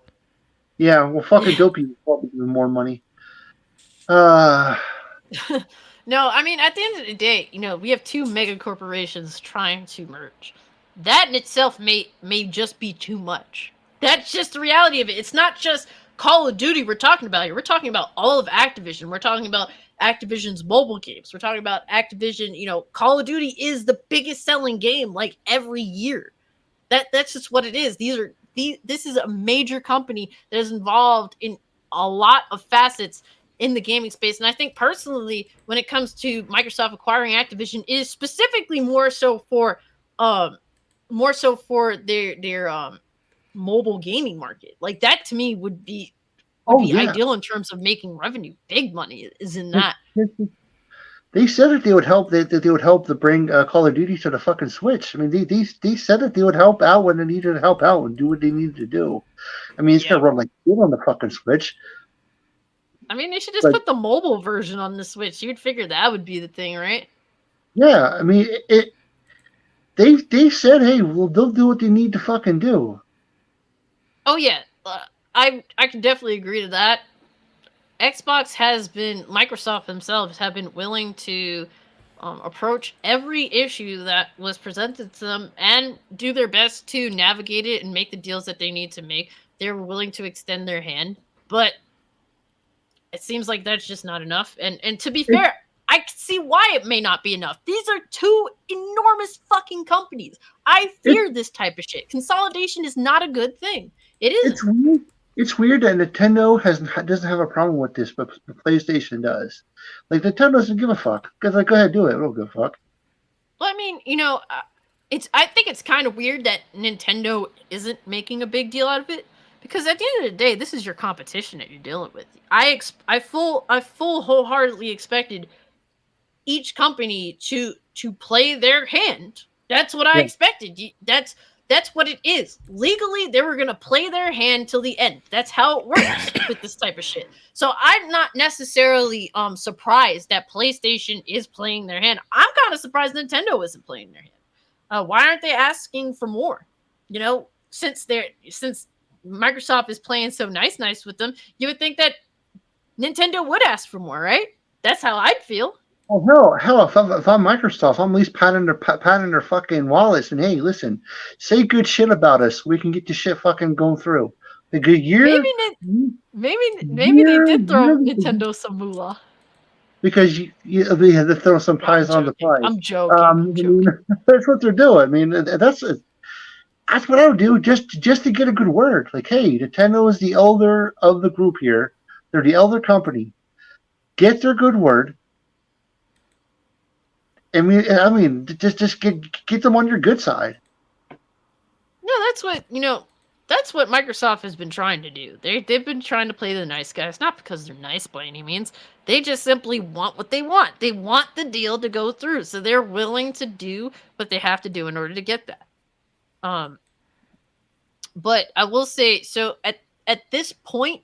Yeah, well, fucking Dopey will probably give them more money. No, I mean, at the end of the day, we have two mega corporations trying to merge. That in itself may just be too much. That's just the reality of it. It's not just Call of Duty we're talking about here. We're talking about all of Activision. We're talking about Activision's mobile games. We're talking about Activision. Call of Duty is the biggest selling game every year. That's just what it is. This is a major company that is involved in a lot of facets in the gaming space. And I think personally, when it comes to Microsoft acquiring Activision, is specifically more so for their mobile gaming market. That to me would be ideal in terms of making revenue. Big money is in that. They said that they would help. That they would help to bring Call of Duty to the fucking Switch. I mean, they said that they would help out when they needed to help out and do what they needed to do. I mean, it's gonna run like shit on the fucking Switch. I mean, they should just put the mobile version on the Switch. You'd figure that would be the thing, right? Yeah, I mean, they said, hey, well, they'll do what they need to fucking do. Oh yeah, I can definitely agree to that. Microsoft themselves have been willing to approach every issue that was presented to them and do their best to navigate it and make the deals that they need to make. They're willing to extend their hand, but it seems like that's just not enough. And to be fair, I can see why it may not be enough. These are two enormous fucking companies. I fear this type of shit. Consolidation is not a good thing. It isn't. It's weird that Nintendo doesn't have a problem with this, but PlayStation does. Nintendo doesn't give a fuck. Because go ahead, do it. We don't give a fuck. Well, I mean, I think it's kind of weird that Nintendo isn't making a big deal out of it. Because at the end of the day, this is your competition that you're dealing with. I wholeheartedly expected each company to play their hand. That's what I expected. That's what it is. Legally, they were going to play their hand till the end. That's how it works with this type of shit. So I'm not necessarily surprised that PlayStation is playing their hand. I'm kind of surprised Nintendo isn't playing their hand. Why aren't they asking for more? You know, since Microsoft is playing so nice with them, you would think that Nintendo would ask for more, right? That's how I'd feel. Oh hell! If I'm Microsoft, I'm at least patting their fucking wallets and hey, listen, say good shit about us. We can get this shit fucking going through. A good year. Maybe they did throw Nintendo some moolah. Because they had to throw some pies on the pie. I'm joking. That's what they're doing. I mean, that's what I would do just to get a good word. Like, hey, Nintendo is the elder of the group here. They're the elder company. Get their good word. I mean, just get them on your good side. No, that's what Microsoft has been trying to do. They've been trying to play the nice guys, not because they're nice by any means. They just simply want what they want. They want the deal to go through, so they're willing to do what they have to do in order to get that. But I will say, so at this point,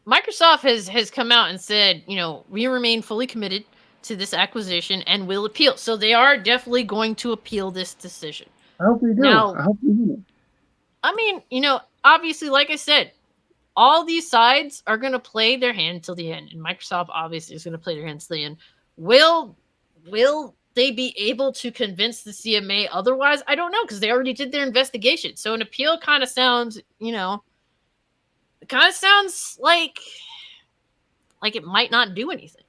Microsoft has come out and said, you know, we remain fully committed to this acquisition and will appeal. So they are definitely going to appeal this decision. I hope they do. Now, I hope they do. I mean, you know, obviously, like I said, all these sides are going to play their hand till the end, and Microsoft obviously is going to play their hands till the end. Will they be able to convince the CMA otherwise? I don't know, because they already did their investigation. So an appeal kind of sounds, you know, like it might not do anything.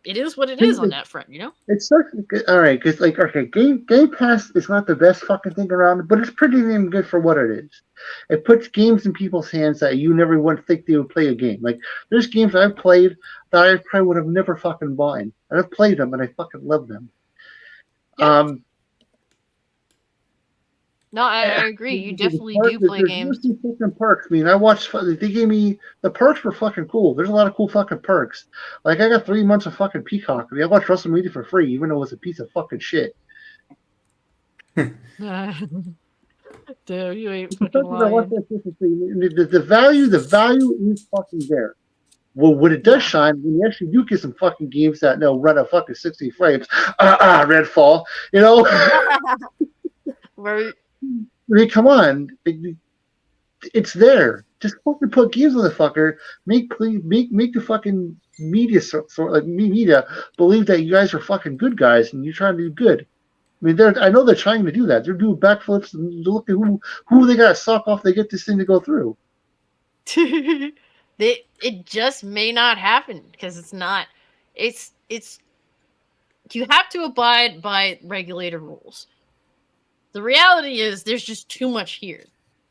It is what it is on that front, you know? It's such all right, because like okay, Game Pass is not the best fucking thing around, but it's pretty damn good for what it is. It puts games in people's hands that you never would think they would play a game. Like there's games I've played that I probably would have never fucking bought. And I've played them and I fucking love them. Yeah. No, I agree. You definitely do play games. There's fucking perks. I mean, I watched. They gave me the perks were fucking cool. There's a lot of cool fucking perks. Like I got 3 months of fucking Peacock. I mean, I watched WrestleMania for free, even though it was a piece of fucking shit. Dude, you ain't fucking lying. The value is fucking there. Well, when it does shine, when you actually do get some fucking games that run at fucking 60 frames, Redfall, you know. Right. I mean, come on, it's there. Just fucking put games on the fucker. Make the fucking media media believe that you guys are fucking good guys and you're trying to do good. I mean, I know they're trying to do that. They're doing backflips and look at who they got to sock off to get this thing to go through. It just may not happen because it's not. It's you have to abide by regulator rules. The reality is there's just too much here.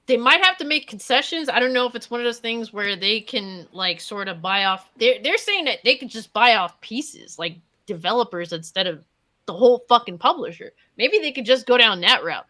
They might have to make concessions. I don't know if it's one of those things where they can like sort of buy off. They're saying that they could just buy off pieces, like developers instead of the whole fucking publisher. Maybe they could just go down that route.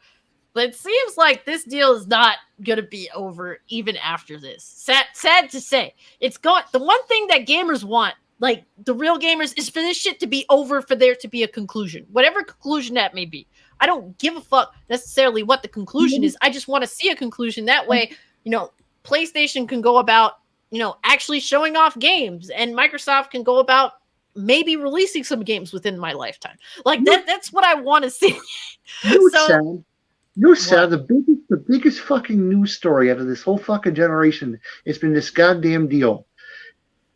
But it seems like this deal is not gonna be over even after this. Sad to say. It's going. The one thing that gamers want, like the real gamers, is for this shit to be over, for there to be a conclusion, whatever conclusion that may be. I don't give a fuck necessarily what the conclusion is. I just want to see a conclusion. That way, you know, PlayStation can go about, you know, actually showing off games, and Microsoft can go about maybe releasing some games within my lifetime. Like that's what I want to see. Sad. The biggest fucking news story out of this whole fucking generation has been this goddamn deal.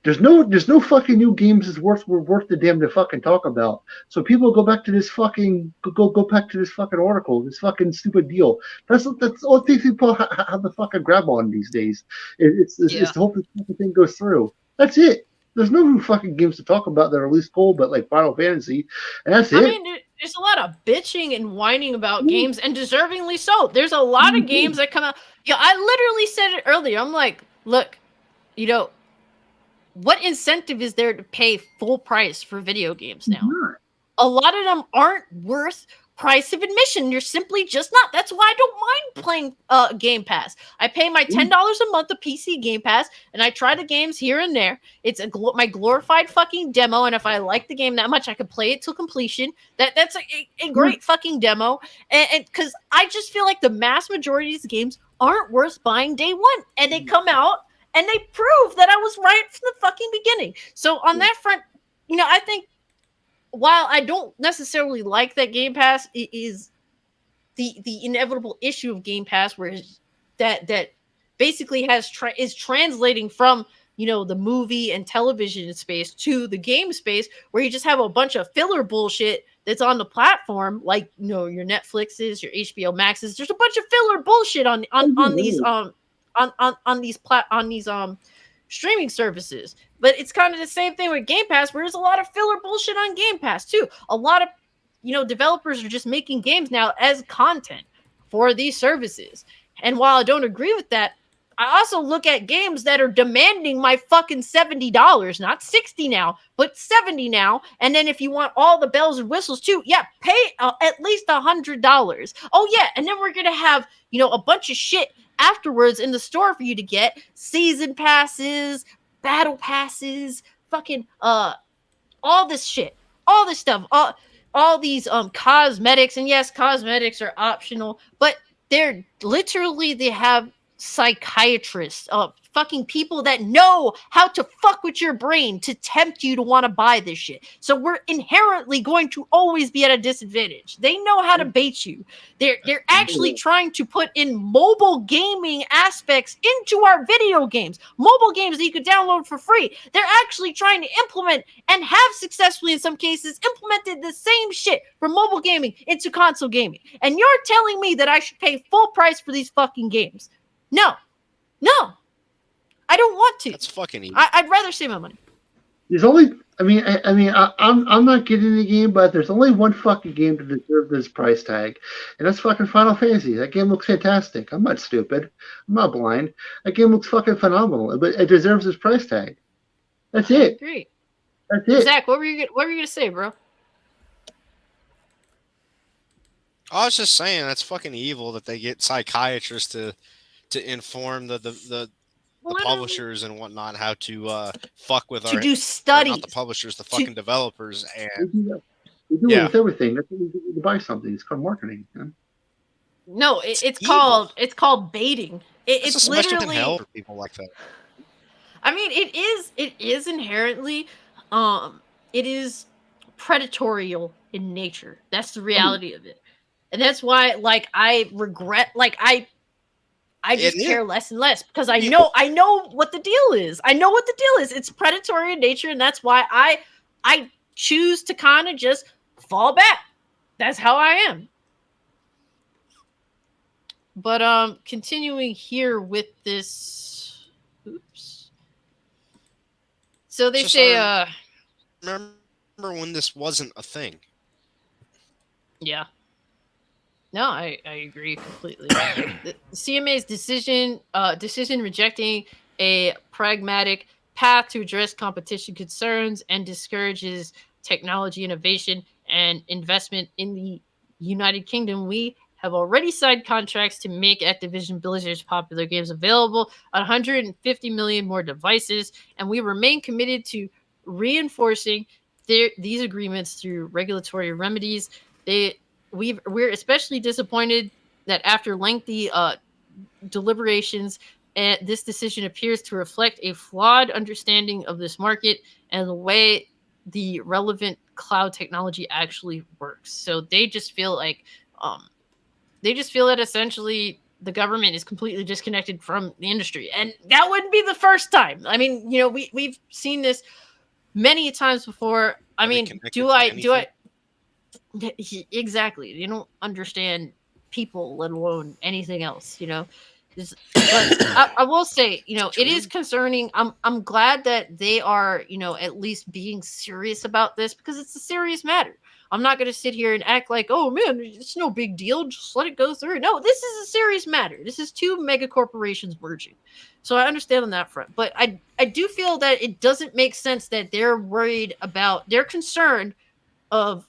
There's no fucking new games that's worth the damn to fucking talk about. So people go back to this fucking go back to this fucking article, this fucking stupid deal. That's all things people have the fucking grab on these days. It's the hope this fucking thing goes through. That's it. There's no new fucking games to talk about that are at least cool, but like Final Fantasy, and that's it. I mean, there's a lot of bitching and whining about games, and deservingly so. There's a lot of games that come out. Yeah, I literally said it earlier. I'm like, look, you know, what incentive is there to pay full price for video games now? A lot of them aren't worth price of admission. You're simply just not. That's why I don't mind playing Game Pass. I pay my $10 a month of PC Game Pass, and I try the games here and there. It's my glorified fucking demo, and if I like the game that much, I could play it till completion. That's a great fucking demo, and because I just feel like the mass majority of these games aren't worth buying day one, and they come out and they prove that I was right from the fucking beginning. So on that front, I think, while I don't necessarily like that Game Pass, it is the inevitable issue of Game Pass, where that basically is translating from the movie and television space to the game space, where you just have a bunch of filler bullshit that's on the platform, like your Netflixes, your HBO Maxes. There's a bunch of filler bullshit on these streaming services. But it's kind of the same thing with Game Pass, where there's a lot of filler bullshit on Game Pass too. A lot of developers are just making games now as content for these services. And while I don't agree with that, I also look at games that are demanding my fucking $70, not $60 now, but $70 now. And then if you want all the bells and whistles too, pay at least $100. Oh yeah, and then we're gonna have a bunch of shit afterwards in the store for you to get: season passes, battle passes, fucking all this shit, all this stuff, all these cosmetics. And yes, cosmetics are optional, but they have psychiatrists, fucking people that know how to fuck with your brain to tempt you to want to buy this shit. So we're inherently going to always be at a disadvantage. They know how to bait you. They're actually trying to put in mobile gaming aspects into our video games, mobile games that you could download for free. They're actually trying to implement, and have successfully in some cases implemented, the same shit from mobile gaming into console gaming. And you're telling me that I should pay full price for these fucking games? No, I don't want to. That's fucking easy. I'd rather save my money. There's only, I'm not getting the game, but there's only one fucking game to deserve this price tag, and that's fucking Final Fantasy. That game looks fantastic. I'm not stupid. I'm not blind. That game looks fucking phenomenal, but it deserves this price tag. That's it. Great. That's it. Zach, what were you gonna say, bro? I was just saying that's fucking evil that they get psychiatrists to inform the publishers and whatnot how to fuck with to do studies. Not the publishers, the fucking developers, and they do it with everything. That's what you do to buy something. It's called marketing. Man. No, it's called baiting. It's literally hell for people like that. I mean, it is inherently it is predatorial in nature. That's the reality of it. And that's why, like, I regret, like, I just care less and less, because I know what the deal is. I know what the deal is. It's predatory in nature, and that's why I choose to kind of just fall back. That's how I am. But continuing here with this, oops. So they say, remember when this wasn't a thing? Yeah. No, I agree completely. The CMA's decision rejecting a pragmatic path to address competition concerns and discourages technology innovation and investment in the United Kingdom. We have already signed contracts to make Activision Blizzard's popular games available on 150 million more devices, and we remain committed to reinforcing these agreements through regulatory remedies. We're especially disappointed that after lengthy deliberations, this decision appears to reflect a flawed understanding of this market and the way the relevant cloud technology actually works. So they just feel like that essentially the government is completely disconnected from the industry, and that wouldn't be the first time. I mean, we've seen this many times before. I mean, do I? Exactly. You don't understand people, let alone anything else, But I will say, it is concerning. I'm glad that they are, at least being serious about this, because it's a serious matter. I'm not going to sit here and act like, oh man, it's no big deal, just let it go through. No, this is a serious matter. This is two mega corporations merging. So I understand on that front. But I do feel that it doesn't make sense that they're concerned of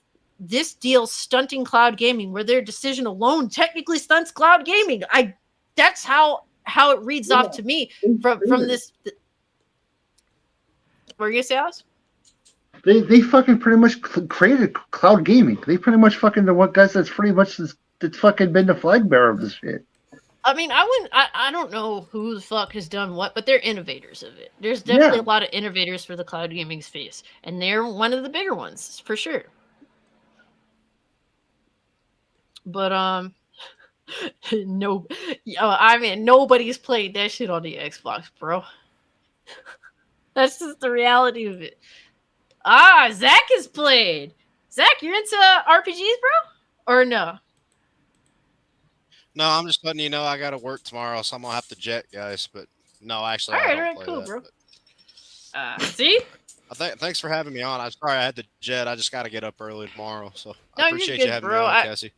this deal stunting cloud gaming, where their decision alone technically stunts cloud gaming. That's how it reads off to me from this. What are you gonna say, Oz? They fucking pretty much created cloud gaming. They pretty much fucking the one guys that's pretty much that's fucking been the flag bearer of this shit. I mean, I don't know who the fuck has done what, but they're innovators of it. There's definitely a lot of innovators for the cloud gaming space, and they're one of the bigger ones for sure. But no, I mean, nobody's played that shit on the Xbox, bro. That's just the reality of it. Zach has played. Zach, you're into RPGs, bro, or no? No, I'm just letting you know I got to work tomorrow, so I'm gonna have to jet, guys. But no, actually, all right, play cool, that, bro. But... See? Thanks for having me on. I'm sorry I had to jet. I just got to get up early tomorrow, so no, I appreciate good, you having bro. me on, Cassie.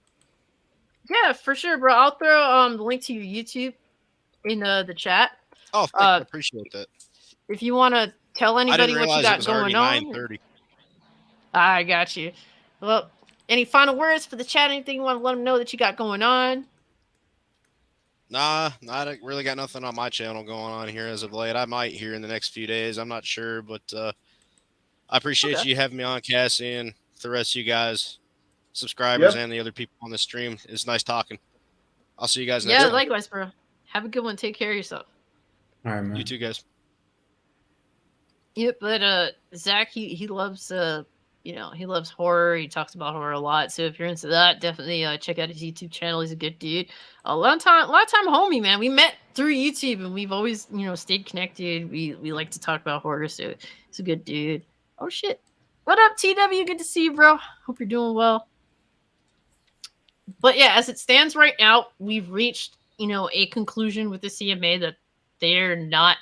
Yeah, for sure, bro. I'll throw the link to your YouTube in the chat. Oh, I appreciate that. If you want to tell anybody what you got going on. 9:30. I got you. Well, any final words for the chat? Anything you want to let them know that you got going on? Nah, I really got nothing on my channel going on here as of late. I might here in the next few days. I'm not sure, but I appreciate you having me on, Cassie, and the rest of you guys, subscribers, and the other people on the stream. It's nice talking. I'll see you guys next time. Yeah, likewise, bro. Have a good one. Take care of yourself. All right, man. You too, guys. Yep, but Zach, he loves he loves horror. He talks about horror a lot. So if you're into that, definitely check out his YouTube channel. He's a good dude. A lot of time homie, man. We met through YouTube, and we've always stayed connected. We like to talk about horror, so he's a good dude. Oh shit, what up, TW? Good to see you, bro. Hope you're doing well. But yeah, as it stands right now, we've reached a conclusion with the CMA that they're not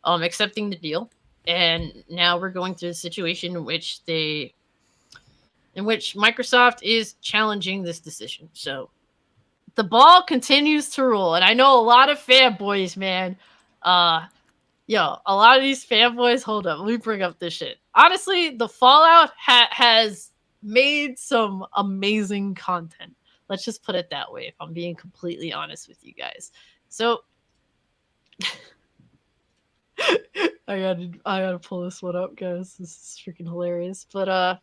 accepting the deal. And now we're going through a situation in which Microsoft is challenging this decision. So the ball continues to roll. And I know a lot of fanboys, man. A lot of these fanboys, hold up, let me bring up this shit. Honestly, the Fallout has made some amazing content. Let's just put it that way, if I'm being completely honest with you guys. So I gotta pull this one up, guys. This is freaking hilarious. But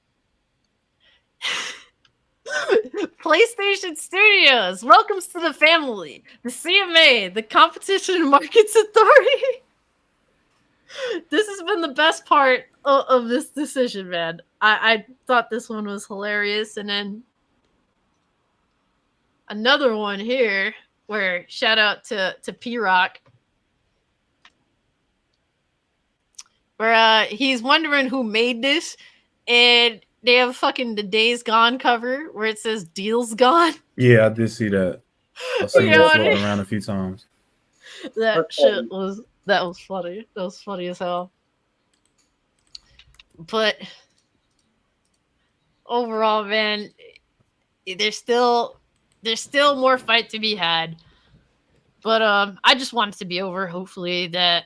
PlayStation Studios welcomes to the family the CMA, the Competition and Markets Authority. This has been the best part of this decision, man. I thought this one was hilarious. And then another one here where shout out to P-Rock, where he's wondering who made this, and they have fucking the Days Gone cover where it says "Deals Gone." Yeah, I did see that. I've seen that floating around a few times. That shit was funny. That was funny as hell. But overall, man, there's still more fight to be had. But I just want it to be over. Hopefully that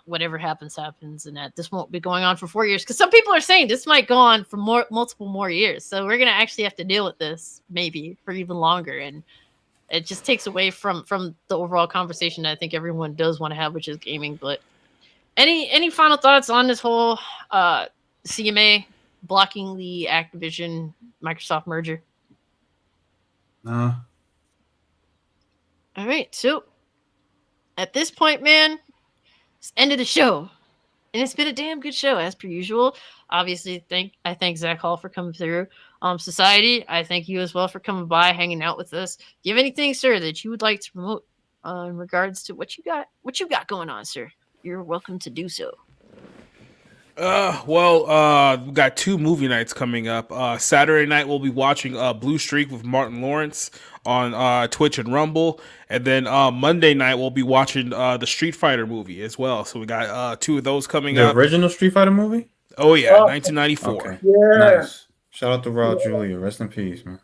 whatever happens, and that this won't be going on for 4 years. Because some people are saying this might go on for multiple more years. So we're going to actually have to deal with this maybe for even longer. And it just takes away from the overall conversation that I think everyone does want to have, which is gaming. But any final thoughts on this whole CMA blocking the Activision Microsoft merger? Nah. All right. So at this point, man, it's the end of the show. And it's been a damn good show, as per usual. Obviously, I thank Zach Hall for coming through. Society, I thank you as well for coming by, hanging out with us. Do you have anything, sir, that you would like to promote in regards to what you got going on, sir? You're welcome to do so. We've got 2 movie nights coming up. Saturday night we'll be watching Blue Streak with Martin Lawrence on Twitch and Rumble, and then Monday night we'll be watching the Street Fighter movie as well. So we got 2 of those coming up. The original Street Fighter movie? Oh yeah, 1994. Okay. Yeah. Nice. Shout out to Raul Julia. Rest in peace, man.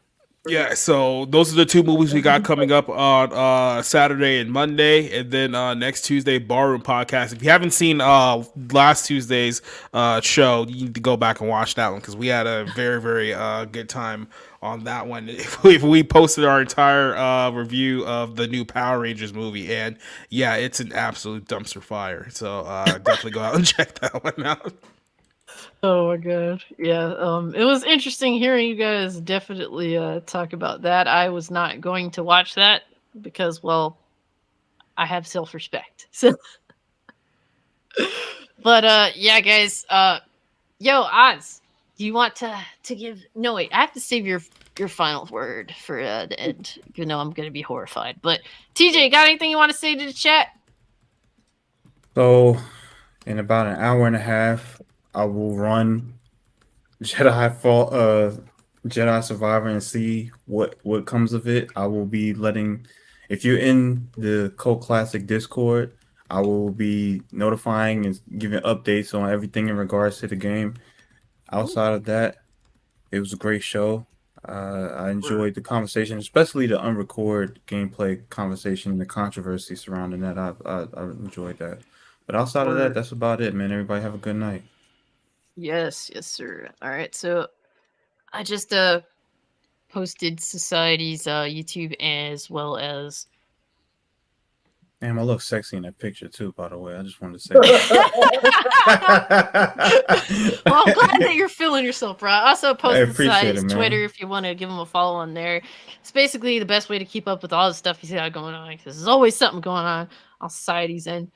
Yeah, so those are the two movies we got coming up on Saturday and Monday, and then next Tuesday, Barroom Podcast. If you haven't seen last Tuesday's show, you need to go back and watch that one because we had a very, very good time on that one. If we posted our entire review of the new Power Rangers movie, and yeah, it's an absolute dumpster fire. So definitely go out and check that one out. Oh my god. Yeah. It was interesting hearing you guys definitely talk about that. I was not going to watch that because, well, I have self-respect. So but yeah, guys, yo, Oz, do you want to give no wait, I have to save your final word for the end, even though I'm gonna be horrified. But TJ, got anything you want to say to the chat? So, in about an hour and a half, I will run Jedi Survivor and see what comes of it. I will be letting, if you're in the Cult Classic Discord, I will be notifying and giving updates on everything in regards to the game. Outside of that, it was a great show. I enjoyed the conversation, especially the Unrecord gameplay conversation and the controversy surrounding that. I enjoyed that. But outside of that, that's about it, man. Everybody have a good night. Yes, sir. All right, so I just posted Society's YouTube as well as. Damn, I look sexy in that picture too. By the way, I just wanted to say that. Well, I'm glad that you're feeling yourself, bro. I also posted Society's it, Twitter if you want to give him a follow on there. It's basically the best way to keep up with all the stuff he's got going on because there's always something going on Society's end.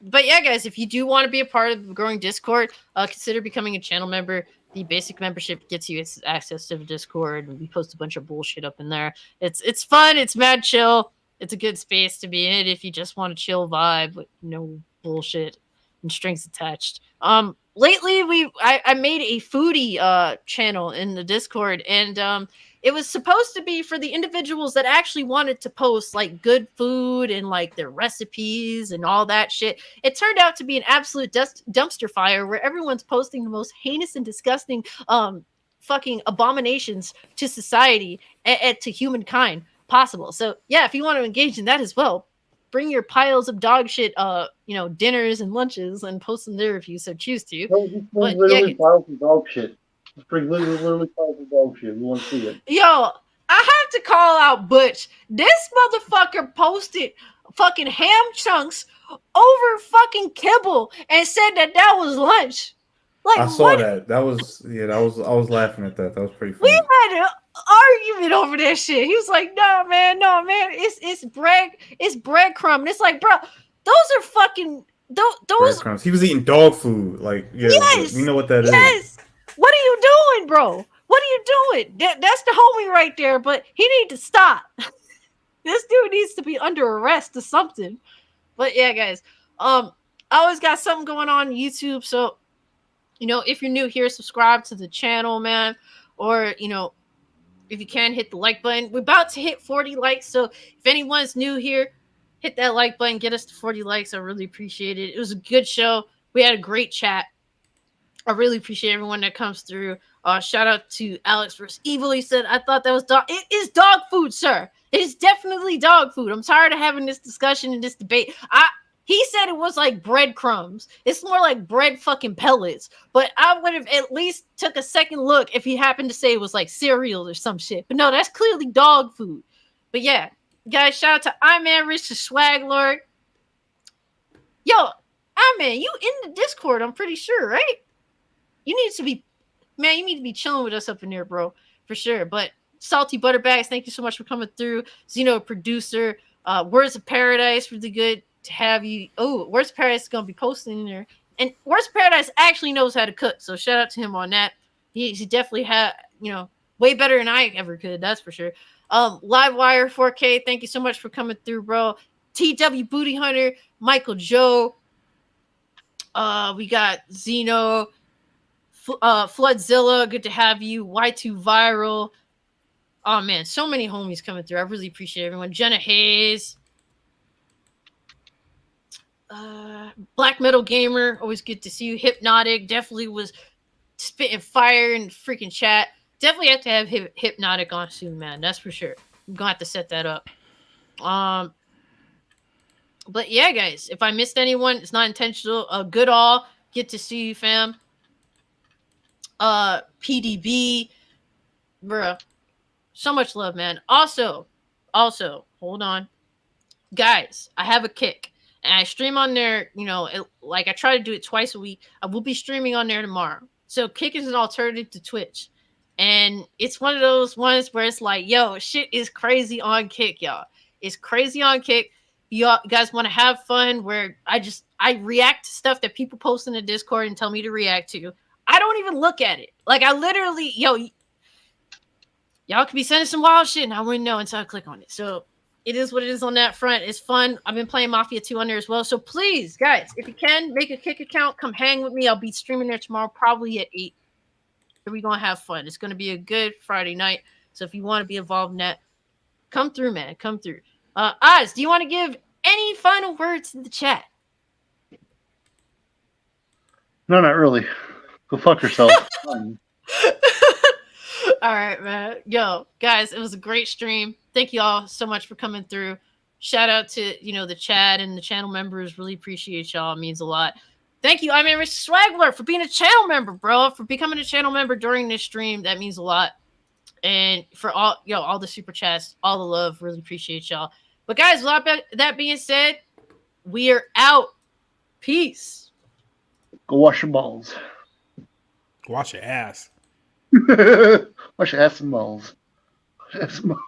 But yeah, guys, if you do want to be a part of the growing Discord, consider becoming a channel member. The basic membership gets you access to the Discord, and we post a bunch of bullshit up in there. It's fun. It's mad chill. It's a good space to be in if you just want a chill vibe with no bullshit and strings attached. Lately I made a foodie channel in the Discord, and it was supposed to be for the individuals that actually wanted to post like good food and like their recipes and all that shit. It turned out to be an absolute dumpster fire where everyone's posting the most heinous and disgusting fucking abominations to society and to humankind possible. So yeah, if you want to engage in that as well, bring your piles of dog shit dinners and lunches and post them there if you so choose to. No, but literally piles of dog shit. Bring literally piles of dog shit. We want to see it. Yo, I have to call out Butch. This motherfucker posted fucking ham chunks over fucking kibble and said that was lunch. Like, I saw that. That was I was laughing at that. That was pretty funny. We had an argument over that shit. He was like, no man, it's breadcrumb. And it's like, bro, those are fucking those breadcrumbs. He was eating dog food. Like, yeah, yes, we know what that is. What are you doing, bro? What are you doing? That's the homie right there, but he need to stop. This dude needs to be under arrest or something. But yeah, guys, I always got something going on YouTube, so if you're new here, subscribe to the channel, man. Or, if you can, hit the like button. We're about to hit 40 likes. So if anyone's new here, hit that like button. Get us to 40 likes. I really appreciate it. It was a good show. We had a great chat. I really appreciate everyone that comes through. Shout out to Alex vs. Evil. He said, I thought that was dog. It is dog food, sir. It is definitely dog food. I'm tired of having this discussion and this debate. He said it was like breadcrumbs. It's more like bread fucking pellets. But I would have at least took a second look if he happened to say it was like cereal or some shit. But no, that's clearly dog food. But yeah, guys, shout out to Iman Rich, the Swag Lord. Yo, Iman, you in the Discord, I'm pretty sure, right? You need to be chilling with us up in there, bro, for sure. But Salty Butterbags, thank you so much for coming through. Zeno, producer. Words of Paradise, really good to have you. Oh, Words of Paradise is gonna be posting in there, and Words of Paradise actually knows how to cook, so shout out to him on that. He definitely had way better than I ever could, that's for sure. Livewire 4K, thank you so much for coming through, bro. TW Booty Hunter, Michael Joe. We got Zeno. Floodzilla, good to have you. Y2 Viral. Oh man, so many homies coming through. I really appreciate everyone. Jenna Hayes. Black Metal Gamer, always good to see you. Hypnotic definitely was spitting fire in the freaking chat. Definitely have to have Hypnotic on soon, man. That's for sure. I'm gonna have to set that up. But yeah, guys, if I missed anyone, it's not intentional. Good all. Get to see you, fam. PDB, bruh. So much love, man. Also, hold on. Guys, I have a Kick. And I stream on there, like I try to do it twice a week. I will be streaming on there tomorrow. So Kick is an alternative to Twitch. And it's one of those ones where it's like, yo, shit is crazy on Kick, y'all. It's crazy on Kick. You guys want to have fun where I react to stuff that people post in the Discord and tell me to react to. I don't even look at it. Like I literally, y'all could be sending some wild shit and I wouldn't know until I click on it. So it is what it is on that front. It's fun. I've been playing Mafia 2 on there as well. So please, guys, if you can, make a Kick account. Come hang with me. I'll be streaming there tomorrow, probably at 8. We're going to have fun. It's going to be a good Friday night. So if you want to be involved in that, come through, man. Come through. Oz, do you want to give any final words in the chat? No, not really. Go fuck yourself. All right, man. Yo, guys, it was a great stream. Thank you all so much for coming through. Shout out to, the chat and the channel members. Really appreciate y'all. It means a lot. Thank you, Rich Swaggler, for being a channel member, bro. For becoming a channel member during this stream. That means a lot. And for all the super chats, all the love. Really appreciate y'all. But guys, with that being said, we are out. Peace. Go wash your balls. Wash your ass. Wash your ass and balls. Wash your ass and balls.